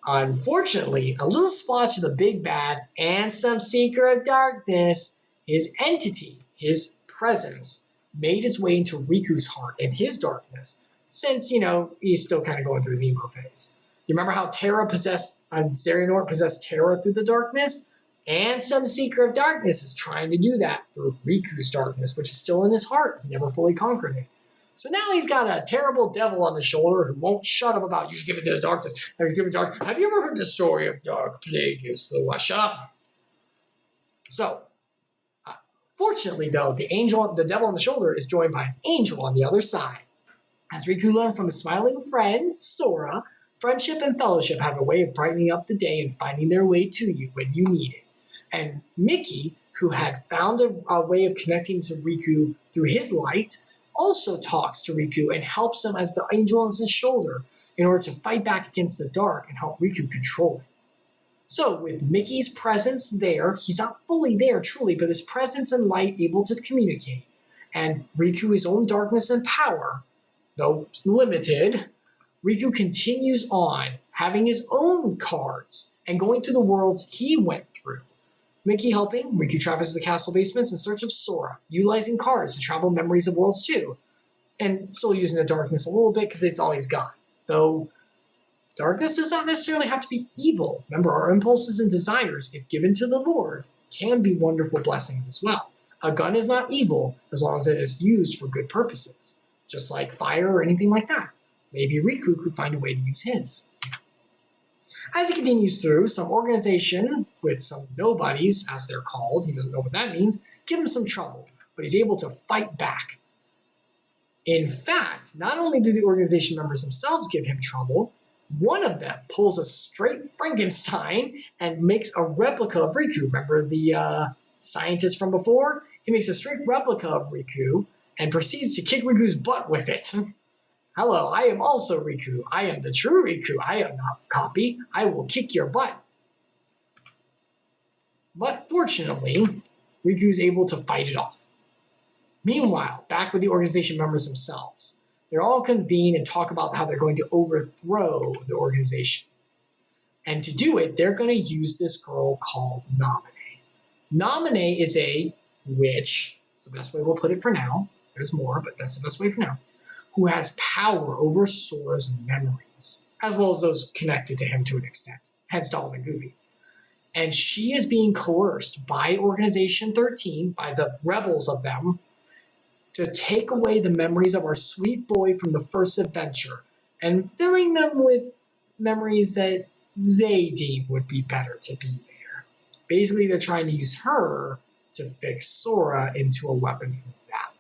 Unfortunately, a little splotch of the big bad and some seeker of darkness, his entity, his presence, made its way into Riku's heart and his darkness, since, he's still kind of going through his emo phase. You remember how Xehanort possessed Terra through the darkness? And some seeker of darkness is trying to do that through Riku's darkness, which is still in his heart. He never fully conquered it. So now he's got a terrible devil on his shoulder who won't shut up about, you should give it to the darkness. Have you ever heard the story of Dark Plagueis? Shut up. So, fortunately though, the devil on the shoulder is joined by an angel on the other side. As Riku learned from his smiling friend, Sora, friendship and fellowship have a way of brightening up the day and finding their way to you when you need it. And Mickey, who had found a way of connecting to Riku through his light, also talks to Riku and helps him as the angel on his shoulder in order to fight back against the dark and help Riku control it. So with Mickey's presence there, he's not fully there truly, but his presence and light able to communicate, and Riku his own darkness and power, though limited, Riku continues on having his own cards and going through the worlds he went through. Mickey helping, Riku traverses the castle basements in search of Sora, utilizing cards to travel memories of worlds too, and still using the darkness a little bit because it's all he's got. Though, darkness does not necessarily have to be evil. Remember, our impulses and desires, if given to the Lord, can be wonderful blessings as well. A gun is not evil as long as it is used for good purposes, just like fire or anything like that. Maybe Riku could find a way to use his. As he continues through, some organization with some nobodies, as they're called, he doesn't know what that means, give him some trouble, but he's able to fight back. In fact, not only do the organization members themselves give him trouble, one of them pulls a straight Frankenstein and makes a replica of Riku. Remember the scientist from before? He makes a straight replica of Riku and proceeds to kick Riku's butt with it. Hello, I am also Riku. I am the true Riku. I am not a copy. I will kick your butt. But fortunately, Riku's able to fight it off. Meanwhile, back with the organization members themselves, they're all convene and talk about how they're going to overthrow the organization. And to do it, they're going to use this girl called Naminé. Naminé is a witch. That's the best way we'll put it for now. There's more, but that's the best way for now. Who has power over Sora's memories, as well as those connected to him to an extent, hence Donald and Goofy. And she is being coerced by Organization 13, by the rebels of them, to take away the memories of our sweet boy from the first adventure and filling them with memories that they deem would be better to be there. Basically, they're trying to use her to fix Sora into a weapon for that.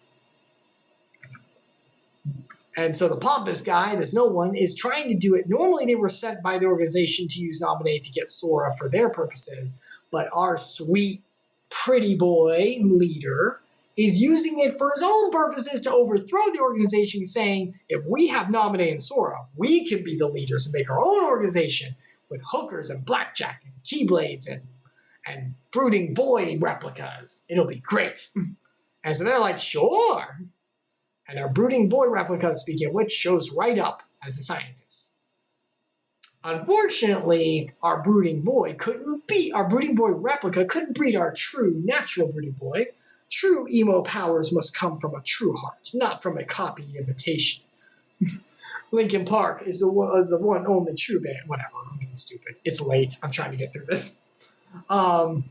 And so the pompous guy, this no one, is trying to do it. Normally they were sent by the organization to use Naminé to get Sora for their purposes, but our sweet, pretty boy leader is using it for his own purposes to overthrow the organization, saying, if we have Naminé and Sora, we can be the leaders and make our own organization with hookers and blackjack and keyblades and brooding boy replicas. It'll be great. And so they're like, sure. And our brooding boy replica, speaking of which, shows right up as a scientist. Unfortunately, our brooding boy replica couldn't beat our true natural brooding boy. True emo powers must come from a true heart, not from a copy imitation. Linkin Park is the one only true band. Whatever, I'm being stupid. It's late. I'm trying to get through this. And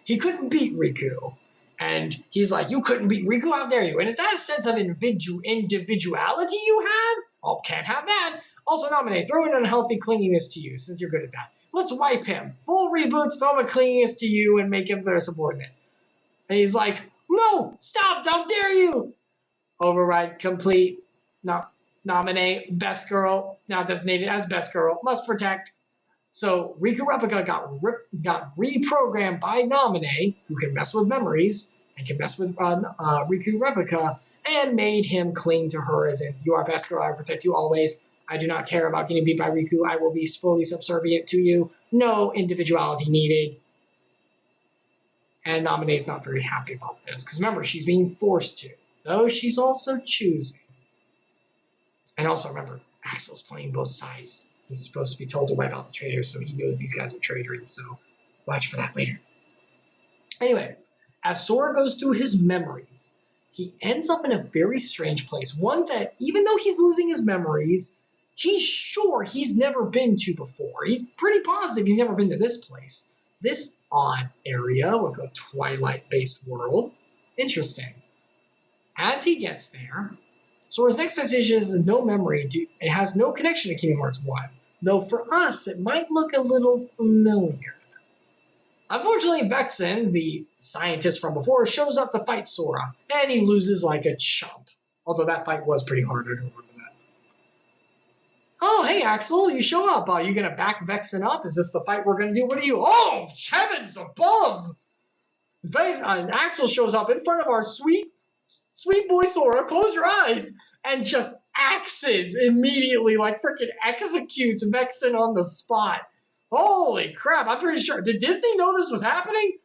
he couldn't beat Riku. And he's like, you couldn't beat Riku? How dare you? And is that a sense of individuality you have? Oh, can't have that. Also, Naminé, throw an unhealthy clinginess to you, since you're good at that. Let's wipe him. Full reboot, throw a clinginess to you, and make him their subordinate. And he's like, no, stop, how dare you? Override complete. No, Naminé, best girl, now designated as best girl, must protect. So Riku Replica got reprogrammed by Naminé, who can mess with memories and can mess with Riku Replica, and made him cling to her as in, you are best girl, I will protect you always. I do not care about getting beat by Riku. I will be fully subservient to you. No individuality needed. And Naminé's not very happy about this, because remember, she's being forced to, though she's also choosing. And also remember, Axel's playing both sides. He's supposed to be told to wipe out the traitors, so he knows these guys are traitoring, so watch for that later. Anyway, as Sora goes through his memories, he ends up in a very strange place. One that, even though he's losing his memories, he's sure he's never been to before. He's pretty positive he's never been to this place. This odd area with a Twilight-based world. Interesting. As he gets there, Sora's next sensation is no memory. It has no connection to Kingdom Hearts 1. Though for us, it might look a little familiar. Unfortunately, Vexen, the scientist from before, shows up to fight Sora, and he loses like a chump. Although that fight was pretty hard, I don't remember that. Oh, hey, Axel, you show up. Are you going to back Vexen up? Is this the fight we're going to do? What are you? Oh, heavens above! Axel shows up in front of our sweet boy Sora, close your eyes, and just axes immediately, like freaking executes Vexen on the spot. Holy crap, I'm pretty sure. Did Disney know this was happening?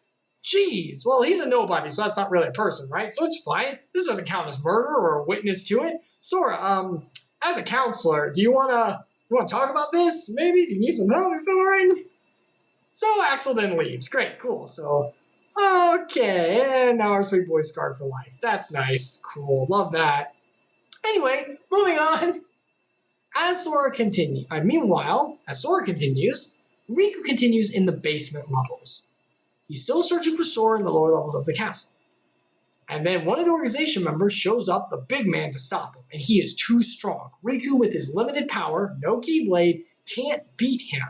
Jeez. Well, he's a nobody, so that's not really a person, right? So it's fine. This doesn't count as murder or a witness to it. Sora, as a counselor, do you wanna talk about this? Maybe? Do you need some help? You feel all right? So Axel then leaves. Great, cool. So okay, and now our sweet boy's scarred for life. That's nice. Cool. Love that. Anyway, moving on. Meanwhile, as Sora continues, Riku continues in the basement levels. He's still searching for Sora in the lower levels of the castle. And then one of the organization members shows up, the big man, to stop him, and he is too strong. Riku, with his limited power, no Keyblade, can't beat him.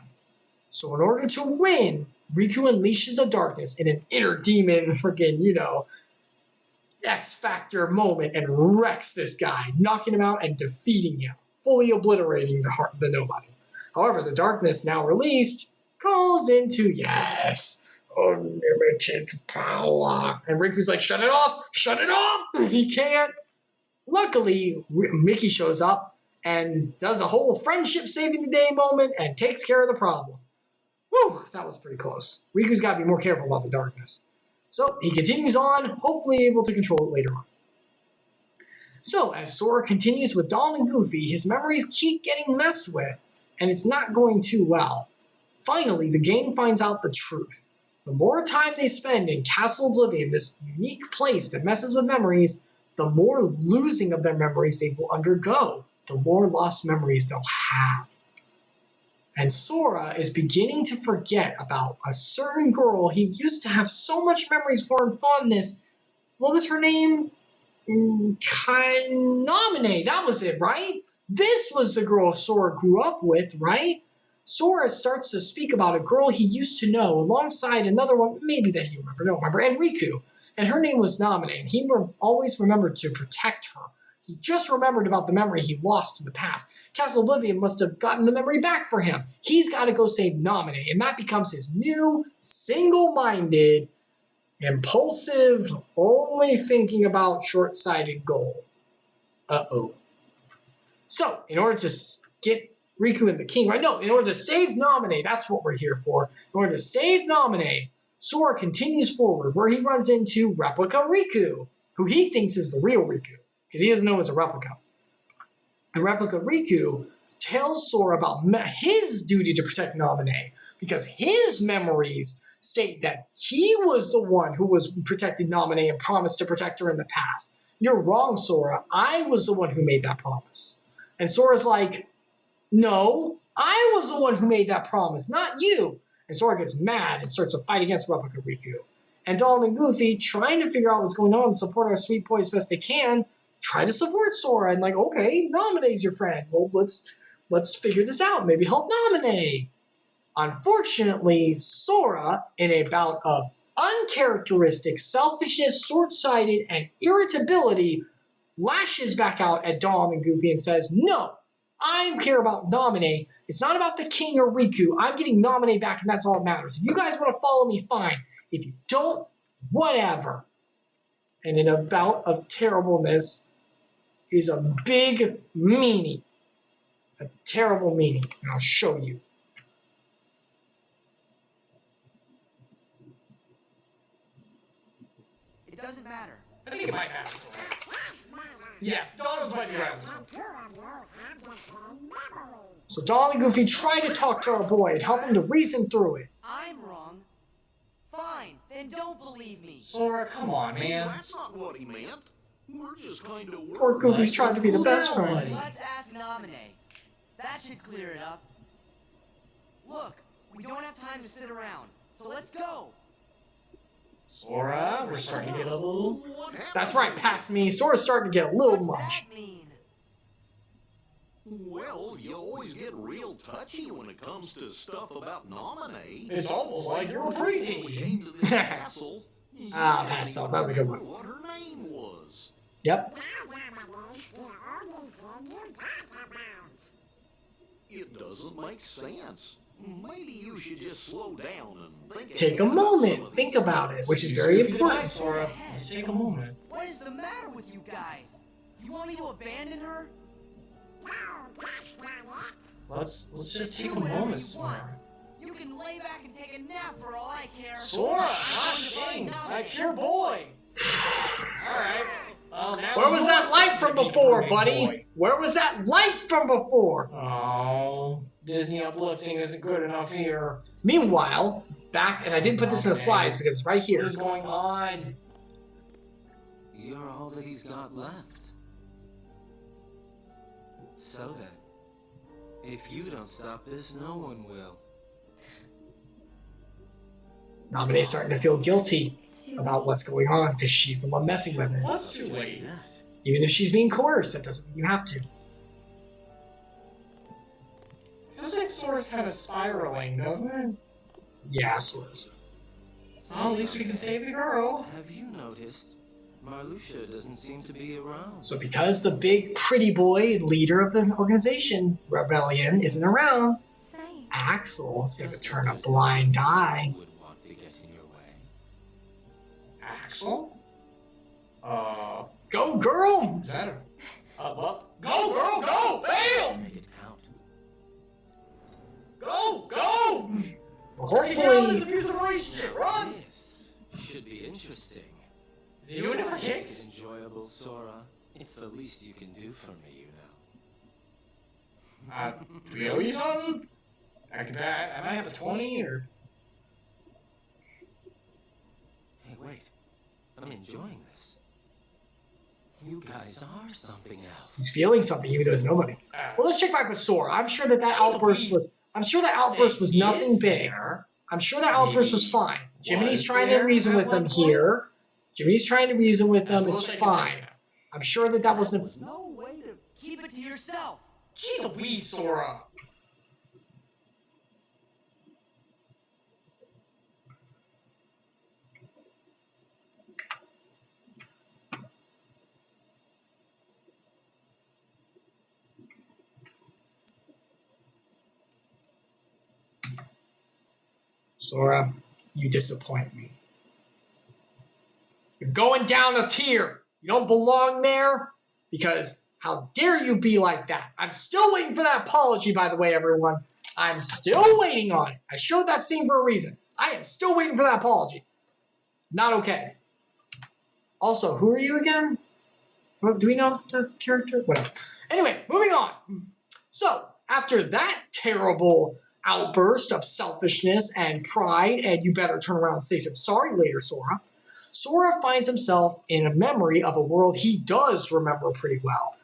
So in order to win, Riku unleashes the darkness in an inner demon freaking, X-Factor moment and wrecks this guy, knocking him out and defeating him, fully obliterating the Nobody. However, the darkness now released calls into, yes, Unlimited power. And Riku's like, shut it off! Shut it off! And he can't. Luckily, Mickey shows up and does a whole friendship saving the day moment and takes care of the problem. Whew, that was pretty close. Riku's got to be more careful about the darkness. So he continues on, hopefully able to control it later on. So as Sora continues with Donald and Goofy, his memories keep getting messed with, and it's not going too well. Finally, the game finds out the truth. The more time they spend in Castle Oblivion, this unique place that messes with memories, the more losing of their memories they will undergo, the more lost memories they'll have. And Sora is beginning to forget about a certain girl he used to have so much memories for and fondness. What was her name? Kainamine, that was it, right? This was the girl Sora grew up with, right? Sora starts to speak about a girl he used to know alongside another one, maybe that he remembered, I don't remember, and Riku. And her name was Namine, and he always remembered to protect her. He just remembered about the memory he lost in the past. Castle Oblivion must have gotten the memory back for him. He's got to go save Namine, and that becomes his new, single-minded, impulsive, only thinking about short-sighted goal. Uh-oh. So, in order to get Riku and the king, right? No, in order to save Namine, that's what we're here for. In order to save Namine, Sora continues forward, where he runs into Replica Riku, who he thinks is the real Riku, because he doesn't know it's a replica. And Replica Riku tells Sora about his duty to protect Namine, because his memories state that he was the one who was protecting Namine and promised to protect her in the past. You're wrong, Sora. I was the one who made that promise. And Sora's like, no, I was the one who made that promise, not you. And Sora gets mad and starts a fight against Replica Riku. And Donald and Goofy, trying to figure out what's going on and support our sweet boy as best they can, try to support Sora and like, okay, Namine's your friend. Well, let's figure this out. Maybe help Namine. Unfortunately, Sora, in a bout of uncharacteristic selfishness, short-sighted, and irritability, lashes back out at Donald and Goofy and says, no, I care about Namine. It's not about the king or Riku. I'm getting Namine back, and that's all that matters. If you guys want to follow me, fine. If you don't, whatever. And in a bout of terribleness is a big meanie. A terrible meanie. And I'll show you. It doesn't matter. I think it might matter. Yes, Donald's might be right. So Donald and Goofy try to talk to our boy and help him to reason through it. I'm wrong. Fine, then don't believe me. Sora, come on, man. That's not what he meant. We're just kind of worried. Poor Goofy's trying to be the best friend. Let's ask Namine. That should clear it up. Look, we don't have time to sit around, so let's go. Sora, we're starting to get a little... That's right, past me. Sora's starting to get a little What's much. that mean? Well, you always get real touchy when it comes to stuff about Namine. It's almost like you're a preteen. We came to this castle. Ah, pass out. That was a good one. What her name was. Yep. It doesn't make sense. Maybe you should just slow down and think. Take a moment. Think about it, which is very important, Sora. Let's take a moment. What is the matter with you guys? Do you want me to abandon her? Let's just take a Do whatever moment, you Sora. want. You can lay back and take a nap for all I care. Sora, not king. Like your boy. Alright. Where was that light from before, buddy? Where was that light from before? Oh, Disney uplifting isn't good enough here. Meanwhile, back, and I didn't put this in the slides because it's right here. What is going on? You're all that he's got left. So then, if you don't stop this, no one will. Namine's starting to feel guilty about what's going on because she's the one messing with it. What's too late? Even if she's being coerced, that doesn't mean you have to. Feels like Sora's kind of spiraling, doesn't it? Yeah, sort of. Well, at least we can save the girl. Have you noticed? Marluxia doesn't seem to be around. So because the big pretty boy leader of the organization, Rebellion, isn't around, Axel is going to turn a blind eye. Would want to get in your Axel? Go, girl! Is that a... what? Go, girl, go! Bam! Make it count. Go, go! Well, Break down this hopefully, abusive relationship, run! This should be interesting. Is he doing it for kicks? Enjoyable, Sora. It's the least you can do for me, you know. Do we owe you something? I might have a 20 or... Hey, wait. I'm enjoying this. You guys are something else. he's feeling something even though there's nobody. Well, let's check back with Sora. I'm sure that outburst was... I'm sure that outburst was nothing big. I'm sure that outburst was fine. Jiminy's trying to reason with them here. Jiminy's trying to reason with them. It's fine. I'm sure that that wasn't... No way to keep it to yourself. Jeez Louise, Sora. Sora, you disappoint me. You're going down a tier. You don't belong there because how dare you be like that? I'm still waiting for that apology, by the way, everyone. I'm still waiting on it. I showed that scene for a reason. I am still waiting for that apology. Not okay. Also, who are you again? Do we know the character? Whatever. Anyway, moving on. So, after that terrible outburst of selfishness and pride, and you better turn around and say some sorry later, Sora, Sora finds himself in a memory of a world he does remember pretty well.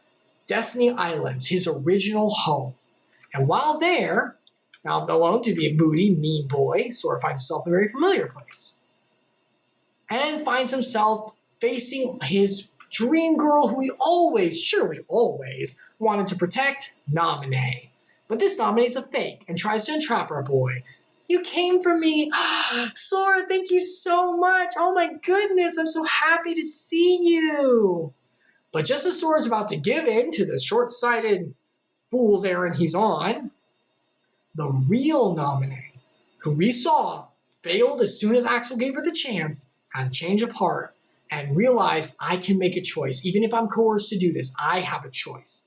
Destiny Islands, his original home. And while there, now alone to be a moody, mean boy, Sora finds himself in a very familiar place. And finds himself facing his dream girl who he always, surely always, wanted to protect, Naminé. But this Naminé's a fake and tries to entrap our boy. You came for me. Sora, thank you so much. Oh my goodness, I'm so happy to see you. But just as Sora's about to give in to the short-sighted fool's errand he's on, the real Naminé, who we saw failed as soon as Axel gave her the chance, had a change of heart, and realized I can make a choice. Even if I'm coerced to do this, I have a choice.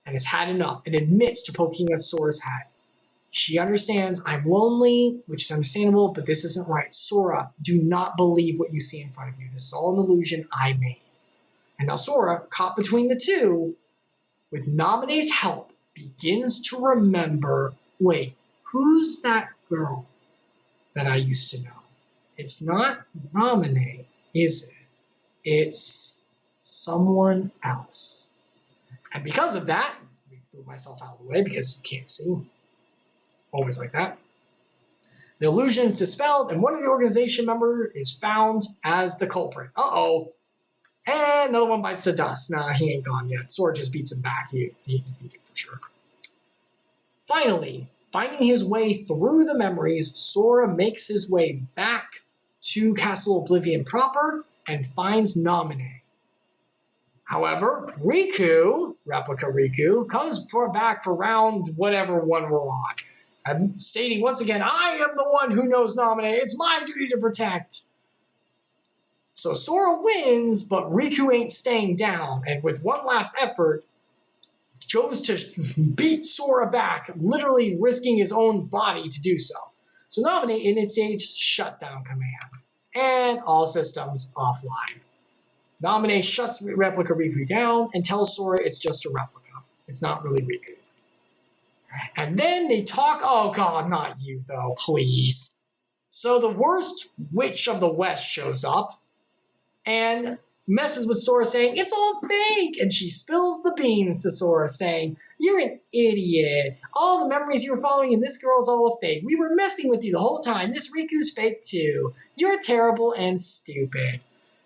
And has had enough and admits to poking at Sora's head. She understands I'm lonely, which is understandable, but this isn't right. Sora, do not believe what you see in front of you. This is all an illusion I made. And now Sora, caught between the two, with Naminé's help, begins to remember, wait, who's that girl that I used to know? It's not Naminé, is it? It's someone else. And because of that, let me move myself out of the way because you can't see. It's always like that. The illusion is dispelled, and one of the organization members is found as the culprit. Uh-oh. And another one bites the dust. Nah, he ain't gone yet. Sora just beats him back. He defeated for sure. Finally, finding his way through the memories, Sora makes his way back to Castle Oblivion proper and finds Naminé. However, Riku, replica Riku, comes back for round whatever one we're on. I'm stating once again, I am the one who knows Naminé. It's my duty to protect. So Sora wins, but Riku ain't staying down, and with one last effort, chose to beat Sora back, literally risking his own body to do so. So Naminé initiates shutdown command, and all systems offline. Naminé shuts replica Riku down and tells Sora it's just a replica. It's not really Riku. And then they talk, oh god, not you though, please. So the worst witch of the West shows up and messes with Sora saying, it's all fake! And she spills the beans to Sora saying, you're an idiot. All the memories you were following in this girl is all a fake. We were messing with you the whole time. This Riku's fake too. You're terrible and stupid.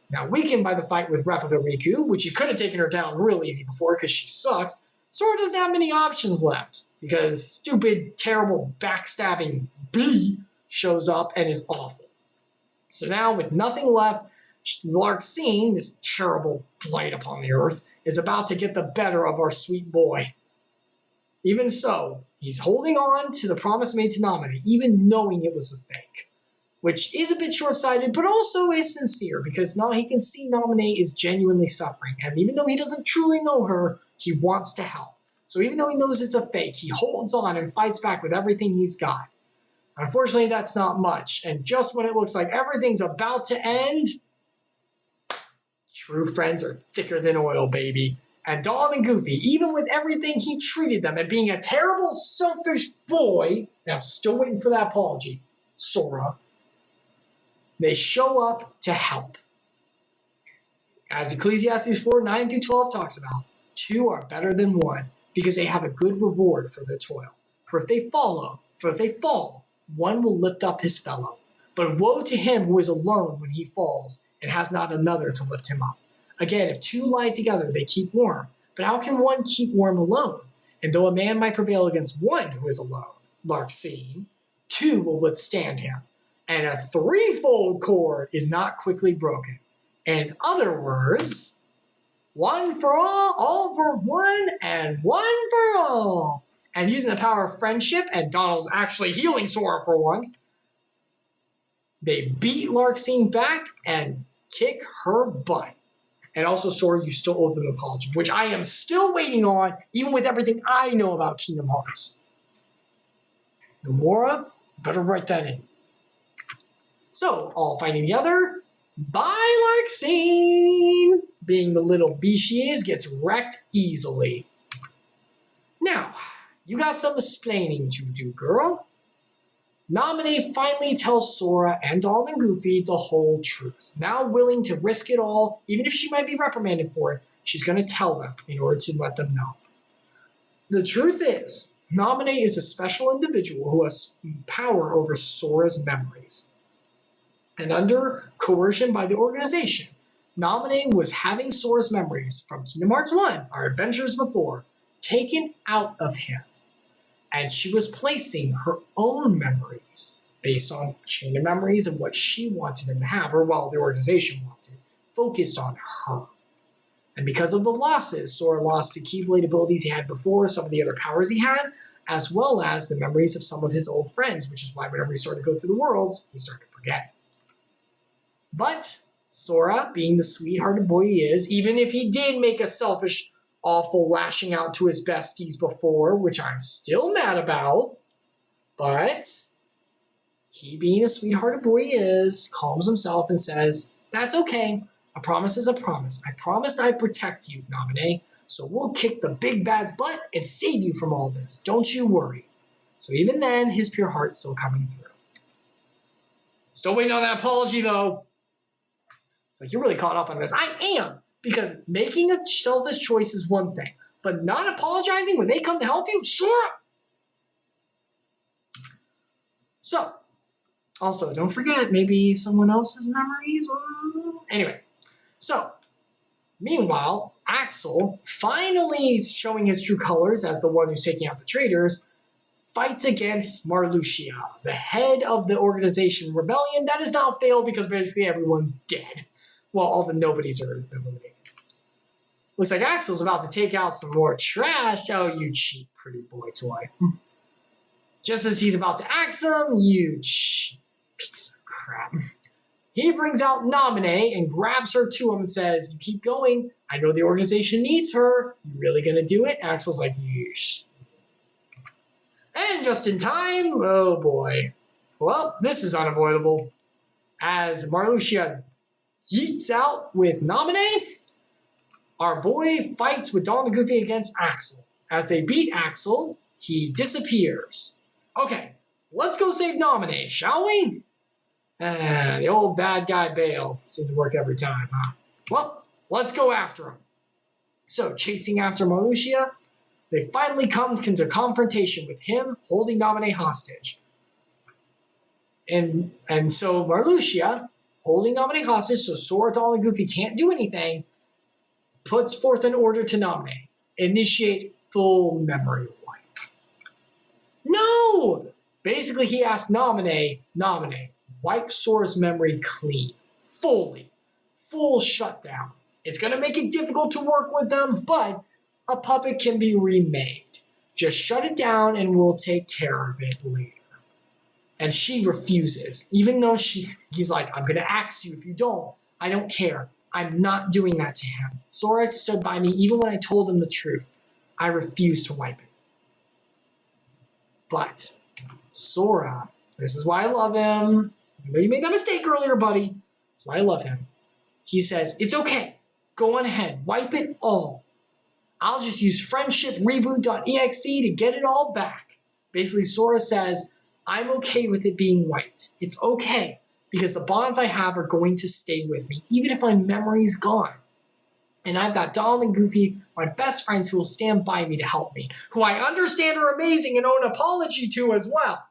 Now, weakened by the fight with Replica Riku, which you could have taken her down real easy before because she sucks, Sora doesn't have many options left because stupid, terrible, backstabbing Bee shows up and is awful. So now, with nothing left, Larxene, this terrible blight upon the earth, is about to get the better of our sweet boy. Even so, he's holding on to the promise made to Naminé, even knowing it was a fake. which is a bit short-sighted, but also is sincere, because now he can see Naminé is genuinely suffering, and even though he doesn't truly know her, he wants to help. So even though he knows it's a fake, he holds on and fights back with everything he's got. Unfortunately, that's not much, and just when it looks like everything's about to end, true friends are thicker than oil, baby. And Donald and Goofy, even with everything he treated them and being a terrible, selfish boy, and I'm still waiting for that apology, Sora, they show up to help. As Ecclesiastes 4:9-12 talks about, two are better than one because they have a good reward for their toil. For if they fall, one will lift up his fellow. But woe to him who is alone when he falls and has not another to lift him up. Again, if two lie together, they keep warm. But how can one keep warm alone? And though a man might prevail against one who is alone, Lark scene, two will withstand him. And a threefold cord is not quickly broken. In other words, one for all for one, and one for all. And using the power of friendship, and Donald's actually healing Sora for once, they beat Larkseen back and kick her butt. And also, Sora, you still owe them an apology, which I am still waiting on, even with everything I know about Kingdom Hearts. Nomura, better write that in. So, all fighting together, bye Larkseen! Being the little bee she is, gets wrecked easily. Now, you got some explaining to do, girl. Naminé finally tells Sora and Donald and Goofy the whole truth. Now willing to risk it all, even if she might be reprimanded for it, she's going to tell them in order to let them know. The truth is, Naminé is a special individual who has power over Sora's memories. And under coercion by the organization, Naminé was having Sora's memories from Kingdom Hearts 1, our adventures before, taken out of him. And she was placing her own memories based on chain of memories of what she wanted him to have, or well, the organization wanted, focused on her. And because of the losses, Sora lost the Keyblade abilities he had before, some of the other powers he had, as well as the memories of some of his old friends, which is why whenever he started to go through the worlds, he started to forget. But Sora, being the sweethearted boy he is, even if he did make a selfish, awful lashing out to his besties before, which I'm still mad about, but he, being a sweethearted boy he is, calms himself and says, that's okay. A promise is a promise. I promised I'd protect you, Naminé, so we'll kick the big bad's butt and save you from all this. Don't you worry. So even then, his pure heart's still coming through. Still waiting on that apology, though. It's like, you're really caught up on this. I am, because making a selfish choice is one thing, but not apologizing when they come to help you? Sure. So, also, don't forget, maybe someone else's memories. Anyway, so, meanwhile, Axel, finally showing his true colors as the one who's taking out the traitors, fights against Marluxia, the head of the organization rebellion that has now failed because basically everyone's dead. Well, all the nobodies are eliminated. Looks like Axel's about to take out some more trash. Oh, you cheap pretty boy toy. Just as he's about to axe him, you cheap piece of crap. He brings out Naminé and grabs her to him and says, you keep going. I know the organization needs her. You really gonna do it? Axel's like, yeesh. And just in time, oh boy. Well, this is unavoidable. As Marluxia yeets out with Naminé, our boy fights with Donald and Goofy against Axel. As they beat Axel, he disappears. Okay, let's go save Naminé, shall we? The old bad guy Bale seems to work every time, huh? Well, let's go after him. So, chasing after Marluxia, they finally come into confrontation with him holding Naminé hostage. And so Marluxia, holding Naminé hostage so Sora, Donald, and Goofy can't do anything, puts forth an order to Naminé. Initiate full memory wipe. No! Basically, he asked Naminé, wipe Sora's memory clean. Fully. Full shutdown. It's going to make it difficult to work with them, but a puppet can be remade. Just shut it down and we'll take care of it later. And she refuses, even though he's like, I'm going to axe you if you don't. I don't care. I'm not doing that to him. Sora stood by me even when I told him the truth. I refuse to wipe it. But Sora, this is why I love him. You made that mistake earlier, buddy. That's why I love him. He says, it's okay. Go on ahead. Wipe it all. I'll just use friendshipreboot.exe to get it all back. Basically, Sora says, I'm okay with it being wiped. It's okay, because the bonds I have are going to stay with me, even if my memory's gone. And I've got Donald and Goofy, my best friends, who will stand by me to help me, who I understand are amazing and owe an apology to as well.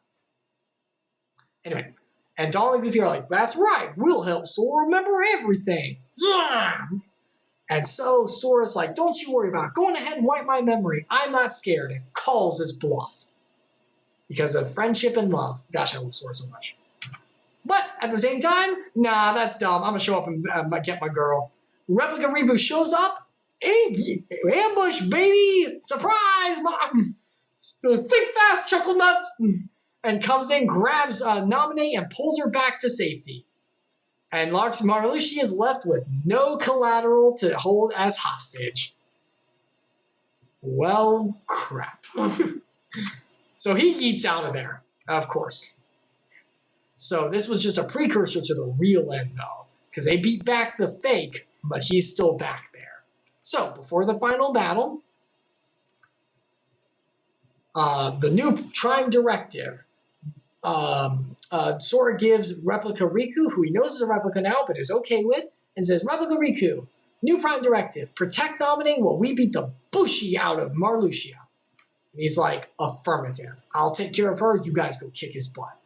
Anyway, and Donald and Goofy are like, that's right, we'll help Sora remember everything. And so Sora's like, don't you worry about it. Go on ahead and wipe my memory. I'm not scared, and calls his bluff. Because of friendship and love. Gosh, I love Sora so much. But at the same time, nah, that's dumb. I'm going to show up and get my girl. Replica Reboot shows up. Hey, ambush, baby! Surprise! Mom! Think fast, Chuckle Nuts! And comes in, grabs Nominate, and pulls her back to safety. And Marluxia is left with no collateral to hold as hostage. Well, crap. So he eats out of there, of course. So this was just a precursor to the real end, though, because they beat back the fake, but he's still back there. So before the final battle, the new Prime Directive, Sora gives Replica Riku, who he knows is a replica now, but is okay with, and says, Replica Riku, new Prime Directive, protect Nominate while we beat the bushy out of Marluxia. And he's like, affirmative. I'll take care of her. You guys go kick his butt.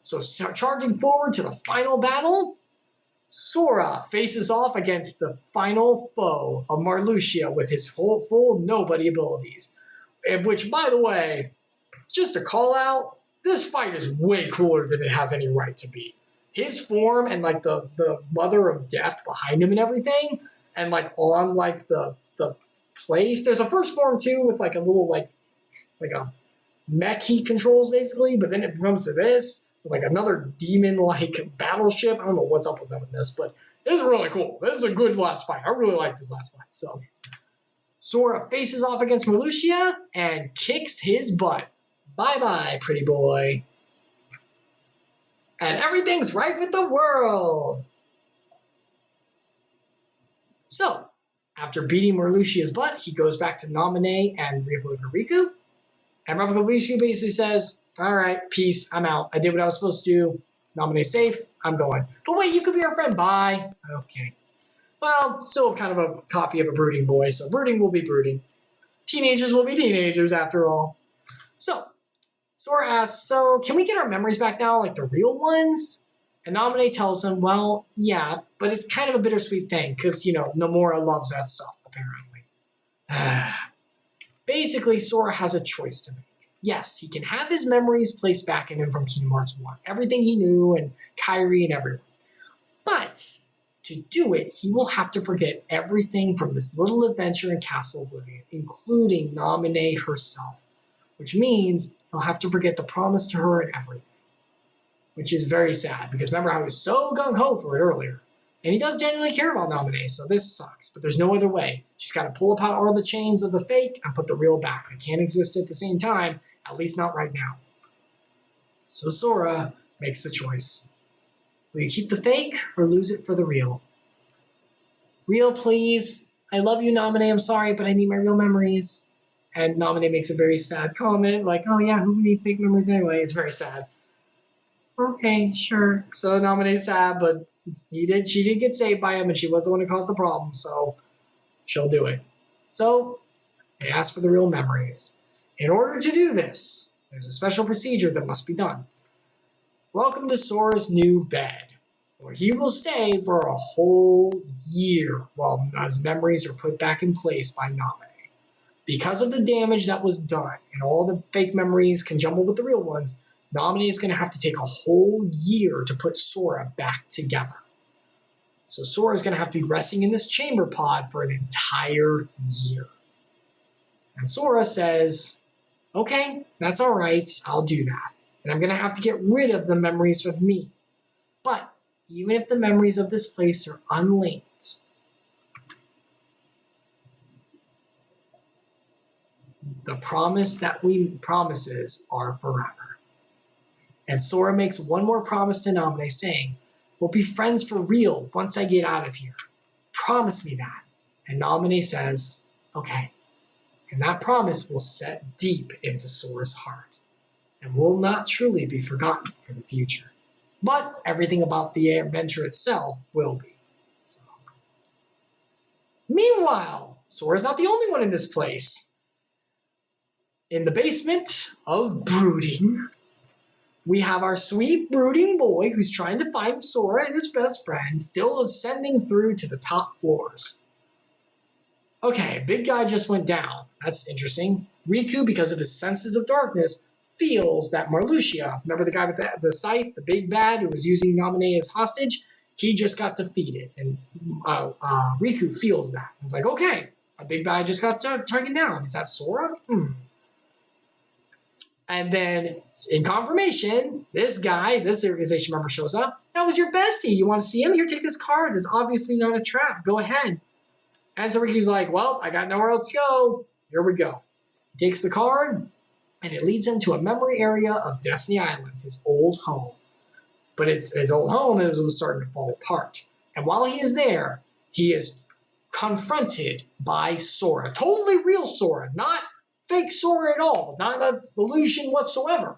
So charging forward to the final battle, Sora faces off against the final foe of Marluxia with his full Nobody abilities. Which, by the way, just to call out, this fight is way cooler than it has any right to be. His form and like the Mother of Death behind him and everything, and like on like the place. There's a first form too with like a little like a mech he controls basically, but then it comes to this with like another demon like battleship. I don't know what's up with them in this, but it's really cool. This is a good last fight. I really like this last fight. So Sora faces off against Marluxia and kicks his butt. Bye-bye, pretty boy. And everything's right with the world. So, after beating Marluxia's butt, he goes back to Nominate and Replica Riku. And Replica Riku basically says, all right, peace, I'm out. I did what I was supposed to do. Nominate safe, I'm going. But wait, you could be our friend. Bye. Okay. Well, still kind of a copy of a brooding boy, so brooding will be brooding. Teenagers will be teenagers after all. So, Sora asks, so can we get our memories back now, like the real ones? And Nominate tells him, well, yeah, but it's kind of a bittersweet thing, because, you know, Nomura loves that stuff, apparently. Basically, Sora has a choice to make. Yes, he can have his memories placed back in him from Kingdom Hearts 1. Everything he knew, and Kairi and everyone. But to do it, he will have to forget everything from this little adventure in Castle Oblivion, including Nominate herself. Which means he'll have to forget the promise to her and everything. Which is very sad, because remember how he was so gung-ho for it earlier. And he does genuinely care about Nominate, so this sucks. But there's no other way. She's got to pull apart all the chains of the fake and put the real back. They can't exist at the same time, at least not right now. So Sora makes the choice. Will you keep the fake or lose it for the real? Real, please. I love you, Nominate. I'm sorry, but I need my real memories. And Nominate makes a very sad comment, like, oh yeah, who need fake memories anyway? It's very sad. Okay, sure. So Nominate's sad, but she did get saved by him, and she was the one who caused the problem, so she'll do it. So they ask for the real memories. In order to do this, there's a special procedure that must be done. Welcome to Sora's new bed, where he will stay for a whole year while his memories are put back in place by Nominate. Because of the damage that was done and all the fake memories can jumble with the real ones, Nominate is going to have to take a whole year to put Sora back together. So Sora is going to have to be resting in this chamber pod for an entire year. And Sora says, okay, that's all right, I'll do that. and I'm going to have to get rid of the memories of me. But even if the memories of this place are unlinked, the promises are forever. And Sora makes one more promise to Naminé, saying, we'll be friends for real once I get out of here. Promise me that. And Naminé says, okay. And that promise will set deep into Sora's heart and will not truly be forgotten for the future. But everything about the adventure itself will be. So. Meanwhile, Sora's not the only one in this place. In the basement of brooding, we have our sweet brooding boy who's trying to find Sora and his best friend, still ascending through to the top floors. Okay, big guy just went down. That's interesting. Riku, because of his senses of darkness, feels that Marluxia, remember the guy with the scythe, the big bad who was using Naminé as hostage? He just got defeated. And Riku feels that. It's like, okay, a big bad just got taken down. Is that Sora? And then, in confirmation, this guy, this organization member shows up. That was your bestie. You want to see him? Here, take this card. It's obviously not a trap. Go ahead. And so Riku's like, well, I got nowhere else to go. Here we go. He takes the card, and it leads him to a memory area of Destiny Islands, his old home. But his old home was starting to fall apart. And while he is there, he is confronted by Sora. Totally real Sora, not fake Sora at all, not an illusion whatsoever,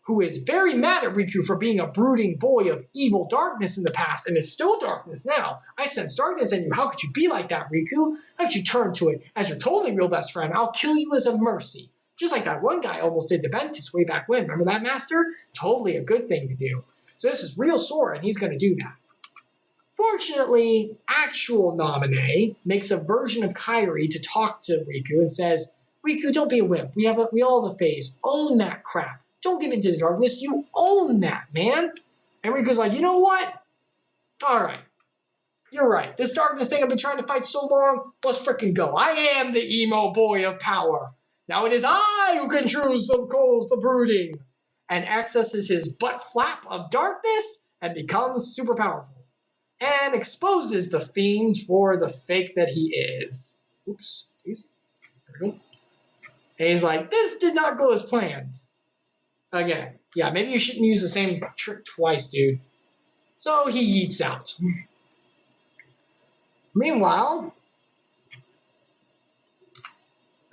who is very mad at Riku for being a brooding boy of evil darkness in the past and is still darkness now. I sense darkness in you. How could you be like that, Riku? How could you turn to it as your totally real best friend? I'll kill you as a mercy. Just like that one guy almost did to Ventus way back when. Remember that, Master? Totally a good thing to do. So this is real Sora, and he's going to do that. Fortunately, actual Naminé makes a version of Kairi to talk to Riku and says, Riku, don't be a wimp. We all have a phase. Own that crap. Don't give in to the darkness. You own that, man. And Riku's like, you know what? All right. You're right. This darkness thing I've been trying to fight so long, let's frickin' go. I am the emo boy of power. Now it is I who can choose the coals, the brooding. And accesses his butt flap of darkness and becomes super powerful. And exposes the fiend for the fake that he is. Oops. Geez. There we go. And he's like, this did not go as planned. Again. Yeah, maybe you shouldn't use the same trick twice, dude. So he yeets out. Meanwhile,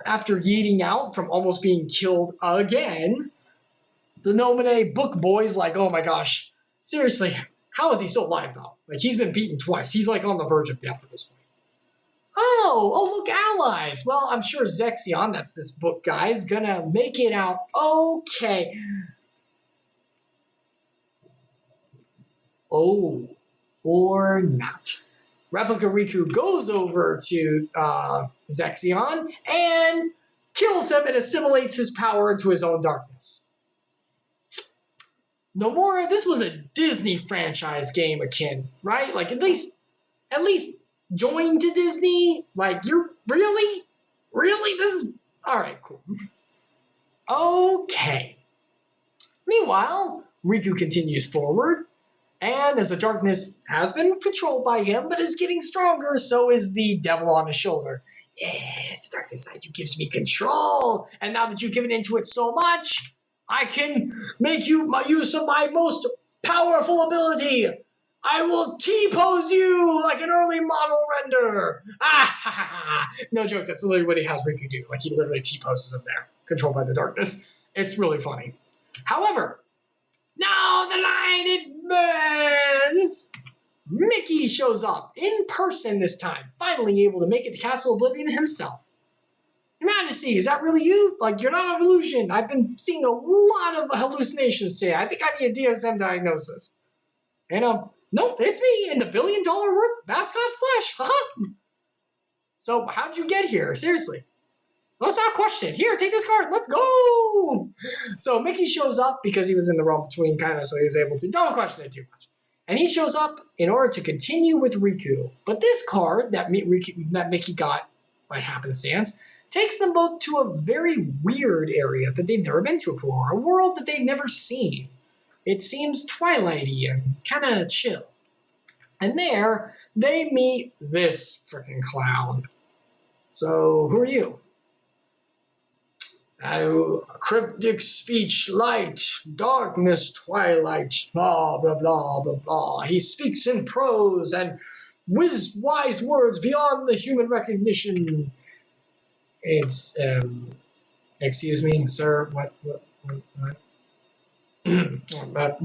after yeeting out from almost being killed again, the Nobodies book boy's like, oh my gosh, seriously, how is he still alive though? Like, he's been beaten twice. He's like on the verge of death at this point. Oh, look, allies. Well, I'm sure Zexion, that's this book guy, is gonna make it out okay. Oh, or not. Replica Riku goes over to Zexion and kills him and assimilates his power into his own darkness. Nomura, this was a Disney franchise game akin, right? Like, at least join to Disney? Like, you're really? This is... Alright, cool. Okay. Meanwhile, Riku continues forward, and as the darkness has been controlled by him, but is getting stronger, so is the devil on his shoulder. Yes, the darkness side, you gives me control, and now that you've given into it so much, I can make you use of my most powerful ability. I will T-pose you like an early model render. Ah, ha, ha, ha. No joke, that's literally what he has Riku do. Like, he literally T-poses him there, controlled by the darkness. It's really funny. However, now the light it burns. Mickey shows up in person this time, finally able to make it to Castle Oblivion himself. Your Majesty, is that really you? Like, you're not an illusion. I've been seeing a lot of hallucinations today. I think I need a DSM diagnosis. And, nope, it's me in the $1 billion worth mascot flesh. Haha. So, how'd you get here? Seriously. Let's not question it. Here, take this card. Let's go. So, Mickey shows up because he was in the realm between, kind of, so he was able to don't question it too much. And he shows up in order to continue with Riku. But this card that Mickey got by happenstance takes them both to a very weird area that they've never been to before, a world that they've never seen. It seems twilighty and kind of chill. And there, they meet this freaking clown. So, who are you? Cryptic speech, light, darkness, twilight, blah, blah, blah, blah, blah. He speaks in prose and wise words beyond the human recognition. It's, excuse me, sir, what?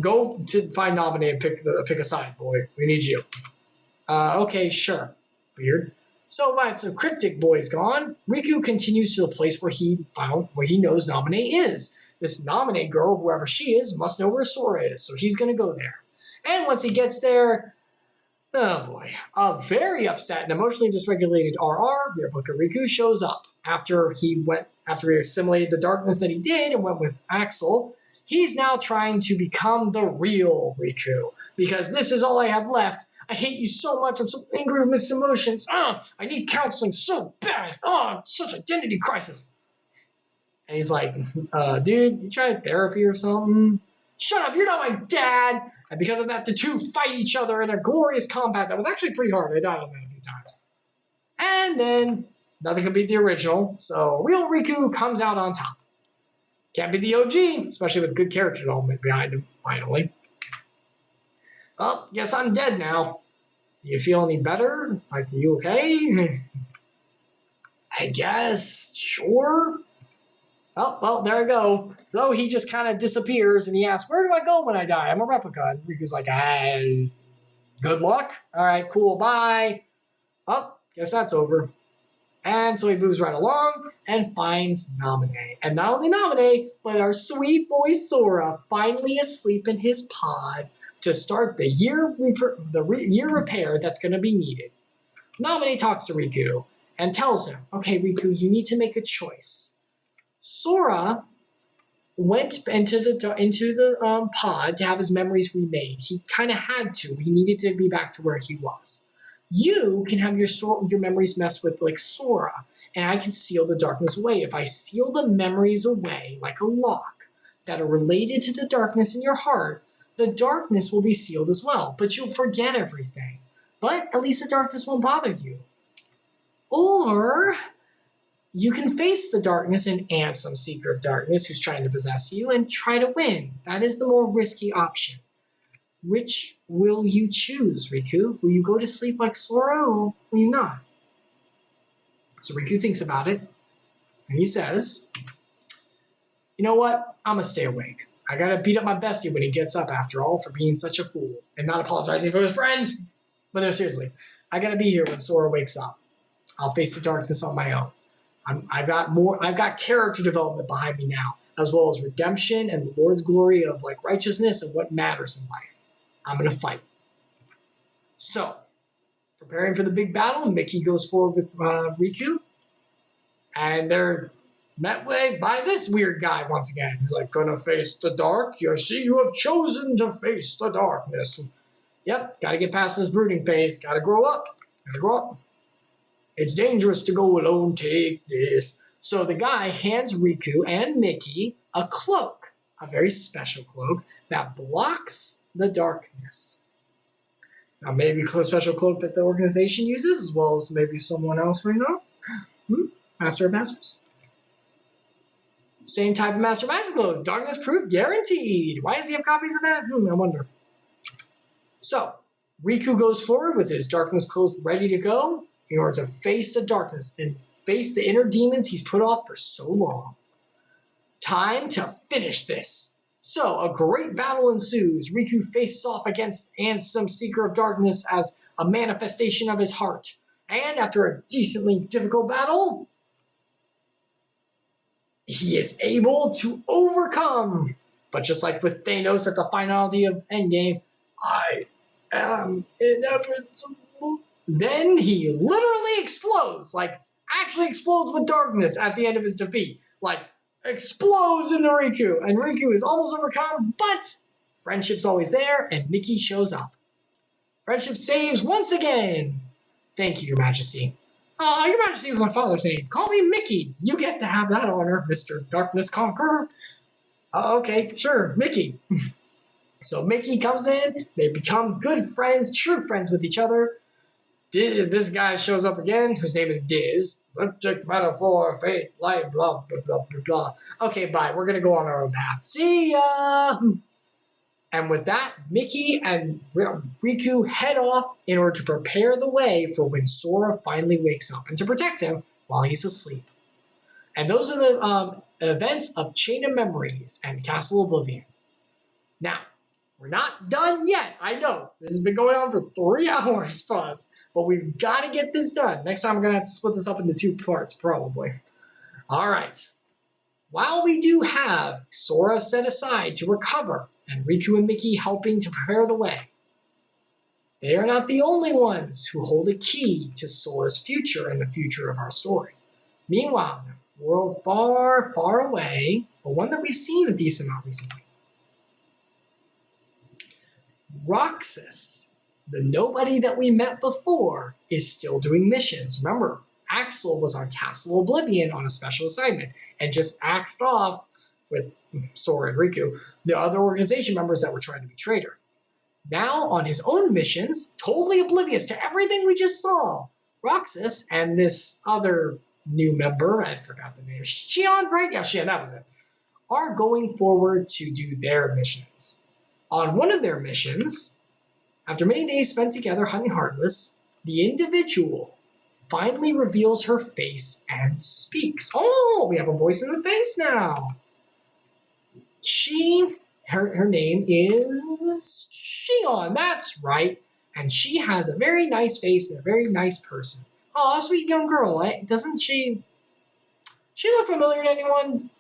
Go to find nominee and pick a side, boy. We need you. Okay, sure. Weird. So Cryptic Boy's gone. Riku continues to the place where he knows Nominee is. This Nominee girl, whoever she is, must know where Sora is, so he's gonna go there. And once he gets there, oh boy, a very upset and emotionally dysregulated RR, Replica Riku, shows up after he assimilated the darkness that he did and went with Axel. He's now trying to become the real Riku, because this is all I have left. I hate you so much. I'm so angry with mixed emotions. I need counseling so bad. Such identity crisis. And he's like, dude, you tried therapy or something? Shut up, you're not my dad. And because of that, the two fight each other in a glorious combat that was actually pretty hard. I died on that a few times. And then nothing can beat the original, so real Riku comes out on top. Can't be the OG, especially with good character development behind him, finally. Well, guess I'm dead now. You feel any better? Like, are you okay? I guess, sure. Well, there I go. So he just kind of disappears, and he asks, where do I go when I die? I'm a replica. And Riku's like, good luck. All right, cool, bye. Well, guess that's over. And so he moves right along and finds Nominee. And not only Nominee, but our sweet boy Sora finally asleep in his pod to start the year repair that's going to be needed. Nominee talks to Riku and tells him, okay, Riku, you need to make a choice. Sora went into the pod to have his memories remade. He kind of had to. He needed to be back to where he was. You can have your memories messed with like Sora, and I can seal the darkness away. If I seal the memories away like a lock that are related to the darkness in your heart, the darkness will be sealed as well, but you'll forget everything. But at least the darkness won't bother you. Or you can face the darkness and some Seeker of Darkness who's trying to possess you and try to win. That is the more risky option. Which will you choose, Riku? Will you go to sleep like Sora, or will you not? So Riku thinks about it, and he says, you know what? I'm going to stay awake. I got to beat up my bestie when he gets up, after all, for being such a fool and not apologizing for his friends. But no, seriously, I got to be here when Sora wakes up. I'll face the darkness on my own. I've got character development behind me now, as well as redemption and the Lord's glory of like righteousness and what matters in life. I'm going to fight. So, preparing for the big battle, Mickey goes forward with Riku. And they're met by this weird guy once again. He's like, gonna face the dark? You see, you have chosen to face the darkness. Yep, gotta get past this brooding phase. Gotta grow up. It's dangerous to go alone. Take this. So the guy hands Riku and Mickey a cloak. A very special cloak that blocks the darkness. Now, maybe a special cloak that the organization uses, as well as maybe someone else we know. Master of Masters. Same type of Master of Master clothes. Darkness proof guaranteed. Why does he have copies of that? I wonder. So, Riku goes forward with his darkness clothes ready to go in order to face the darkness and face the inner demons he's put off for so long. Time to finish this. So, a great battle ensues. Riku faces off against Ansem, Seeker of Darkness, as a manifestation of his heart. And after a decently difficult battle, he is able to overcome. But just like with Thanos at the finality of Endgame, I am inevitable. Then he literally explodes. Like, actually explodes with darkness at the end of his defeat. Like, explodes into Riku, and Riku is almost overcome, but friendship's always there, and Mickey shows up. Friendship saves once again. Thank you, Your Majesty. Your Majesty was my father's name. Call me Mickey. You get to have that honor, Mr. Darkness Conqueror. Okay, sure, Mickey. So Mickey comes in. They become good friends, true friends with each other. This guy shows up again, whose name is Diz. Object, metaphor, faith, light, blah, blah, blah, blah, blah. Okay, bye. We're going to go on our own path. See ya! And with that, Mickey and Riku head off in order to prepare the way for when Sora finally wakes up and to protect him while he's asleep. And those are the events of Chain of Memories and Castle Oblivion. Now, we're not done yet. I know. This has been going on for 3 hours for us. But we've got to get this done. Next time I'm going to have to split this up into 2 parts, probably. All right. While we do have Sora set aside to recover and Riku and Mickey helping to prepare the way, they are not the only ones who hold a key to Sora's future and the future of our story. Meanwhile, in a world far, far away, but one that we've seen a decent amount recently, Roxas, the nobody that we met before, is still doing missions. Remember, Axel was on Castle Oblivion on a special assignment and just axed off with Sora and Riku, the other organization members that were trying to betray her. Now, on his own missions, totally oblivious to everything we just saw, Roxas and this other new member, I forgot the name, Xion, right? Yeah, Xion, that was it, are going forward to do their missions. On one of their missions, after many days spent together hunting Heartless, the individual finally reveals her face and speaks. Oh, we have a voice in the face now. Her name is Xion, that's right. And she has a very nice face and a very nice person. Oh, a sweet young girl. Doesn't she look familiar to anyone?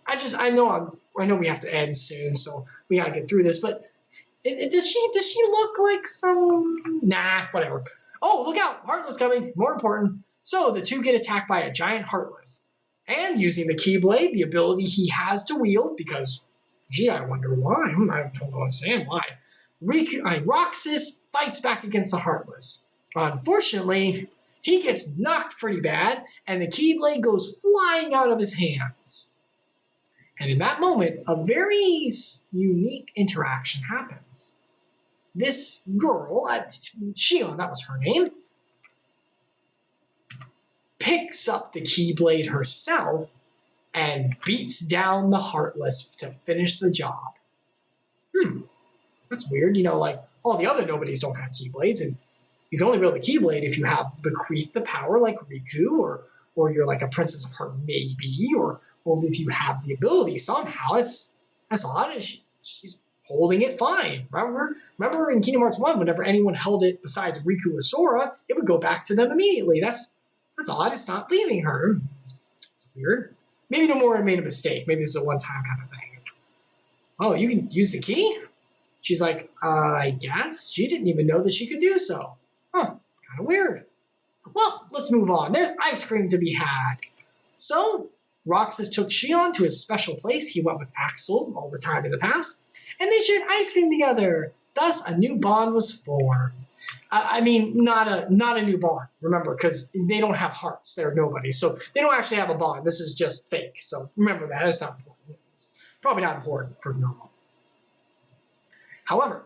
I know we have to end soon, so we gotta get through this, but does she look like some... Nah, whatever. Oh, look out! Heartless coming! More important. So the two get attacked by a giant Heartless. And using the Keyblade, the ability he has to wield, because, gee, I wonder why. I don't understand why. Roxas fights back against the Heartless. Unfortunately, he gets knocked pretty bad, and the Keyblade goes flying out of his hands. And in that moment, a very unique interaction happens. This girl, Xion, that was her name, picks up the Keyblade herself and beats down the Heartless to finish the job. That's weird. Like, all the other Nobodies don't have Keyblades, and you can only wield a Keyblade if you have bequeathed the power like Riku, or you're like a Princess of Heart, maybe, or if you have the ability somehow. That's odd. She's holding it fine. Remember in Kingdom Hearts 1, whenever anyone held it besides Riku or Sora, it would go back to them immediately. That's odd. It's not leaving her. It's weird. Maybe Nomura made a mistake. Maybe this is a one-time kind of thing. Oh, you can use the key? She's like, I guess. She didn't even know that she could do so. Huh, kind of weird. Well, let's move on. There's ice cream to be had. So, Roxas took Xion to his special place. He went with Axel all the time in the past, and they shared ice cream together. Thus, a new bond was formed. Not a new bond, remember, because they don't have hearts. They're nobodies, so they don't actually have a bond. This is just fake, so remember that. It's not important. It's probably not important for normal. However,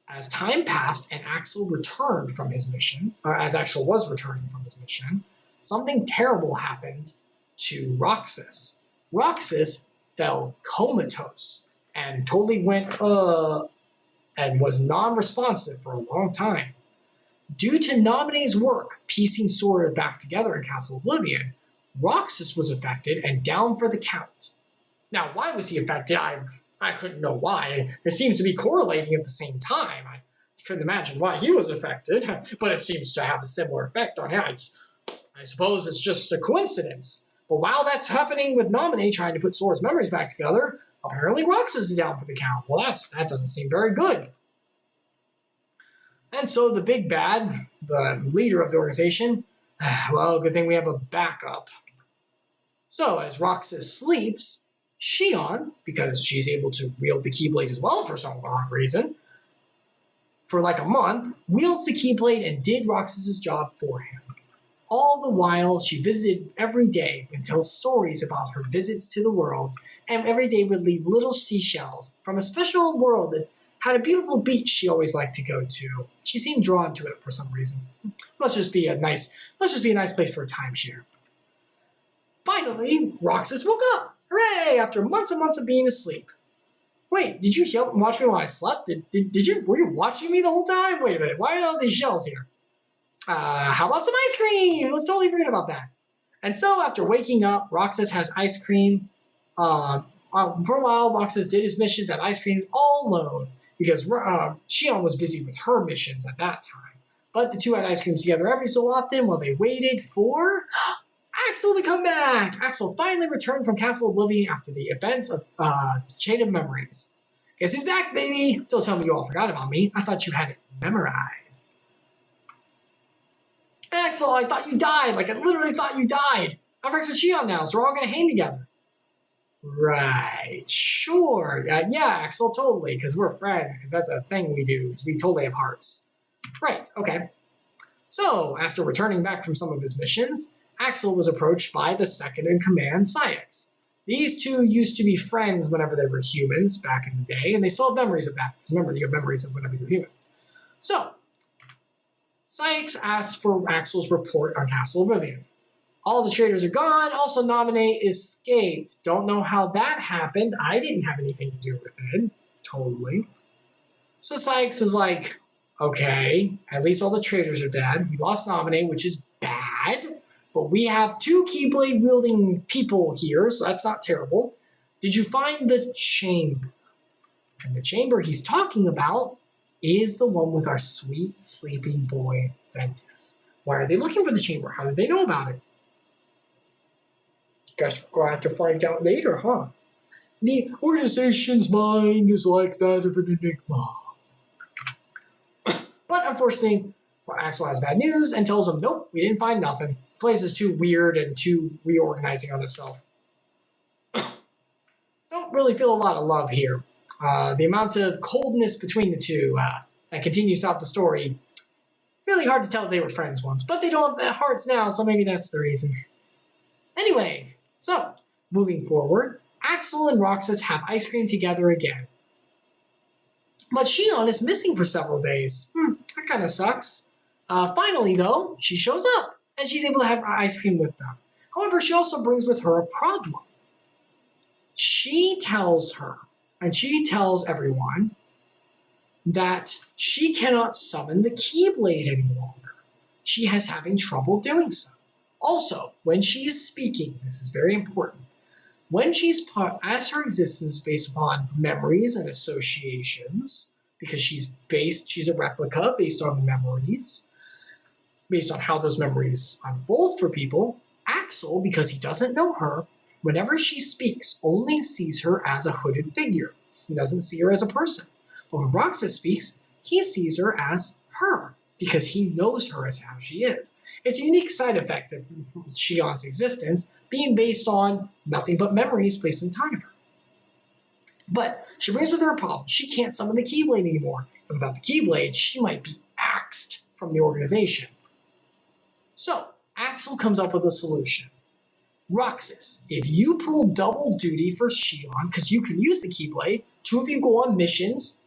as time passed and Axel returned from his mission, or as Axel was returning from his mission, something terrible happened to Roxas. Roxas fell comatose and totally went, and was non-responsive for a long time. Due to Nominee's work piecing Sora back together in Castle Oblivion, Roxas was affected and down for the count. Now, why was he affected? I couldn't know why. It seems to be correlating at the same time. I couldn't imagine why he was affected, but it seems to have a similar effect on him. I suppose it's just a coincidence. But while that's happening with Nominee trying to put Sora's memories back together, apparently Roxas is down for the count. Well, that doesn't seem very good. And so the big bad, the leader of the organization, well, good thing we have a backup. So as Roxas sleeps, Xion, because she's able to wield the Keyblade as well for some odd reason, for like a month, wields the Keyblade and did Roxas's job for him. All the while, she visited every day and tells stories about her visits to the worlds, and every day would leave little seashells from a special world that had a beautiful beach she always liked to go to. She seemed drawn to it for some reason. Must just be a nice place for a timeshare. Finally, Roxas woke up. Hooray! After months and months of being asleep. Wait, did you watch me while I slept? Were you watching me the whole time? Wait a minute, why are all these shells here? How about some ice cream? Let's totally forget about that. And so after waking up, Roxas has ice cream. For a while, Roxas did his missions at ice cream all alone because Shion was busy with her missions at that time. But the two had ice cream together every so often while they waited for Axel to come back. Axel finally returned from Castle Oblivion after the events of Chain of Memories. Guess who's back, baby? Don't tell me you all forgot about me. I thought you had it memorized. Axel, I thought you died. Like, I literally thought you died. I'm friends with Shion now, so we're all going to hang together. Right. Sure. Yeah, Axel, totally. Because we're friends. Because that's a thing we do. We totally have hearts. Right. Okay. So, after returning back from some of his missions, Axel was approached by the second-in-command, Saix. These two used to be friends whenever they were humans back in the day, and they still have memories of that. Because remember, you have memories of whenever you're human. So, Saix asked for Axel's report on Castle Oblivion. All the traitors are gone. Also, Nominate escaped. Don't know how that happened. I didn't have anything to do with it. Totally. So Saix is like, okay, at least all the traitors are dead. We lost Nominate, which is bad. But we have two Keyblade wielding people here, so that's not terrible. Did you find the chamber? And the chamber he's talking about is the one with our sweet sleeping boy, Ventus. Why are they looking for the chamber? How did they know about it? Guess we'll have to find out later, huh? The organization's mind is like that of an enigma. But unfortunately, Axel has bad news and tells him, nope, we didn't find nothing. The place is too weird and too reorganizing on itself. Don't really feel a lot of love here. The amount of coldness between the two that continues throughout the story, really hard to tell if they were friends once, but they don't have hearts now, so maybe that's the reason. Anyway, so, moving forward, Axel and Roxas have ice cream together again. But Shion is missing for several days. That kind of sucks. Finally, though, she shows up, and she's able to have ice cream with them. However, she also brings with her a problem. She tells her, and she tells everyone, that she cannot summon the Keyblade any longer. She is having trouble doing so. Also, when she is speaking, this is very important, when she's as her existence based upon memories and associations, because she's a replica based on memories, based on how those memories unfold for people, Axel, because he doesn't know her, whenever she speaks, only sees her as a hooded figure. He doesn't see her as a person. But when Roxas speaks, he sees her as her, because he knows her as how she is. It's a unique side effect of Shion's existence, being based on nothing but memories placed in time of her. But she brings with her a problem. She can't summon the Keyblade anymore. And without the Keyblade, she might be axed from the organization. So, Axel comes up with a solution. Roxas, if you pull double duty for Shion, because you can use the Keyblade, two of you go on missions.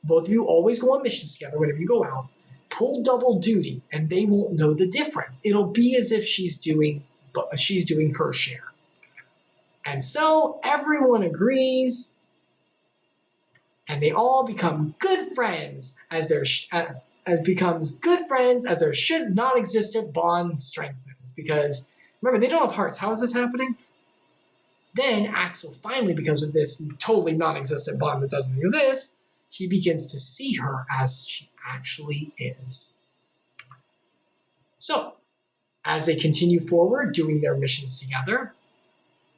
Both of you always go on missions together whenever you go out. Pull double duty, and they won't know the difference. It'll be as if she's doing her share. And so everyone agrees, and they all become good friends as their should not existent bond strengthens. Because remember, they don't have hearts. How is this happening? Then Axel finally, because of this totally non-existent bond that doesn't exist, he begins to see her as she actually is. So, as they continue forward, doing their missions together,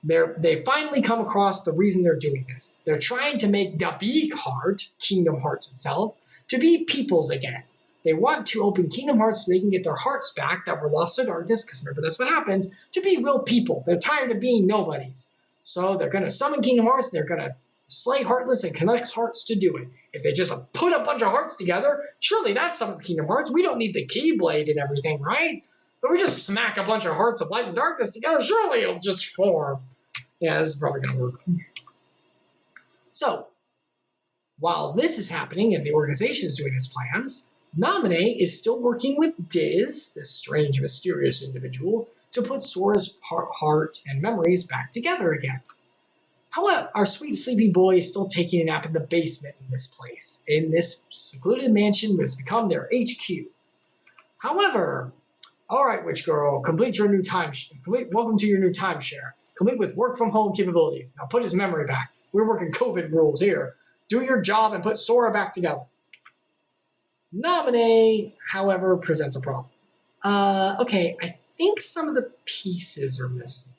they finally come across the reason they're doing this. They're trying to make the big heart, Kingdom Hearts itself, to be people's again. They want to open Kingdom Hearts so they can get their hearts back that were lost to darkness, because remember, that's what happens, to be real people. They're tired of being nobodies. So they're going to summon Kingdom Hearts, they're going to slay Heartless and connect hearts to do it. If they just put a bunch of hearts together, surely that summons Kingdom Hearts. We don't need the Keyblade and everything, right? But we just smack a bunch of hearts of light and darkness together, surely it'll just form. Yeah, this is probably going to work. So, while this is happening and the organization is doing its plans, Nominate is still working with Diz, this strange, mysterious individual, to put Sora's heart and memories back together again. However, our sweet sleepy boy is still taking a nap in the basement in this place. In this secluded mansion has become their HQ. However, all right, witch girl, complete your new welcome to your new timeshare. Complete with work from home capabilities. Now put his memory back. We're working COVID rules here. Do your job and put Sora back together. Nominate, however, presents a problem. Okay, I think some of the pieces are missing.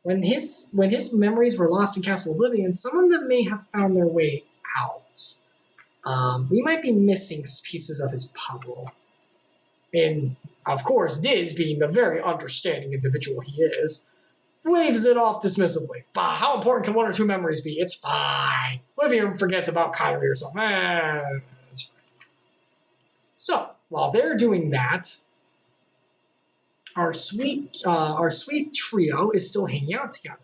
When his memories were lost in Castle Oblivion, some of them may have found their way out. We might be missing pieces of his puzzle. And, of course, Diz, being the very understanding individual he is, waves it off dismissively. Bah, how important can one or two memories be? It's fine. What if he forgets about Kylie or something? It's fine. So, while they're doing that, our sweet trio is still hanging out together.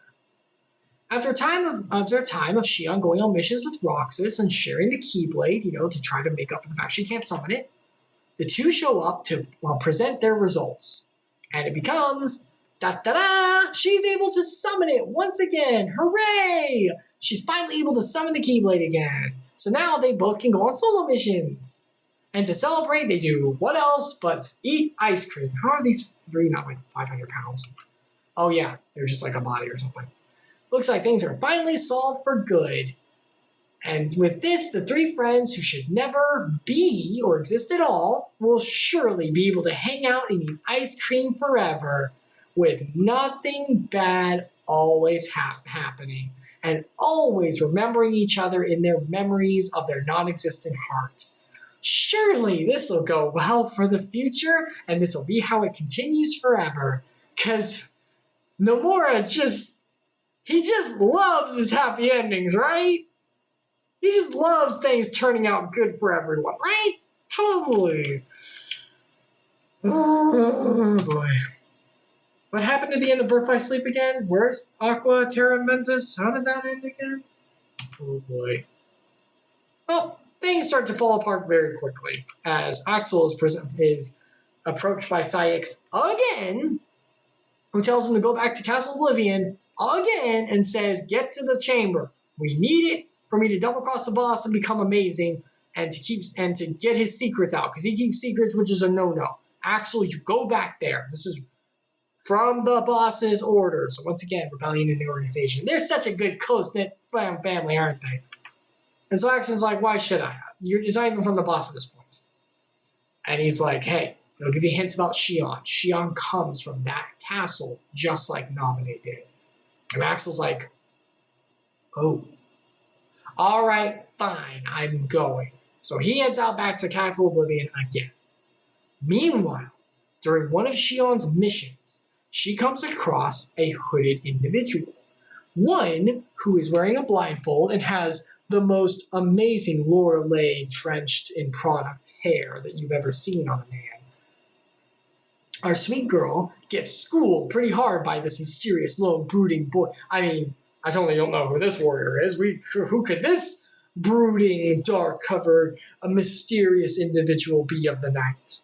After a time of Xion going on missions with Roxas and sharing the Keyblade, to try to make up for the fact she can't summon it, the two show up to present their results. And it becomes, da-da-da, she's able to summon it once again. Hooray! She's finally able to summon the Keyblade again. So now they both can go on solo missions. And to celebrate, they do what else but eat ice cream. How are these three not like 500 pounds? Oh yeah, they're just like a body or something. Looks like things are finally solved for good. And with this, the three friends who should never be or exist at all will surely be able to hang out and eat ice cream forever with nothing bad always happening and always remembering each other in their memories of their non-existent heart. Surely this will go well for the future, and this will be how it continues forever. Because Nomura he just loves his happy endings, right? He just loves things turning out good for everyone, right? Totally. Oh, boy. What happened at the end of Birth by Sleep again? Where's Aqua Terra Mentis? How did that end again? Oh, boy. Well, things start to fall apart very quickly as Axel is approached by Saïx again, who tells him to go back to Castle Oblivion again and says, get to the chamber. We need it for me to double cross the boss and become amazing and to get his secrets out because he keeps secrets, which is a no-no. Axel, you go back there. This is from the boss's order. So once again, rebellion in the organization. They're such a good close-knit family, aren't they? And so Axel's like, why should I? It's not even from the boss at this point. And he's like, hey, it'll give you hints about Xion. Xion comes from that castle, just like Nominate did. And Axel's like, oh. All right, fine, I'm going. So he heads out back to Castle Oblivion again. Meanwhile, during one of Xion's missions, she comes across a hooded individual. One who is wearing a blindfold and has the most amazing Lorelei drenched in product hair that you've ever seen on a man. Our sweet girl gets schooled pretty hard by this mysterious, lone, brooding boy. I mean, I totally don't know who this warrior is. Who could this brooding, dark-covered, a mysterious individual be of the night?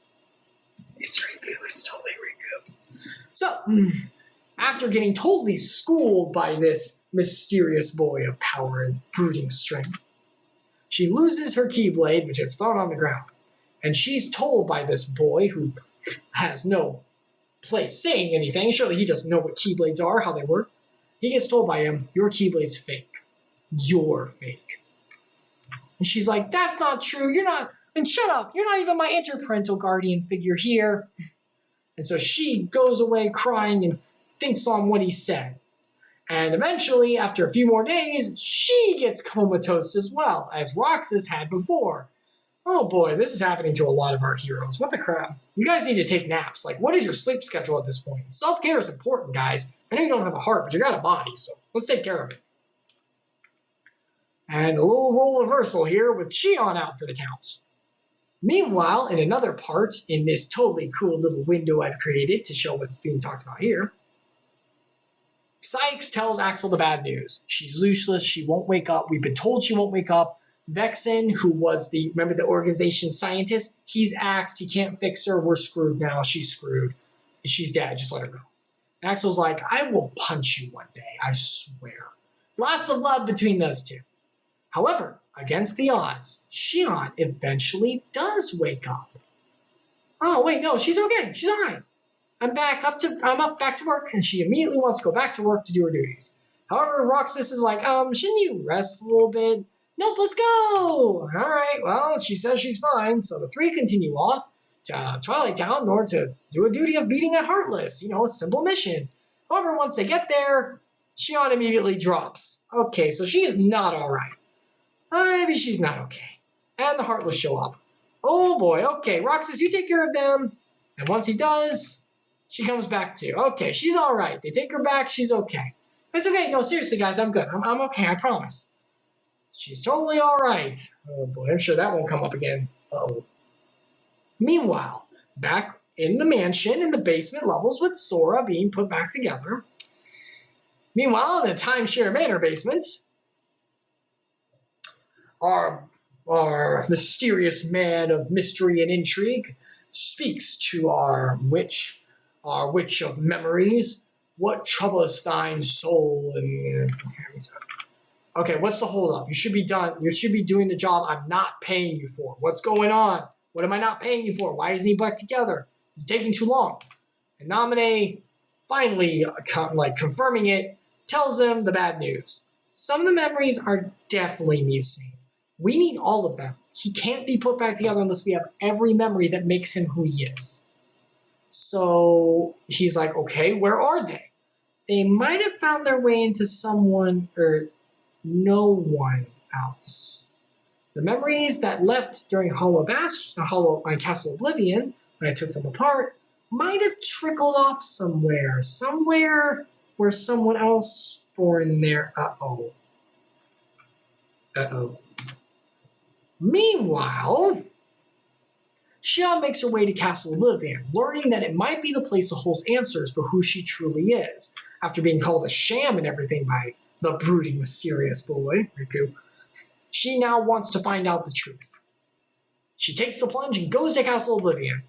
It's Riku. It's totally Riku. So, after getting totally schooled by this mysterious boy of power and brooding strength, she loses her Keyblade, which is thrown on the ground. And she's told by this boy, who has no place saying anything, surely he doesn't know what Keyblades are, how they work. He gets told by him, your Keyblade's fake. You're fake. And she's like, that's not true. You're not, and shut up. You're not even my interparental guardian figure here. And so she goes away crying and thinks on what he said. And eventually, after a few more days, she gets comatose as well, as Roxas had before. Oh boy, this is happening to a lot of our heroes. What the crap? You guys need to take naps. Like, what is your sleep schedule at this point? Self-care is important, guys. I know you don't have a heart, but you got a body, so let's take care of it. And a little role reversal here with Xion out for the count. Meanwhile, in another part, in this totally cool little window I've created to show what's being talked about here, Sykes tells Axel the bad news. She's useless. She won't wake up. We've been told she won't wake up. Vexen, who was the organization scientist, he's axed. He can't fix her. We're screwed now. She's screwed. She's dead. Just let her go. Axel's like, I will punch you one day. I swear. Lots of love between those two. However, against the odds, Shion eventually does wake up. Oh, wait, no, she's okay. She's all right. I'm back up to work, and she immediately wants to go back to work to do her duties. However, Roxas is like, shouldn't you rest a little bit? Nope, let's go! All right, well, she says she's fine, so the three continue off to Twilight Town in order to do a duty of beating a Heartless, a simple mission. However, once they get there, Shion immediately drops. Okay, so she is not all right. Maybe she's not okay. And the Heartless show up. Oh boy, okay, Roxas, you take care of them. And once he does, she comes back too. Okay, she's all right. They take her back, she's okay. It's okay, no, seriously, guys, I'm good. I'm okay, I promise. She's totally all right. Oh boy, I'm sure that won't come up again. Uh-oh. Meanwhile, back in the mansion in the basement levels with Sora being put back together. Meanwhile, in the Timeshare Manor basement, our mysterious man of mystery and intrigue speaks to our witch of memories. What troubleth thine soul? Okay, what's the holdup? You should be done. You should be doing the job I'm not paying you for. What's going on? What am I not paying you for? Why isn't he back together? It's taking too long. And Naminé, finally confirming it, tells him the bad news. Some of the memories are definitely missing. We need all of them. He can't be put back together unless we have every memory that makes him who he is. So he's like, okay, where are they? They might have found their way into someone or no one else. The memories that left during Castle Oblivion, when I took them apart, might have trickled off somewhere where someone else foreign there. Uh-oh. Meanwhile, Shion makes her way to Castle Oblivion, learning that it might be the place that holds answers for who she truly is, after being called a sham and everything by the brooding, mysterious boy, Riku. She now wants to find out the truth. She takes the plunge and goes to Castle Oblivion.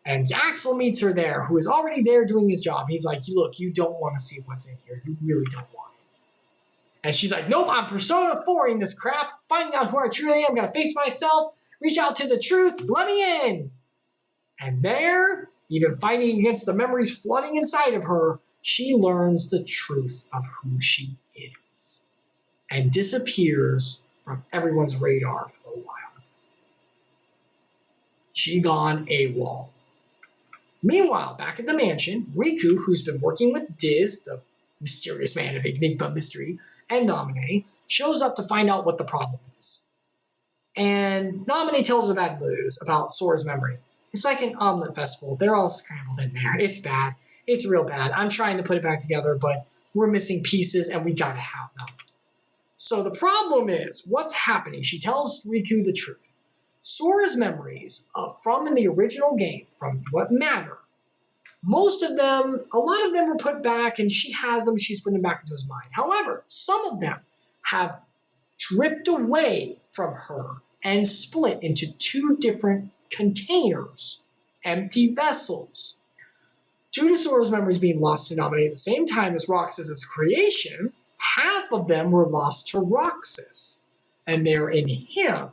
And Axel meets her there, who is already there doing his job. He's like, look, you don't want to see what's in here. You really don't want it. And she's like, nope, I'm Persona 4ing this crap, finding out who I truly am, gonna face myself, reach out to the truth, let me in. And there, even fighting against the memories flooding inside of her, she learns the truth of who she is and disappears from everyone's radar for a while. She gone AWOL. Meanwhile, back at the mansion, Riku, who's been working with Diz, the mysterious man of Enigma Mystery, and Naminé, shows up to find out what the problem is. And Naminé tells her bad news about Sora's memory. It's like an omelet festival. They're all scrambled in there. It's bad. It's real bad. I'm trying to put it back together, but we're missing pieces and we gotta have them. So the problem is, what's happening? She tells Riku the truth. Sora's memories from in the original game, from what matter, a lot of them were put back and she has them, she's putting them back into his mind. However, some of them have dripped away from her and split into two different containers, empty vessels. Due to Sora's memories being lost to Naminé at the same time as Roxas's creation, half of them were lost to Roxas, and they're in him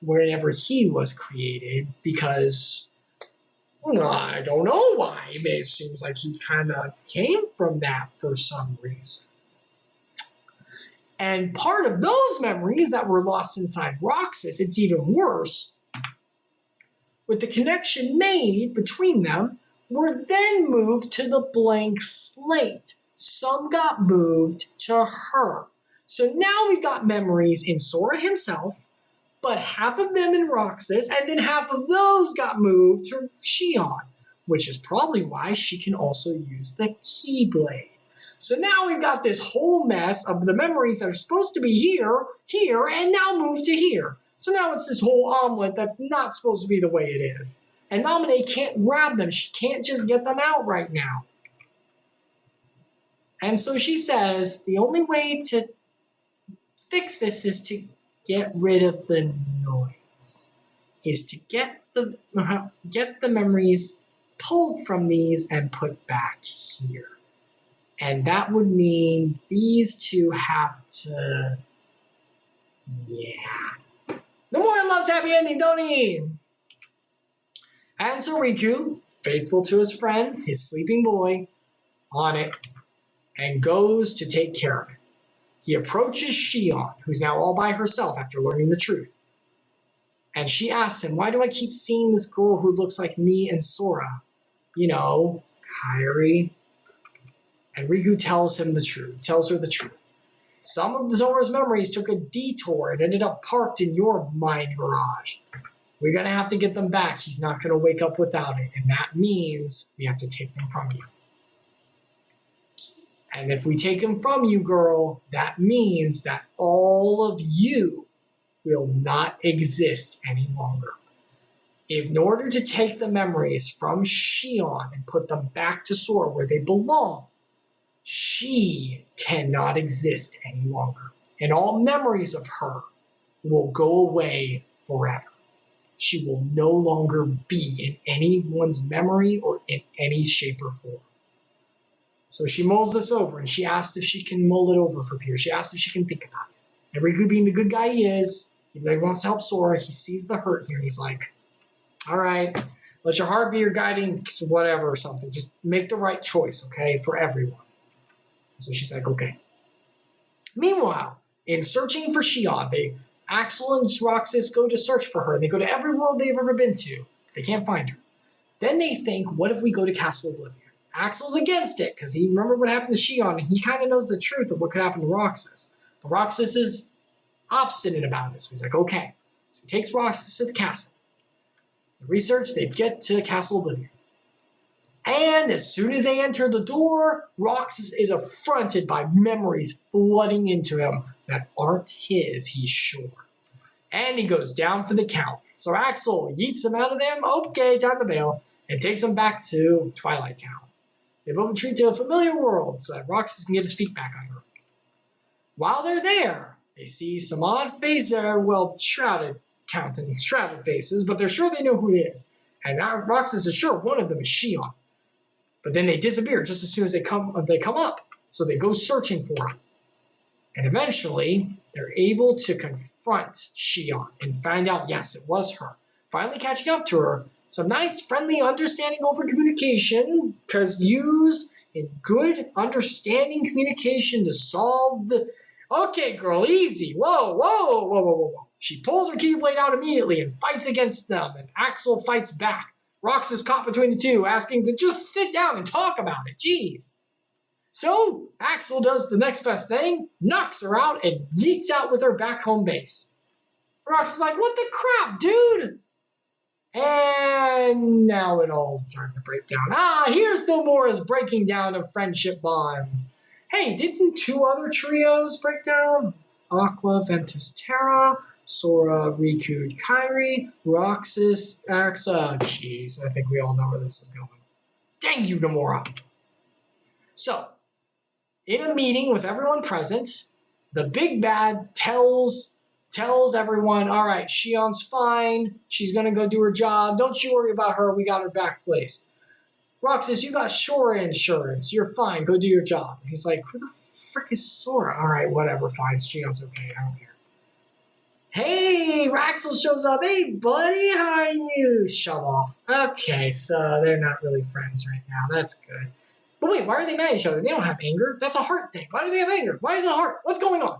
whenever he was created because I don't know why. It seems like he kind of came from that for some reason. And part of those memories that were lost inside Roxas, it's even worse, with the connection made between them, were then moved to the blank slate. Some got moved to her. So now we've got memories in Sora himself, but half of them in Roxas, and then half of those got moved to Shion, which is probably why she can also use the Keyblade. So now we've got this whole mess of the memories that are supposed to be here, and now moved to here. So now it's this whole omelet that's not supposed to be the way it is. And Naminé can't grab them. She can't just get them out right now. And so she says the only way to fix this is to get rid of the noise. Is to get the memories pulled from these and put back here. And that would mean these two have to... Yeah. Nomura loves happy endings, don't he? And so Riku, faithful to his friend, his sleeping boy, on it, and goes to take care of it. He approaches Shion, who's now all by herself after learning the truth. And she asks him, why do I keep seeing this girl who looks like me and Sora? You know, Kairi. And Riku tells her the truth. Some of Zora's memories took a detour and ended up parked in your mind garage. We're going to have to get them back. He's not going to wake up without it. And that means we have to take them from you. And if we take them from you, girl, that means that all of you will not exist any longer. In order to take the memories from Shion and put them back to Sora where they belong, she cannot exist any longer. And all memories of her will go away forever. She will no longer be in anyone's memory or in any shape or form. So she mulls this over, and she asked if she can mull it over for Peter. She asked if she can think about it. And Riku, being the good guy he is, even though he wants to help Sora, he sees the hurt here, and he's like, all right, let your heart be your guiding whatever or something. Just make the right choice, okay, for everyone. So she's like, okay. Meanwhile, in searching for Shion, Axel and Roxas go to search for her, and they go to every world they've ever been to. They can't find her. Then they think, what if we go to Castle Oblivion? Axel's against it, because he remembered what happened to Shion, and he kind of knows the truth of what could happen to Roxas. But Roxas is obstinate about it, so he's like, okay. So he takes Roxas to the castle. The research, they get to Castle Oblivion. And as soon as they enter the door, Roxas is affronted by memories flooding into him that aren't his, he's sure. And he goes down for the count. So Axel yeets him out of them, okay, time to bail, and takes him back to Twilight Town. They both retreat to a familiar world so that Roxas can get his feet back under him. While they're there, they see some odd faces, shrouded faces, but they're sure they know who he is. And now Roxas is sure one of them is Shion. But then they disappear just as soon as they come up. So they go searching for him. And eventually, they're able to confront Shion and find out, yes, it was her. Finally catching up to her. Some nice, friendly, understanding, open communication, because used in good, understanding communication to solve the... Okay, girl, easy. Whoa. She pulls her Keyblade out immediately and fights against them, and Axel fights back. Rox is caught between the two, asking to just sit down and talk about it. Jeez. So, Axel does the next best thing, knocks her out, and yeets out with her back home base. Rox is like, what the crap, dude? And now it all's starting to break down. Here's Nomura's breaking down of friendship bonds. Hey, didn't two other trios break down? Aqua, Ventus, Terra, Sora, Riku, Kairi, Roxas, Axa. Jeez, I think we all know where this is going. Dang you, Nomura. So, in a meeting with everyone present, the big bad tells everyone, all right, Shion's fine. She's going to go do her job. Don't you worry about her. We got her back place. Roxas, you got Sora insurance. You're fine. Go do your job. And he's like, who the frick is Sora? All right, whatever. Fine. Shion's okay. I don't care. Hey, Raxel shows up. Hey, buddy, how are you? Shove off. Okay, so they're not really friends right now. That's good. But wait, why are they mad at each other? They don't have anger. That's a heart thing. Why do they have anger? Why is it a heart? What's going on?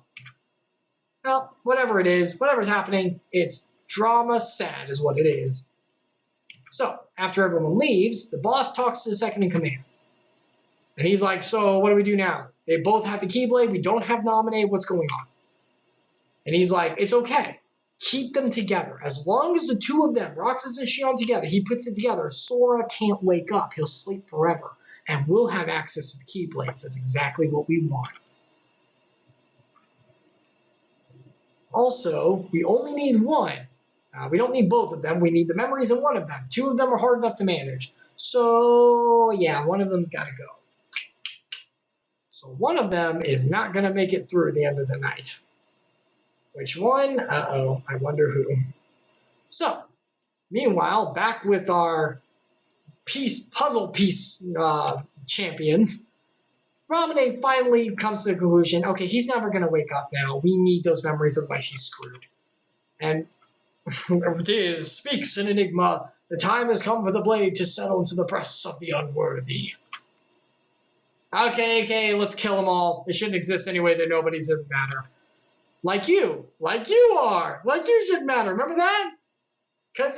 Well, whatever it is, whatever's happening, it's drama sad is what it is. So, after everyone leaves, the boss talks to the second in command. And he's like, so what do we do now? They both have the Keyblade. We don't have Naminé. What's going on? And he's like, it's okay. Keep them together. As long as the two of them, Roxas and Shion together, he puts it together, Sora can't wake up. He'll sleep forever. And we'll have access to the Keyblades. That's exactly what we want. Also, we only need one. We don't need both of them. We need the memories in one of them. Two of them are hard enough to manage. So, yeah, one of them's got to go. So one of them is not going to make it through the end of the night. Which one? Uh-oh, I wonder who. So, meanwhile, back with our puzzle piece champions, Ramune finally comes to the conclusion, okay, he's never going to wake up now. We need those memories, otherwise he's screwed. And it is, speaks in enigma, the time has come for the blade to settle into the breasts of the unworthy. Okay, let's kill them all. It shouldn't exist anyway, the nobodies doesn't matter. Like you are. Like you should matter. Remember that? Because,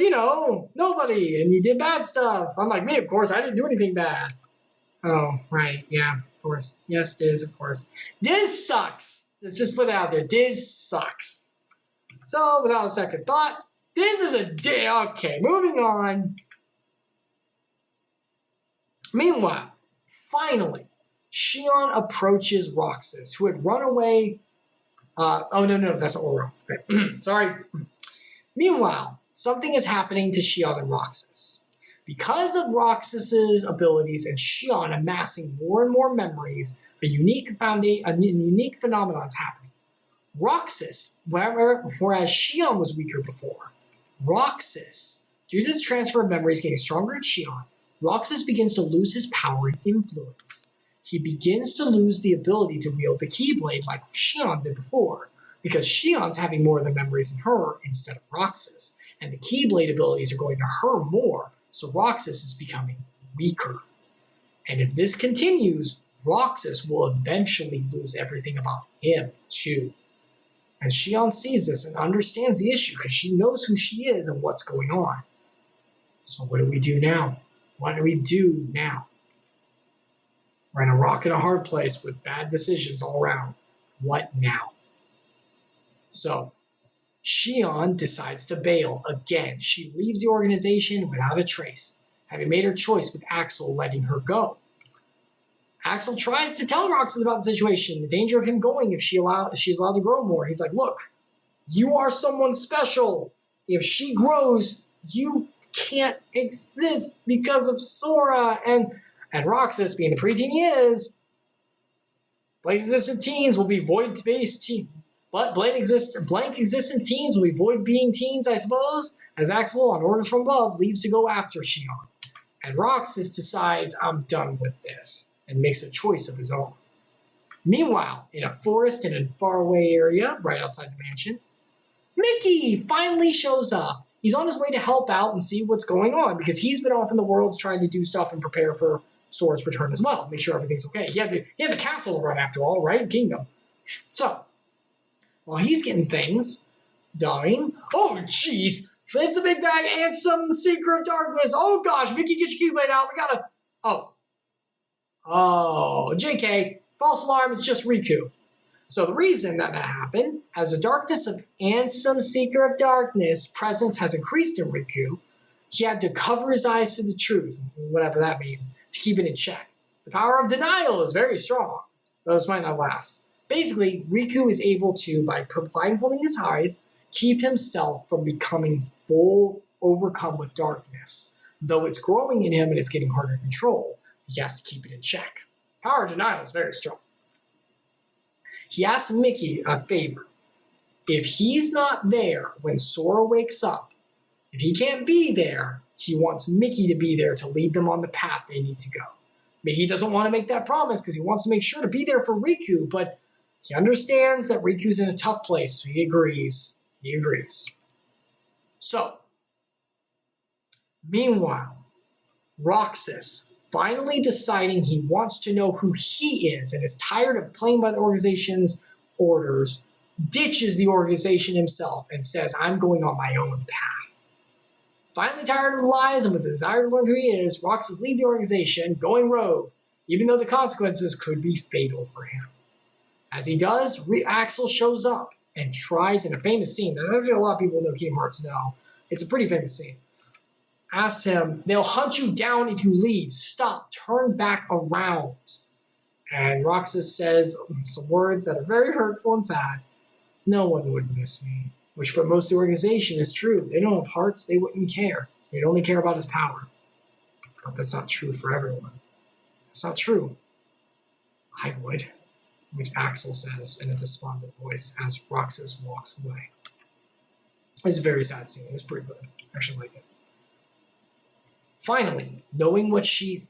nobody, and you did bad stuff. Unlike me, of course, I didn't do anything bad. Oh, right, yeah, of course. Yes, Diz, of course. Diz sucks. Let's just put it out there. Diz sucks. So, without a second thought, Diz is a Diz. Okay, moving on. Meanwhile, finally, Shion approaches Roxas, who had run away. No, that's not Oro. Okay. Sorry. Meanwhile, something is happening to Shion and Roxas. Because of Roxas's abilities and Shion amassing more and more memories, a unique phenomenon is happening. Roxas, whereas Shion was weaker before, Roxas, due to the transfer of memories getting stronger in Shion, Roxas begins to lose his power and influence. He begins to lose the ability to wield the Keyblade like Shion did before, because Shion's having more of the memories in her instead of Roxas, and the Keyblade abilities are going to her more, so Roxas is becoming weaker. And if this continues, Roxas will eventually lose everything about him, too. And Shion sees this and understands the issue because she knows who she is and what's going on. So what do we do now? What do we do now? We're in a rock and a hard place with bad decisions all around. What now? So, Shion decides to bail again. She leaves the organization without a trace, having made her choice with Axel letting her go. Axel tries to tell Roxas about the situation, the danger of him going if she's allowed to grow more. He's like, look, you are someone special. If she grows, you can't exist because of Sora. And Roxas, being the preteen he is, blank existent teens will be void-based teens. But blank existent teens will be void being teens, I suppose, as Axel, on orders from above, leaves to go after Shion. And Roxas decides, I'm done with this, and makes a choice of his own. Meanwhile, in a forest in a faraway area, right outside the mansion, Mickey finally shows up. He's on his way to help out and see what's going on, because he's been off in the world trying to do stuff and prepare for Sora's return as well, make sure everything's okay. He has a castle to run after all, right? Kingdom. So, while he's getting things done, oh jeez, it's the big bag and some secret of darkness. Oh gosh, Mickey, get your Keyblade out. We gotta. JK, false alarm. It's just Riku. So the reason that happened, as the darkness of Ansem, Seeker of Darkness presence has increased in Riku, he had to cover his eyes to the truth, whatever that means, to keep it in check. The power of denial is very strong, though this might not last. Basically, Riku is able to, by blindfolding his eyes, keep himself from becoming full overcome with darkness. Though it's growing in him and it's getting harder to control, he has to keep it in check. Power of denial is very strong. He asks Mickey a favor. If he's not there when Sora wakes up, if he can't be there, he wants Mickey to be there to lead them on the path they need to go. Mickey doesn't want to make that promise because he wants to make sure to be there for Riku, but he understands that Riku's in a tough place, so he agrees. So, meanwhile, Roxas, finally deciding he wants to know who he is and is tired of playing by the organization's orders, ditches the organization himself and says, I'm going on my own path. Finally tired of the lies and with the desire to learn who he is, Roxas leaves the organization, going rogue, even though the consequences could be fatal for him. As he does, Axel shows up and tries, in a famous scene that actually a lot of people know Kingdom Hearts know, it's a pretty famous scene, asks him, they'll hunt you down if you leave. Stop. Turn back around. And Roxas says some words that are very hurtful and sad. No one would miss me. Which for most of the organization is true. They don't have hearts, they wouldn't care. They'd only care about his power. But that's not true for everyone. That's not true. I would, which Axel says in a despondent voice as Roxas walks away. It's a very sad scene. It's pretty good. I actually like it. Finally,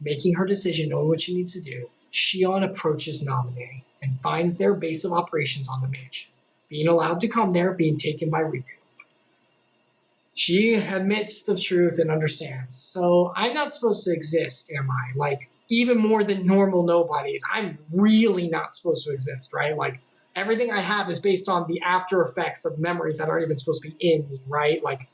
making her decision, knowing what she needs to do, Shion approaches Naminé and finds their base of operations on the mansion. Being allowed to come there, being taken by Riku. She admits the truth and understands. So I'm not supposed to exist, am I? Like, even more than normal nobodies, I'm really not supposed to exist, right? Like, everything I have is based on the after effects of memories that aren't even supposed to be in me, right? Like,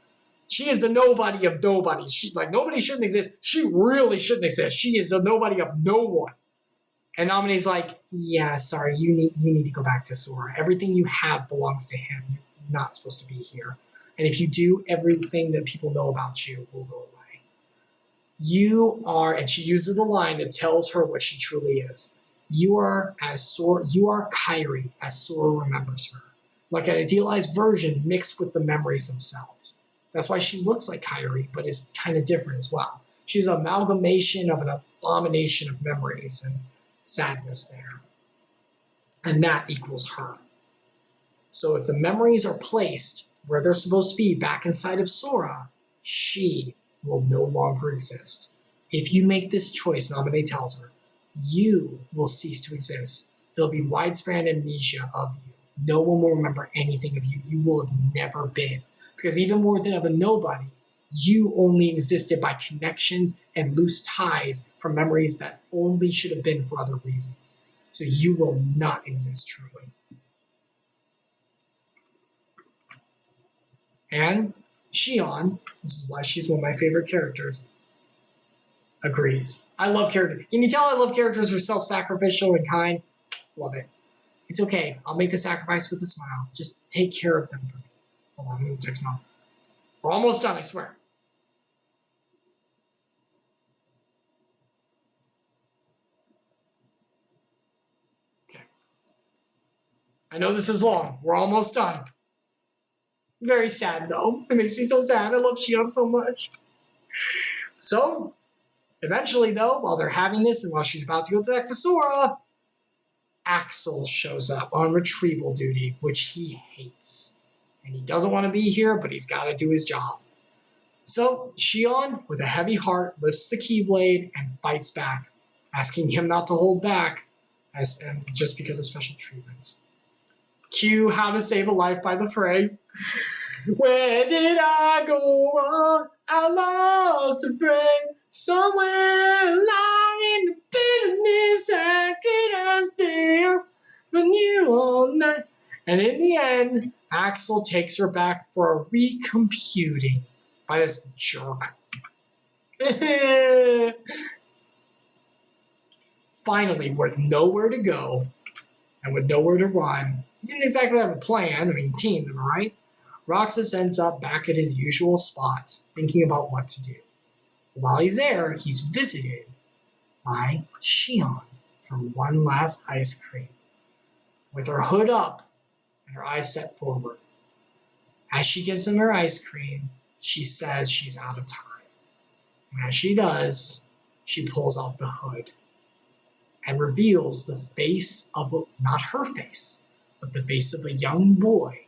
she is the nobody of nobodies. Nobody shouldn't exist. She really shouldn't exist. She is the nobody of no one. And Naminé's like, yeah, sorry, you need to go back to Sora. Everything you have belongs to him. You're not supposed to be here. And if you do, everything that people know about you will go away. You are, and she uses the line that tells her what she truly is. You are Kairi as Sora remembers her. Like an idealized version mixed with the memories themselves. That's why she looks like Kairi, but is kind of different as well. She's an amalgamation of an abomination of memories and sadness there. And that equals her. So if the memories are placed where they're supposed to be, back inside of Sora, she will no longer exist. If you make this choice, Naminé tells her, you will cease to exist. There'll be widespread amnesia of you. No one will remember anything of you. You will have never been. Because even more than of a nobody, you only existed by connections and loose ties from memories that only should have been for other reasons. So you will not exist truly. And Shion, this is why she's one of my favorite characters, agrees. I love characters. Can you tell I love characters who are self-sacrificial and kind? Love it. It's okay. I'll make the sacrifice with a smile. Just take care of them for me. Hold on, I'm going to text Mom. We're almost done, I swear. Okay. I know this is long. We're almost done. Very sad, though. It makes me so sad. I love Shion so much. So, eventually, though, while they're having this and while she's about to go back to Sora, Axel shows up on retrieval duty, which he hates. And he doesn't want to be here, but he's got to do his job. So, Shion, with a heavy heart, lifts the Keyblade and fights back, asking him not to hold back, just because of special treatment. Cue How to Save a Life by the Fray. Where did I go wrong? I lost a friend. Somewhere lying in bitterness, I could stay with you all night. And in the end, Axel takes her back for a recomputing by this jerk. Finally, with nowhere to go and with nowhere to run, he didn't exactly have a plan. I mean, teens, am I right? Roxas ends up back at his usual spot, thinking about what to do. While he's there, he's visited by Shion for one last ice cream, with her hood up and her eyes set forward. As she gives him her ice cream, she says she's out of time. And as she does, she pulls off the hood and reveals the face of, not her face, but the face of a young boy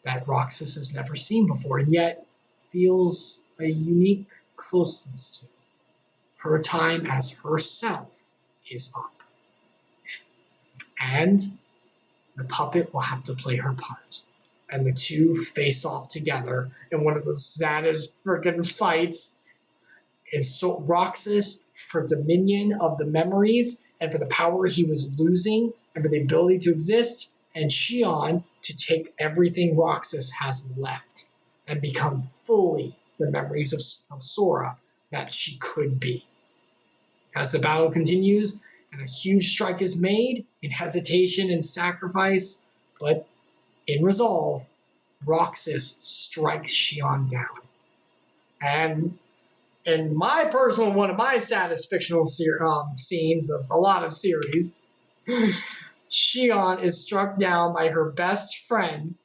that Roxas has never seen before and yet feels a unique closeness to. Her time as herself is up. And the puppet will have to play her part. And the two face off together in one of the saddest freaking fights. Is so Roxas for dominion of the memories and for the power he was losing and for the ability to exist, and Shion to take everything Roxas has left and become fully the memories of Sora that she could be. As the battle continues and a huge strike is made in hesitation and sacrifice, but in resolve, Roxas strikes Shion down. And in my one of my saddest fictional scenes of a lot of series, Shion is struck down by her best friend.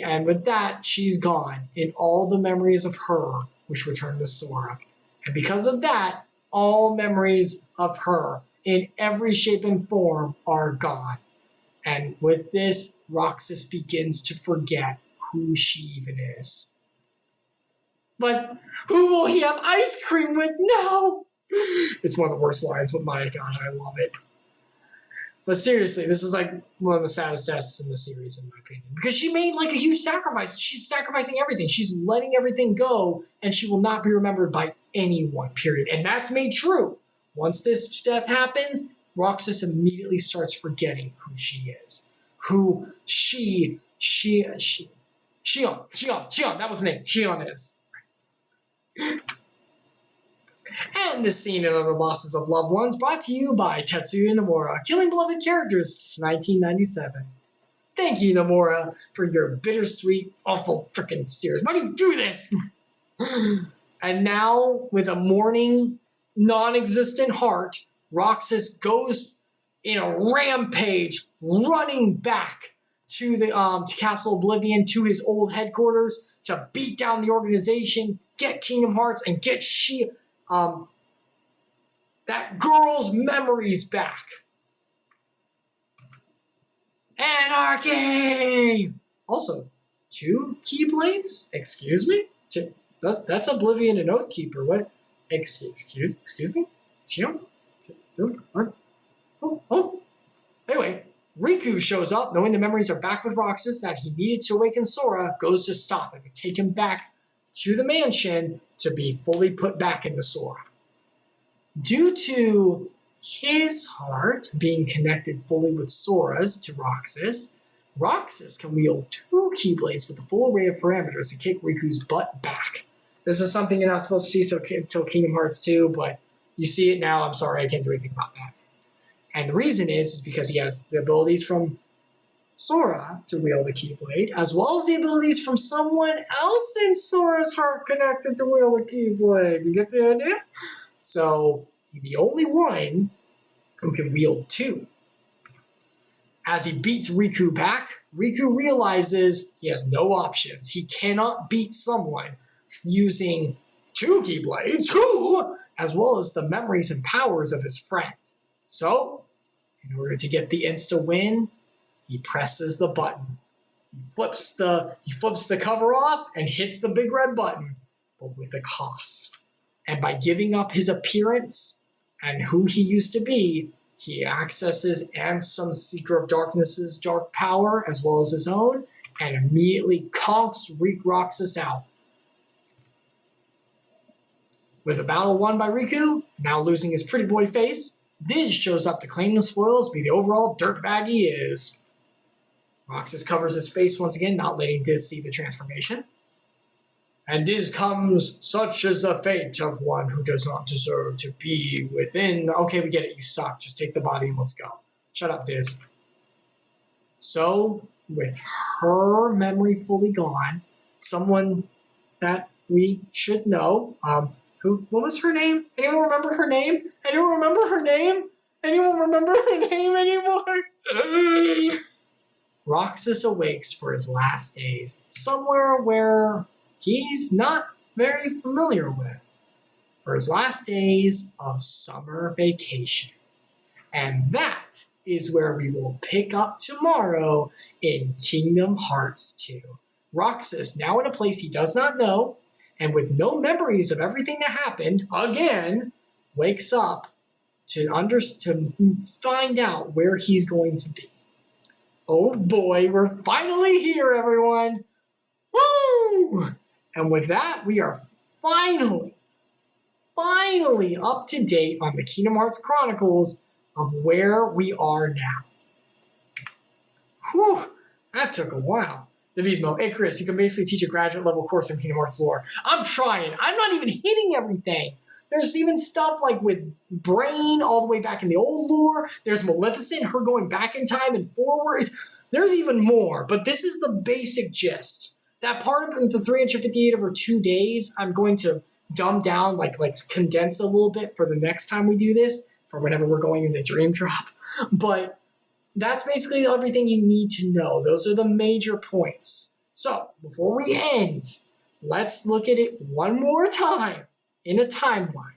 And with that, she's gone in all the memories of her, which return to Sora. And because of that, all memories of her in every shape and form are gone. And with this, Roxas begins to forget who she even is. But who will he have ice cream with now? It's one of the worst lines, but my God, I love it. But seriously, this is like one of the saddest deaths in the series, in my opinion. Because she made like a huge sacrifice. She's sacrificing everything. She's letting everything go, and she will not be remembered by anyone, period. And that's made true. Once this death happens, Roxas immediately starts forgetting who she is. Who Shion, that was the name. Shion is. And this scene and other losses of loved ones brought to you by Tetsuya Nomura, killing beloved characters since 1997. Thank you, Nomura, for your bittersweet, awful freaking series. Why do you do this? And now, with a mourning, non-existent heart, Roxas goes in a rampage, running back to the to Castle Oblivion, to his old headquarters, to beat down the organization, get Kingdom Hearts, and get that girl's memories back. Anarchy! Also, 2 Keyblades? Excuse me? That's Oblivion and Oathkeeper. What? Excuse me? What? Oh. Anyway, Riku shows up, knowing the memories are back with Roxas, that he needed to awaken Sora, goes to stop him and take him back to the mansion to be fully put back into Sora. Due to his heart being connected fully with Sora's to Roxas, Roxas can wield 2 Keyblades with the full array of parameters to kick Riku's butt back. This is something you're not supposed to see until Kingdom Hearts 2, but you see it now. I'm sorry, I can't do anything about that. And the reason is because he has the abilities from Sora to wield a Keyblade, as well as the abilities from someone else in Sora's heart connected to wield a Keyblade. You get the idea? So, the only one who can wield 2. As he beats Riku back, Riku realizes he has no options. He cannot beat someone using 2 Keyblades, 2, as well as the memories and powers of his friend. So, in order to get the insta-win, he presses the button. He flips the cover off and hits the big red button, but with a cost. And by giving up his appearance and who he used to be, he accesses Ansem, Seeker of Darkness's dark power, as well as his own, and immediately conks Roxas out. With a battle won by Riku, now losing his pretty boy face, Diz shows up to claim the spoils, be the overall dirtbag he is. Roxas covers his face once again, not letting Diz see the transformation. And Diz comes, such is the fate of one who does not deserve to be within. Okay, we get it, you suck. Just take the body and let's go. Shut up, Diz. So, with her memory fully gone, someone that we should know, what was her name? Anyone remember her name? Anyone remember her name? Anyone remember her name anymore? Roxas awakes for his last days, somewhere where he's not very familiar with, for his last days of summer vacation. And that is where we will pick up tomorrow in Kingdom Hearts 2. Roxas, now in a place he does not know, and with no memories of everything that happened, again, wakes up to find out where he's going to be. Oh boy, we're finally here, everyone! Woo! And with that, we are finally up to date on the Kingdom Hearts Chronicles of where we are now. Whew, that took a while. Divismo, hey Chris, you can basically teach a graduate level course in Kingdom Hearts lore. I'm trying. I'm not even hitting everything. There's even stuff like with Brain all the way back in the old lore. There's Maleficent, her going back in time and forward. There's even more, but this is the basic gist. That part of the 358 over 2 days, I'm going to dumb down, like condense a little bit for the next time we do this, for whenever we're going into Dream Drop. But that's basically everything you need to know. Those are the major points. So, before we end, let's look at it one more time in a timeline.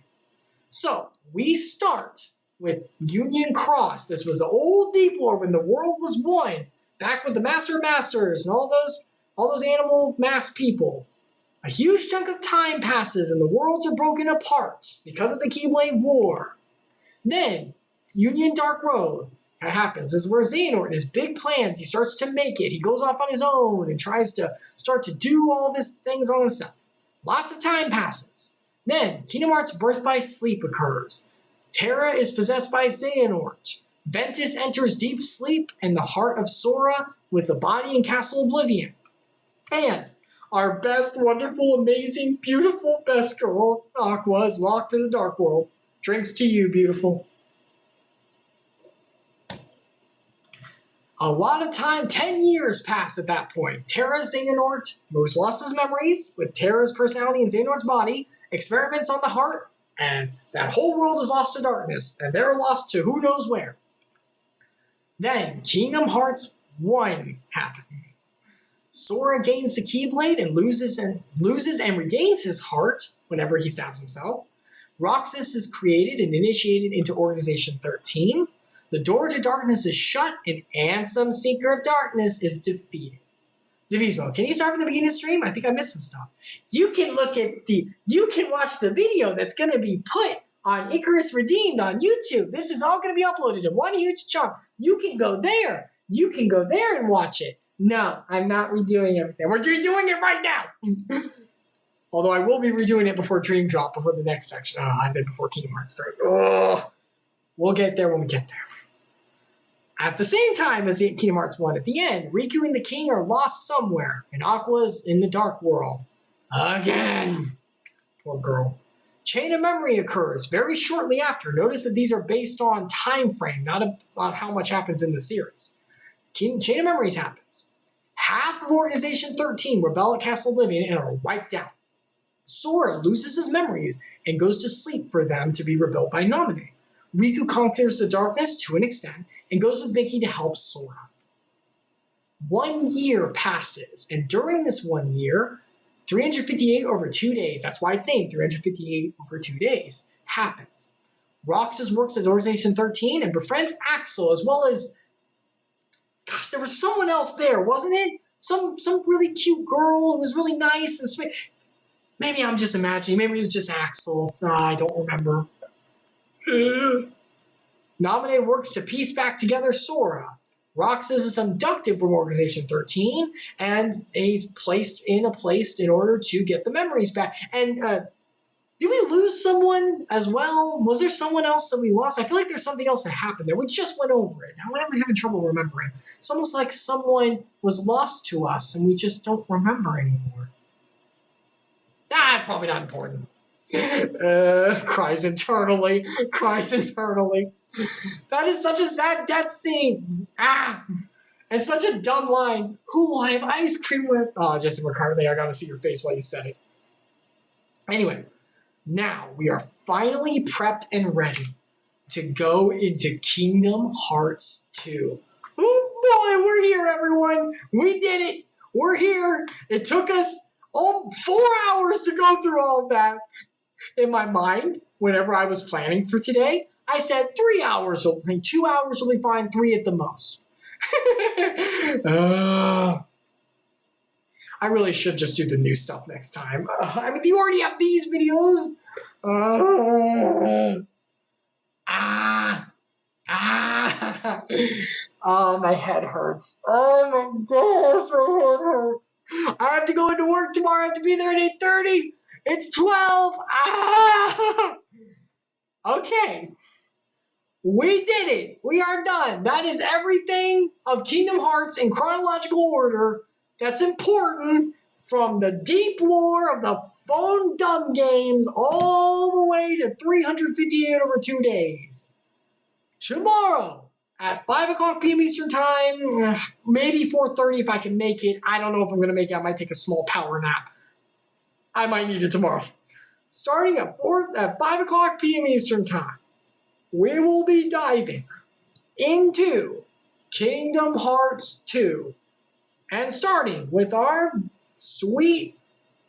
So, we start with Union Cross. This was the old Deep Lore when the world was one, back with the Master of Masters and all those animal mass people. A huge chunk of time passes and the worlds are broken apart because of the Keyblade War. Then, Union Dark Road happens. This is where Xehanort and his big plans, he starts to make it. He goes off on his own and tries to start to do all of his things on himself. Lots of time passes. Then, Kingdom Hearts Birth by Sleep occurs. Terra is possessed by Xehanort. Ventus enters deep sleep in the heart of Sora with the body in Castle Oblivion. And our best, wonderful, amazing, beautiful, best girl, Aqua, is locked in the Dark World. Drinks to you, beautiful. A lot of time, 10 years pass at that point. Terra Xehanort, who's lost his memories, with Terra's personality in Xehanort's body, experiments on the heart, and that whole world is lost to darkness, and they're lost to who knows where. Then, Kingdom Hearts 1 happens. Sora gains the Keyblade and loses and regains his heart whenever he stabs himself. Roxas is created and initiated into Organization 13. The door to darkness is shut, and Ansem, Seeker of Darkness, is defeated. Divismo, can you start from the beginning of the stream? I think I missed some stuff. You can watch the video that's going to be put on Icarus Redeemed on YouTube. This is all going to be uploaded in one huge chunk. You can go there. You can go there and watch it. No, I'm not redoing everything. We're redoing it right now. Although I will be redoing it before Dream Drop, before the next section. And then before Kingdom Hearts 3. We'll get there when we get there. At the same time as Kingdom Hearts 1, at the end, Riku and the King are lost somewhere, and Aqua's in the Dark World. Again! Poor girl. Chain of Memory occurs very shortly after. Notice that these are based on time frame, not about how much happens in the series. Chain of Memories happens. Half of Organization 13 rebel at Castle Oblivion and are wiped out. Sora loses his memories and goes to sleep for them to be rebuilt by Naminé. Riku conquers the darkness to an extent and goes with Mickey to help Sora. 1 year passes, and during this 1 year, 358 over 2 days, that's why it's named 358 over 2 days, happens. Roxas works as Organization 13 and befriends Axel, as well as, gosh, there was someone else there, wasn't it? Some really cute girl who was really nice and sweet. Maybe I'm just imagining. Maybe it was just Axel. I don't remember. Naminé works to piece back together Sora. Roxas is abducted from Organization 13, and he's placed in a place in order to get the memories back. And did we lose someone as well? Was there someone else that we lost? I feel like there's something else that happened there. We just went over it. I'm having trouble remembering. It's almost like someone was lost to us, and we just don't remember anymore. It's probably not important. Cries internally. That is such a sad death scene. And such a dumb line. Who will I have ice cream with? Oh, Jesse McCartney, I gotta see your face while you said it. Anyway, now we are finally prepped and ready to go into Kingdom Hearts 2. Oh boy, we're here, everyone. We did it. We're here. It took us 4 hours to go through all of that. In my mind, whenever I was planning for today, I said 3 hours, 2 hours will be fine, 3 at the most. I really should just do the new stuff next time. I mean, you already have these videos. Oh, my head hurts. Oh my gosh, my head hurts. I have to go into work tomorrow. I have to be there at 8:30. It's 12. Okay. We did it. We are done. That is everything of Kingdom Hearts in chronological order that's important from the deep lore of the phone dumb games all the way to 358 over 2 days. Tomorrow at 5 o'clock p.m. Eastern Time, maybe 4:30 if I can make it. I don't know if I'm going to make it. I might take a small power nap. I might need it tomorrow. Starting at 5 o'clock p.m. Eastern Time, we will be diving into Kingdom Hearts 2. And starting with our sweet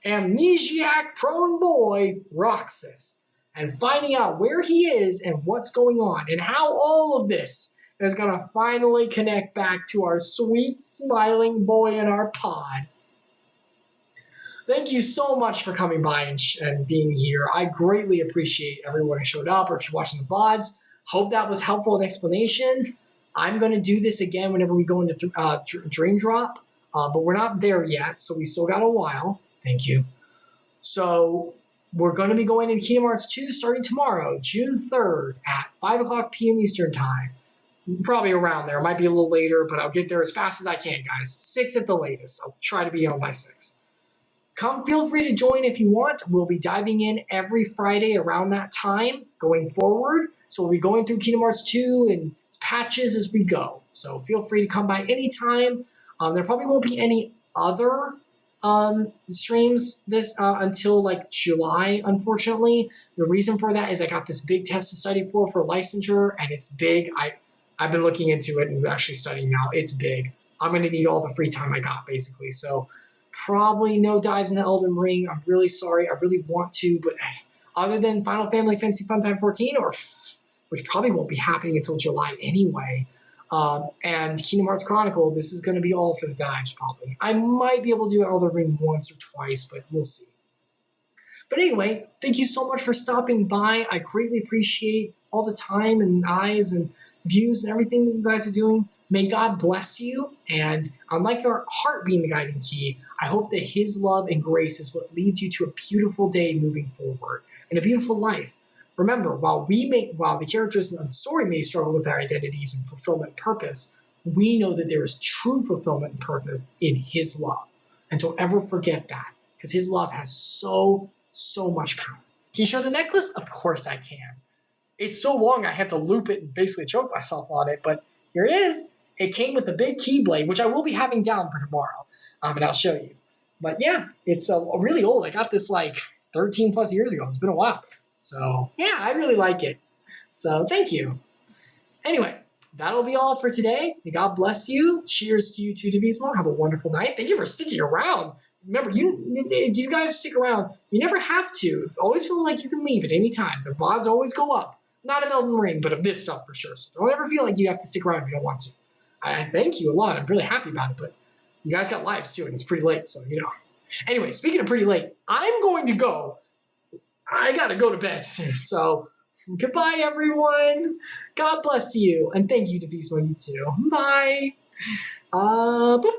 amnesiac-prone boy, Roxas, and finding out where he is and what's going on and how all of this is going to finally connect back to our sweet, smiling boy in our pod. Thank you so much for coming by and being here. I greatly appreciate everyone who showed up, or if you're watching the VODs. Hope that was helpful in explanation. I'm going to do this again whenever we go into Dream Drop, but we're not there yet, so we still got a while. Thank you. So we're going to be going into Kingdom Hearts 2 starting tomorrow, June 3rd at 5 o'clock p.m. Eastern Time. Probably around there. It might be a little later, but I'll get there as fast as I can, guys. 6 at the latest. I'll try to be on by 6. Come, feel free to join if you want. We'll be diving in every Friday around that time going forward. So we'll be going through Kingdom Hearts 2 and patches as we go. So feel free to come by anytime. There probably won't be any other streams this until like July, unfortunately. The reason for that is I got this big test to study for licensure, and it's big. I've been looking into it and actually studying now. It's big. I'm going to need all the free time I got, basically. So probably no dives in the Elden Ring. I'm really sorry. I really want to, but other than Final Fantasy Funtime 14, which probably won't be happening until July anyway, and Kingdom Hearts Chronicles, this is going to be all for the dives probably. I might be able to do Elden Ring once or twice, but we'll see. But anyway, thank you so much for stopping by. I greatly appreciate all the time and eyes and views and everything that you guys are doing. May God bless you, and unlike your heart being the guiding key, I hope that His love and grace is what leads you to a beautiful day moving forward and a beautiful life. Remember, while the characters in the story may struggle with their identities and fulfillment and purpose, we know that there is true fulfillment and purpose in His love. And don't ever forget that, because His love has so much power. Can you show the necklace? Of course I can. It's so long I had to loop it and basically choke myself on it, but here it is. It came with the big keyblade, which I will be having down for tomorrow, and I'll show you. But yeah, it's really old. I got this like 13 plus years ago. It's been a while. So yeah, I really like it. So thank you. Anyway, that'll be all for today. May God bless you. Cheers to you too, Divismo. Have a wonderful night. Thank you for sticking around. Remember, if you guys stick around, you never have to. Always feel like you can leave at any time. The VODs always go up. Not of Elden Ring, but of this stuff for sure. So don't ever feel like you have to stick around if you don't want to. I thank you a lot. I'm really happy about it, but you guys got lives too, and it's pretty late, so you know. Anyway, speaking of pretty late, I'm going to go. I gotta go to bed soon, so goodbye, everyone. God bless you, and thank you, Divismo, you too. Bye. Boop.